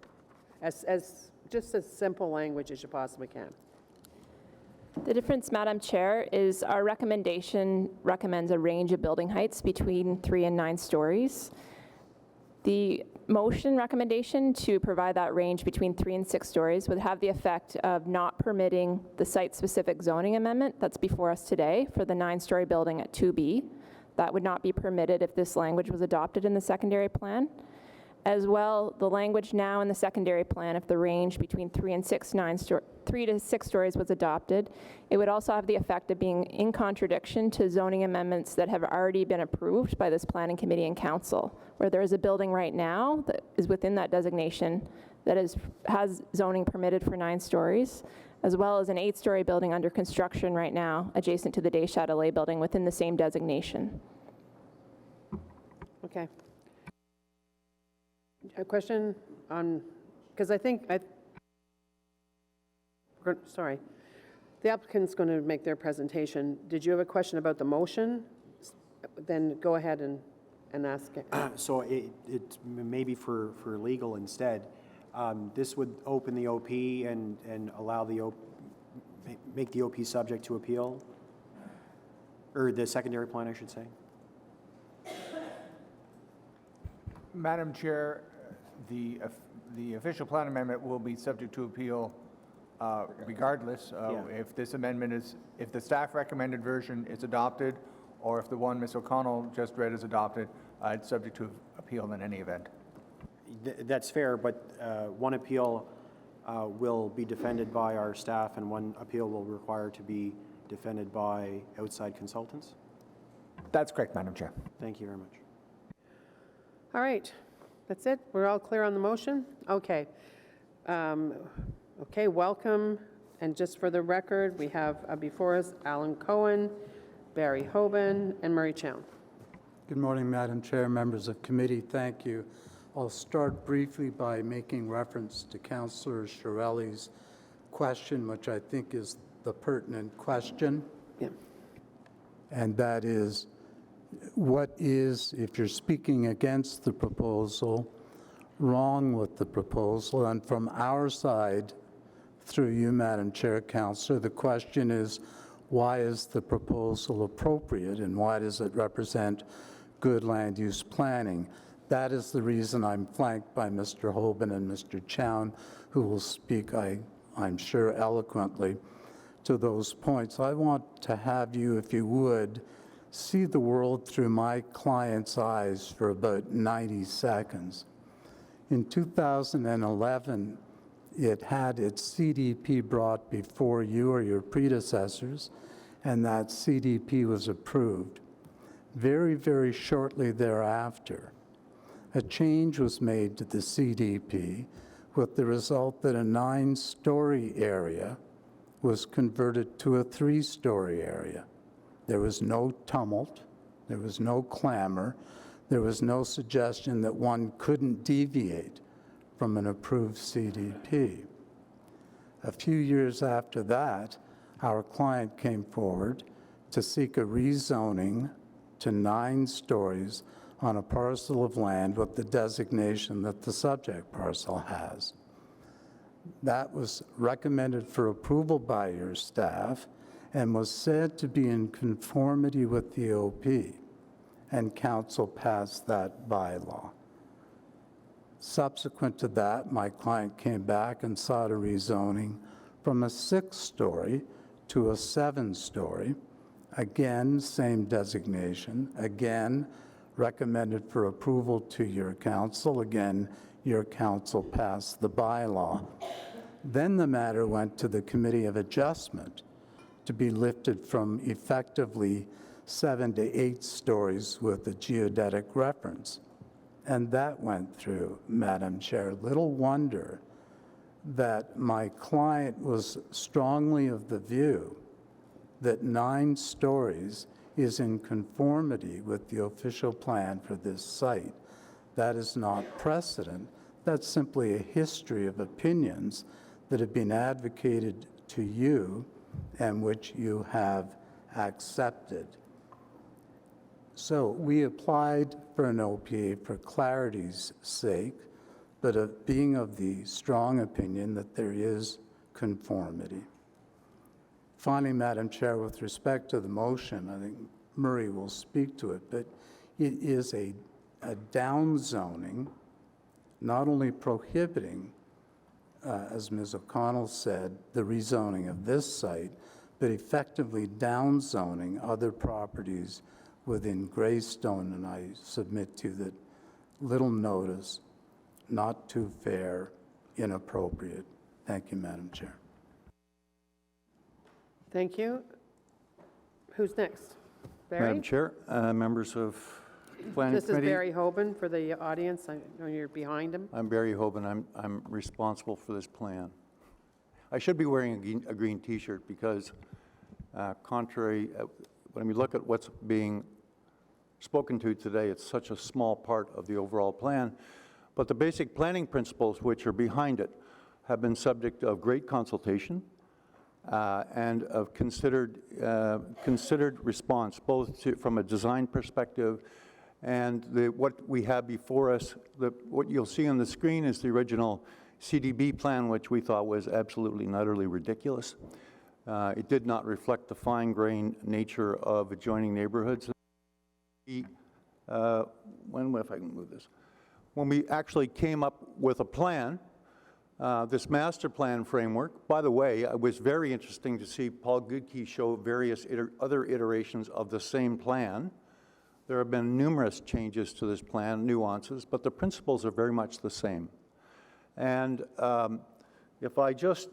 as just as simple language as you possibly can. The difference, Madam Chair, is our recommendation recommends a range of building heights between 3 and 9 stories. The motion recommendation to provide that range between 3 and 6 stories would have the effect of not permitting the site-specific zoning amendment that's before us today for the 9-story building at 2B. That would not be permitted if this language was adopted in the secondary plan. As well, the language now in the secondary plan, if the range between 3 to 6 stories was adopted, it would also have the effect of being in contradiction to zoning amendments that have already been approved by this planning committee and council, where there is a building right now that is within that designation that has zoning permitted for 9 stories, as well as an 8-story building under construction right now adjacent to the Day Chatelet building within the same designation. Okay. A question on, because sorry, the applicant's going to make their presentation. Did you have a question about the motion? Then go ahead and ask it. So it may be for legal instead. This would open the OP and allow make the OP subject to appeal, or the secondary plan, I should say. Madam Chair, the official plan amendment will be subject to appeal regardless if this amendment if the staff recommended version is adopted, or if the one Ms. O'Connell just read is adopted, it's subject to appeal in any event. That's fair, but one appeal will be defended by our staff, and one appeal will require to be defended by outside consultants? That's correct, Madam Chair. Thank you very much. All right, that's it? We're all clear on the motion? Okay. Okay, welcome. And just for the record, we have before us Alan Cohen, Barry Hoban, and Murray Chown. Good morning, Madam Chair, members of committee. Thank you. I'll start briefly by making reference to Councillor Chiarelli's question, which I think is the pertinent question. Yeah. And that is, what is, if you're speaking against the proposal, wrong with the proposal? And from our side, through you, Madam Chair, Councillor, the question is, why is the proposal appropriate, and why does it represent good land use planning? That is the reason I'm flanked by Mr. Hoban and Mr. Chown, who will speak, I'm sure, eloquently to those points. I want to have you, if you would, see the world through my client's eyes for about 90 seconds. In 2011, it had its CDP brought before you or your predecessors, and that CDP was approved. Very, very shortly thereafter, a change was made to the CDP with the result that a 9-story area was converted to a 3-story area. There was no tumult, there was no clamor, there was no suggestion that one couldn't deviate from an approved CDP. A few years after that, our client came forward to seek a rezoning to 9 stories on a parcel of land with the designation that the subject parcel has. That was recommended for approval by your staff and was said to be in conformity with the OP, and council passed that bylaw. Subsequent to that, my client came back and sought a rezoning from a 6-story to a 7-story. Again, same designation. Again, recommended for approval to your council. Again, your council passed the bylaw. Then the matter went to the Committee of Adjustment to be lifted from effectively 7 to 8 stories with a geodetic reference. And that went through, Madam Chair. Little wonder that my client was strongly of the view that 9 stories is in conformity with the official plan for this site. That is not precedent. That's simply a history of opinions that have been advocated to you and which you have accepted. So we applied for an OPA for clarity's sake, but being of the strong opinion that there is conformity. Finally, Madam Chair, with respect to the motion, I think Murray will speak to it, but it is a downzoning, not only prohibiting, as Ms. O'Connell said, the rezoning of this site, but effectively downzoning other properties within Greystone, and I submit to you that little notice not too fair, inappropriate. Thank you, Madam Chair. Thank you. Who's next? Barry? Madam Chair, members of Planning This is Committee. Barry Hoban for the audience. I know you're behind him. I'm Barry Hoban. I'm responsible for this plan. I should be wearing a green T-shirt because contrary, when we look at what's being spoken to today, it's such a small part of the overall plan. But the basic planning principles which are behind it have been subject of great consultation and of considered response, both from a design perspective and what we have before us. What you'll see on the screen is the original CDB plan, which we thought was absolutely and utterly ridiculous. It did not reflect the fine-grained nature of adjoining neighborhoods. If I can move this. When we actually came up with a plan, this master plan framework, by the way, it was very interesting to see Paul Goodkey show various other iterations of the same plan. There have been numerous changes to this plan, nuances, but the principles are very much the same. And if I just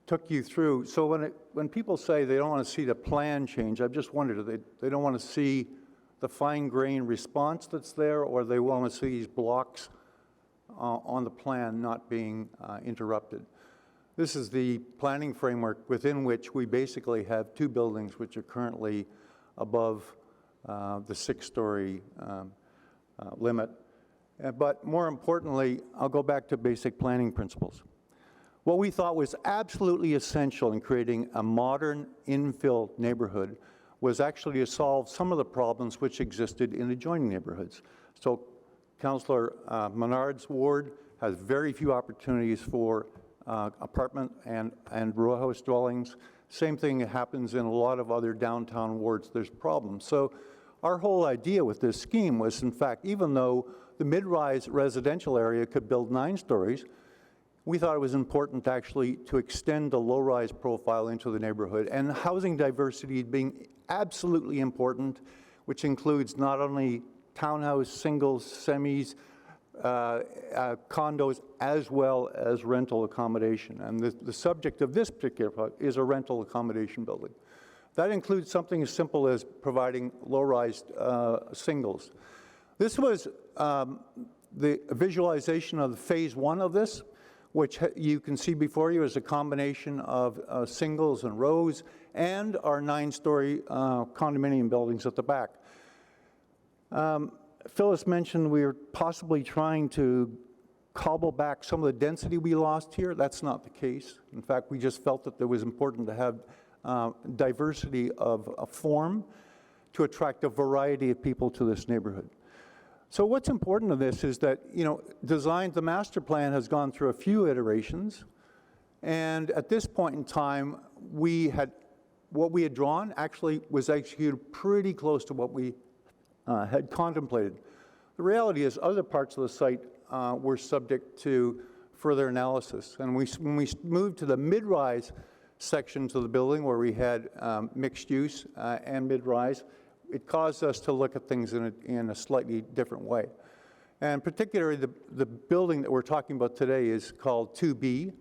took you through, so when people say they don't want to see the plan change, I've just wondered, they don't want to see the fine-grained response that's there, or they want to see these blocks on the plan not being interrupted. This is the planning framework within which we basically have two buildings which are currently above the 6-story limit. But more importantly, I'll go back to basic planning principles. What we thought was absolutely essential in creating a modern infill neighborhood was actually to solve some of the problems which existed in adjoining neighborhoods. So Councillor Menard's ward has very few opportunities for apartment and row house dwellings. Same thing happens in a lot of other downtown wards. There's problems. So our whole idea with this scheme was, in fact, even though the mid-rise residential area could build 9 stories, we thought it was important actually to extend the low-rise profile into the neighborhood, and housing diversity being absolutely important, which includes not only townhouse, singles, semis, condos, as well as rental accommodation. And the subject of this particular project is a rental accommodation building. That includes something as simple as providing low-rise singles. This was the visualization of phase 1 of this, which you can see before you is a combination of singles and rows and our 9-story condominium buildings at the back. Phyllis mentioned we were possibly trying to cobble back some of the density we lost here. That's not the case. In fact, we just felt that it was important to have diversity of form to attract a variety of people to this neighborhood. So what's important to this is that, the master plan has gone through a few iterations, and at this point in time, what we had drawn actually was executed pretty close to what we had contemplated. The reality is other parts of the site were subject to further analysis, and when we moved to the mid-rise sections of the building where we had mixed use and mid-rise, it caused us to look at things in a slightly different way. And particularly the building that we're talking about today is called 2B,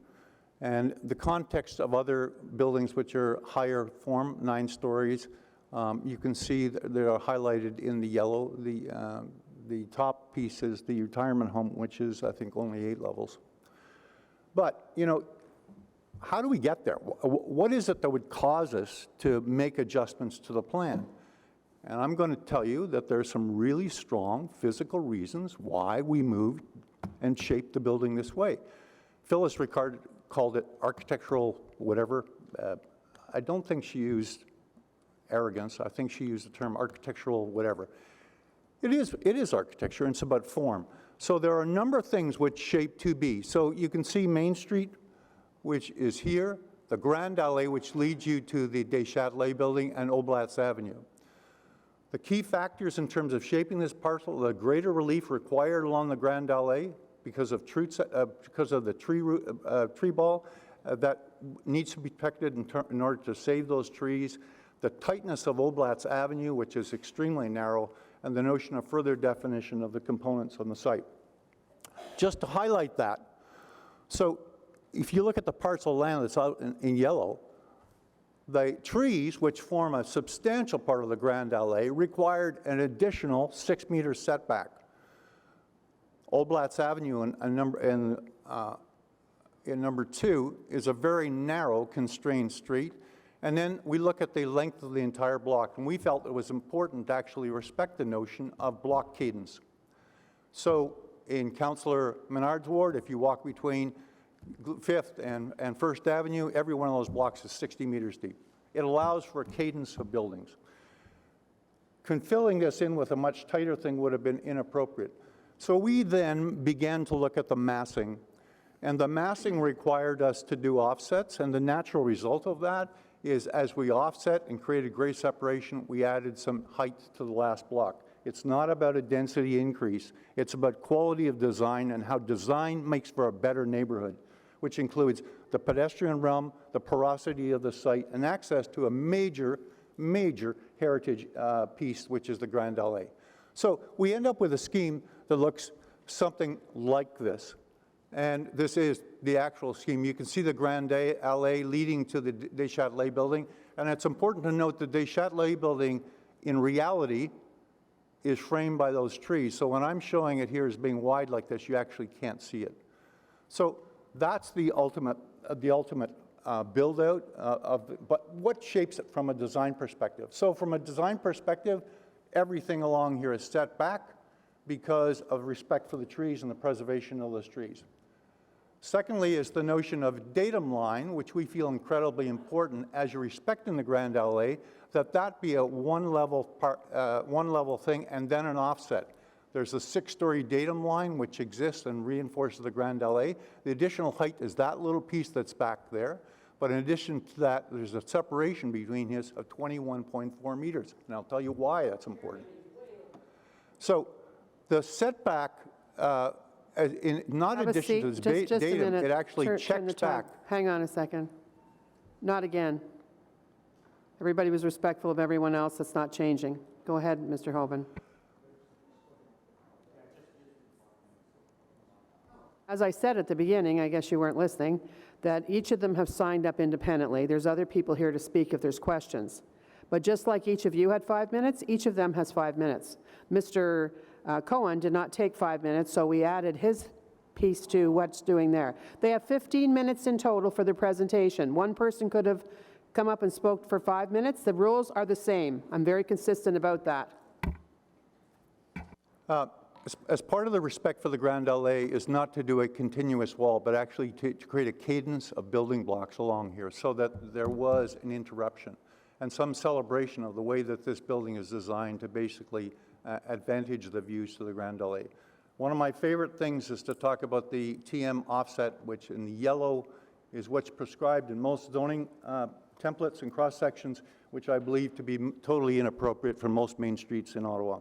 and the context of other buildings which are higher form, 9 stories, you can see that they are highlighted in the yellow. The top piece is the retirement home, which is, I think, only 8 levels. But, how do we get there? What is it that would cause us to make adjustments to the plan? And I'm going to tell you that there are some really strong physical reasons why we moved and shaped the building this way. Phyllis Ricard called it architectural whatever. I don't think she used arrogance. I think she used the term architectural whatever. It is architecture, and it's about form. So there are a number of things which shape 2B. So you can see Main Street, which is here, the Grand Allée, which leads you to the Deschâtelet building, and Oblatz Avenue. The key factors in terms of shaping this parcel, the greater relief required along the Grand Allée because of the tree ball that needs to be protected in order to save those trees, the tightness of Oblatz Avenue, which is extremely narrow, and the notion of further definition of the components on the site. just to highlight that. So if you look at the parcel of land that's out in yellow, the trees, which form a substantial part of the Grand Allée, required an additional 6-meter setback. Old Blatz Avenue in number 2 is a very narrow, constrained street. And then we look at the length of the entire block, and we felt it was important to actually respect the notion of block cadence. So in Councillor Menard's ward, if you walk between 5th and 1st Avenue, every one of those blocks is 60 meters deep. It allows for a cadence of buildings. Filling this in with a much tighter thing would have been inappropriate. So we then began to look at the massing, and the massing required us to do offsets, and the natural result of that is as we offset and created grade separation, we added some height to the last block. It's not about a density increase. It's about quality of design and how design makes for a better neighborhood, which includes the pedestrian realm, the porosity of the site, and access to a major heritage piece, which is the Grand Allée. So we end up with a scheme that looks something like this. And this is the actual scheme. You can see the Grand Allée leading to the Deschâtelet building. And it's important to note the Deschâtelet building, in reality, is framed by those trees. So when I'm showing it here as being wide like this, you actually can't see it. So that's the ultimate build-out but what shapes it from a design perspective? So from a design perspective, everything along here is set back because of respect for the trees and the preservation of those trees. Secondly is the notion of datum line, which we feel incredibly important as you're respecting the Grand Allée, that be a one level thing and then an offset. There's a 6-story datum line which exists and reinforces the Grand Allée. The additional height is that little piece that's back there. But in addition to that, there's a separation between his of 21.4 meters. And I'll tell you why that's important. So the setback, not addition to this datum, it actually checks back. Hang on a second. Not again. Everybody was respectful of everyone else. That's not changing. Go ahead, Mr. Hoban. As I said at the beginning, I guess you weren't listening, that each of them have signed up independently. There's other people here to speak if there's questions. But just like each of you had 5 minutes, each of them has 5 minutes. Mr. Cohen did not take 5 minutes, so we added his piece to what's doing there. They have 15 minutes in total for their presentation. One person could have come up and spoke for 5 minutes. The rules are the same. I'm very consistent about that. As part of the respect for the Grand Allée is not to do a continuous wall, but actually to create a cadence of building blocks along here so that there was an interruption and some celebration of the way that this building is designed to basically advantage the views to the Grand Allée. One of my favorite things is to talk about the TM offset, which in the yellow is what's prescribed in most zoning templates and cross-sections, which I believe to be totally inappropriate for most main streets in Ottawa.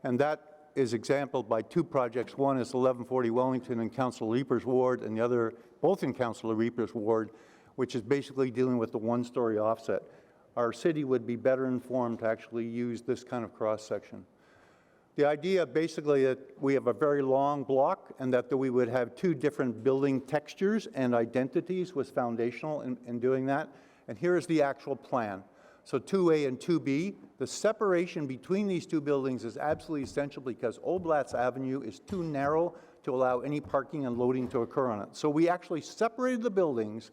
And that is exampled by 2 projects. One is 1140 Wellington in Councillor Reaper's ward, and the other, both in Councillor Reaper's ward, which is basically dealing with the 1-story offset. Our city would be better informed to actually use this kind of cross-section. The idea basically that we have a very long block and that we would have 2 different building textures and identities was foundational in doing that. And here is the actual plan. So 2A and 2B, the separation between these 2 buildings is absolutely essential because Old Blatz Avenue is too narrow to allow any parking and loading to occur on it. So we actually separated the buildings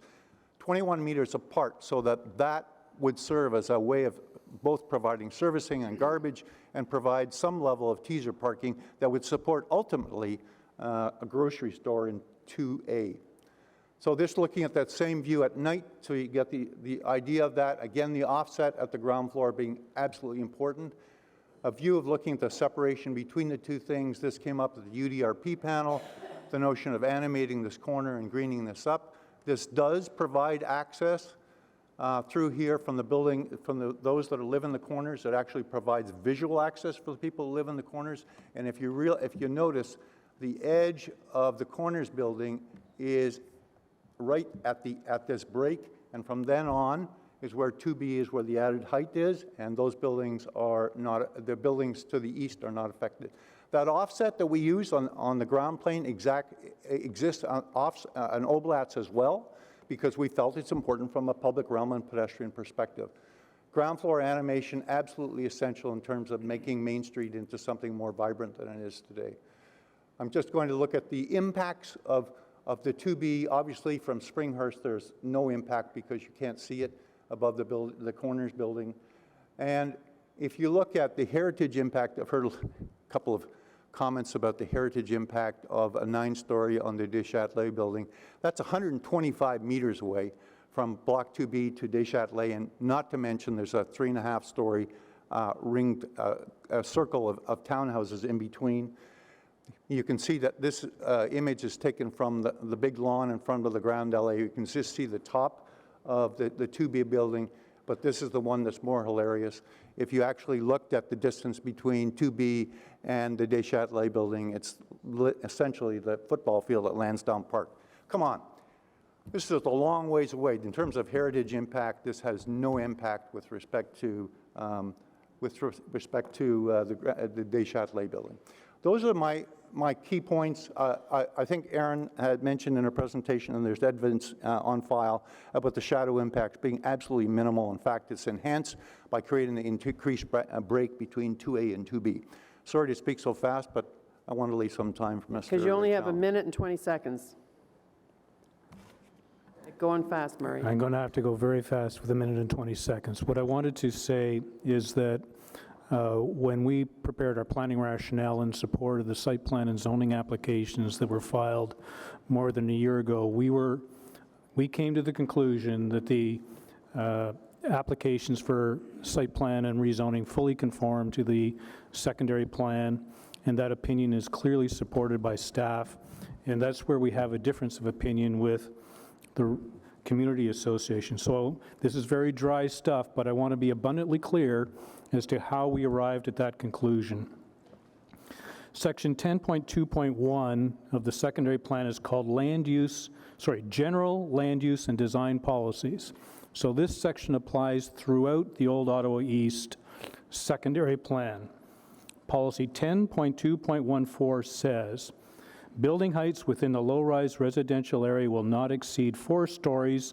21 meters apart so that would serve as a way of both providing servicing and garbage and provide some level of teaser parking that would support ultimately a grocery store in 2A. So this looking at that same view at night, so you get the idea of that. Again, the offset at the ground floor being absolutely important. A view of looking at the separation between the 2 things. This came up at the UDRP panel, the notion of animating this corner and greening this up. This does provide access through here from the building, from those that live in the corners. It actually provides visual access for the people who live in the corners. And if you notice, the edge of the corners building is right at this break, and from then on is where 2B is, where the added height is, and those buildings are not, the buildings to the east are not affected. That offset that we use on the ground plane exists on oblats as well, because we felt it's important from a public realm and pedestrian perspective. Ground floor animation, absolutely essential in terms of making Main Street into something more vibrant than it is today. I'm just going to look at the impacts of the 2B. Obviously, from Springhurst, there's no impact because you can't see it above the Corners building. And if you look at the heritage impact, I've heard a couple of comments about the heritage impact of a 9-story on the Deschâtelet building. That's 125 meters away from Block 2B to Deschâtelet, and not to mention there's a 3.5-story ringed circle of townhouses in between. You can see that this image is taken from the big lawn in front of the Grand Allée. You can just see the top of the 2B building, but this is the one that's more hilarious. If you actually looked at the distance between 2B and the Deschâtelet building, it's essentially the football field at Lansdowne Park. Come on. This is a long ways away. In terms of heritage impact, this has no impact with respect to the Deschâtelet building. Those are my key points. I think Erin had mentioned in her presentation, and there's evidence on file, about the shadow impacts being absolutely minimal. In fact, it's enhanced by creating the increased break between 2A and 2B. Sorry to speak so fast, but I want to leave some time for Mr. Because you only have 1 minute and 20 seconds. Go on fast, Murray. I'm going to have to go very fast with 1 minute and 20 seconds. What I wanted to say is that when we prepared our planning rationale in support of the site plan and zoning applications that were filed more than a year ago, we came to the conclusion that the applications for site plan and rezoning fully conform to the secondary plan, and that opinion is clearly supported by staff. And that's where we have a difference of opinion with the community association. So this is very dry stuff, but I want to be abundantly clear as to how we arrived at that conclusion. Section 10.2.1 of the secondary plan is called general land use and design policies. So this section applies throughout the old Ottawa East secondary plan. Policy 10.2.14 says, building heights within the low-rise residential area will not exceed 4 stories,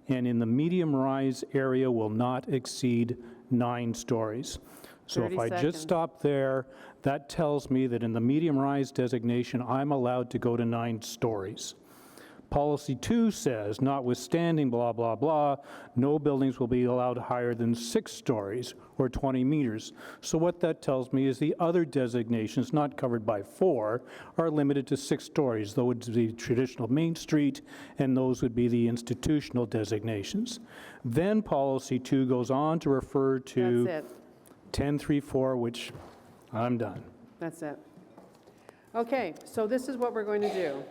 and in the medium-rise area will not exceed 9 stories. So if I just stop there, that tells me that in the medium-rise designation, I'm allowed to go to 9 stories. Policy 2 says, notwithstanding blah, blah, blah, no buildings will be allowed higher than 6 stories or 20 meters. So what that tells me is the other designations not covered by 4 are limited to 6 stories. Those would be traditional Main Street, and those would be the institutional designations. Then policy 2 goes on to refer to 10.3.4, which I'm done. That's it. Okay, so this is what we're going to do.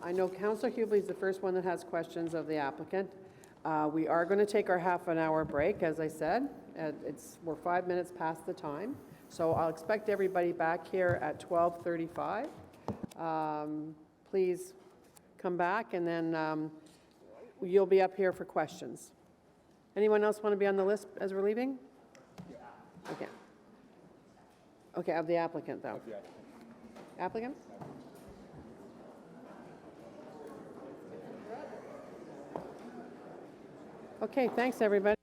I know Councillor Hubley is the first one that has questions of the applicant. We are going to take our half-an-hour break, as I said. We're 5 minutes past the time, so I'll expect everybody back here at 12:35. Please come back, and then you'll be up here for questions. Anyone else want to be on the list as we're leaving? Okay. Okay, of the applicant, though. Applicant? Okay, thanks, everybody.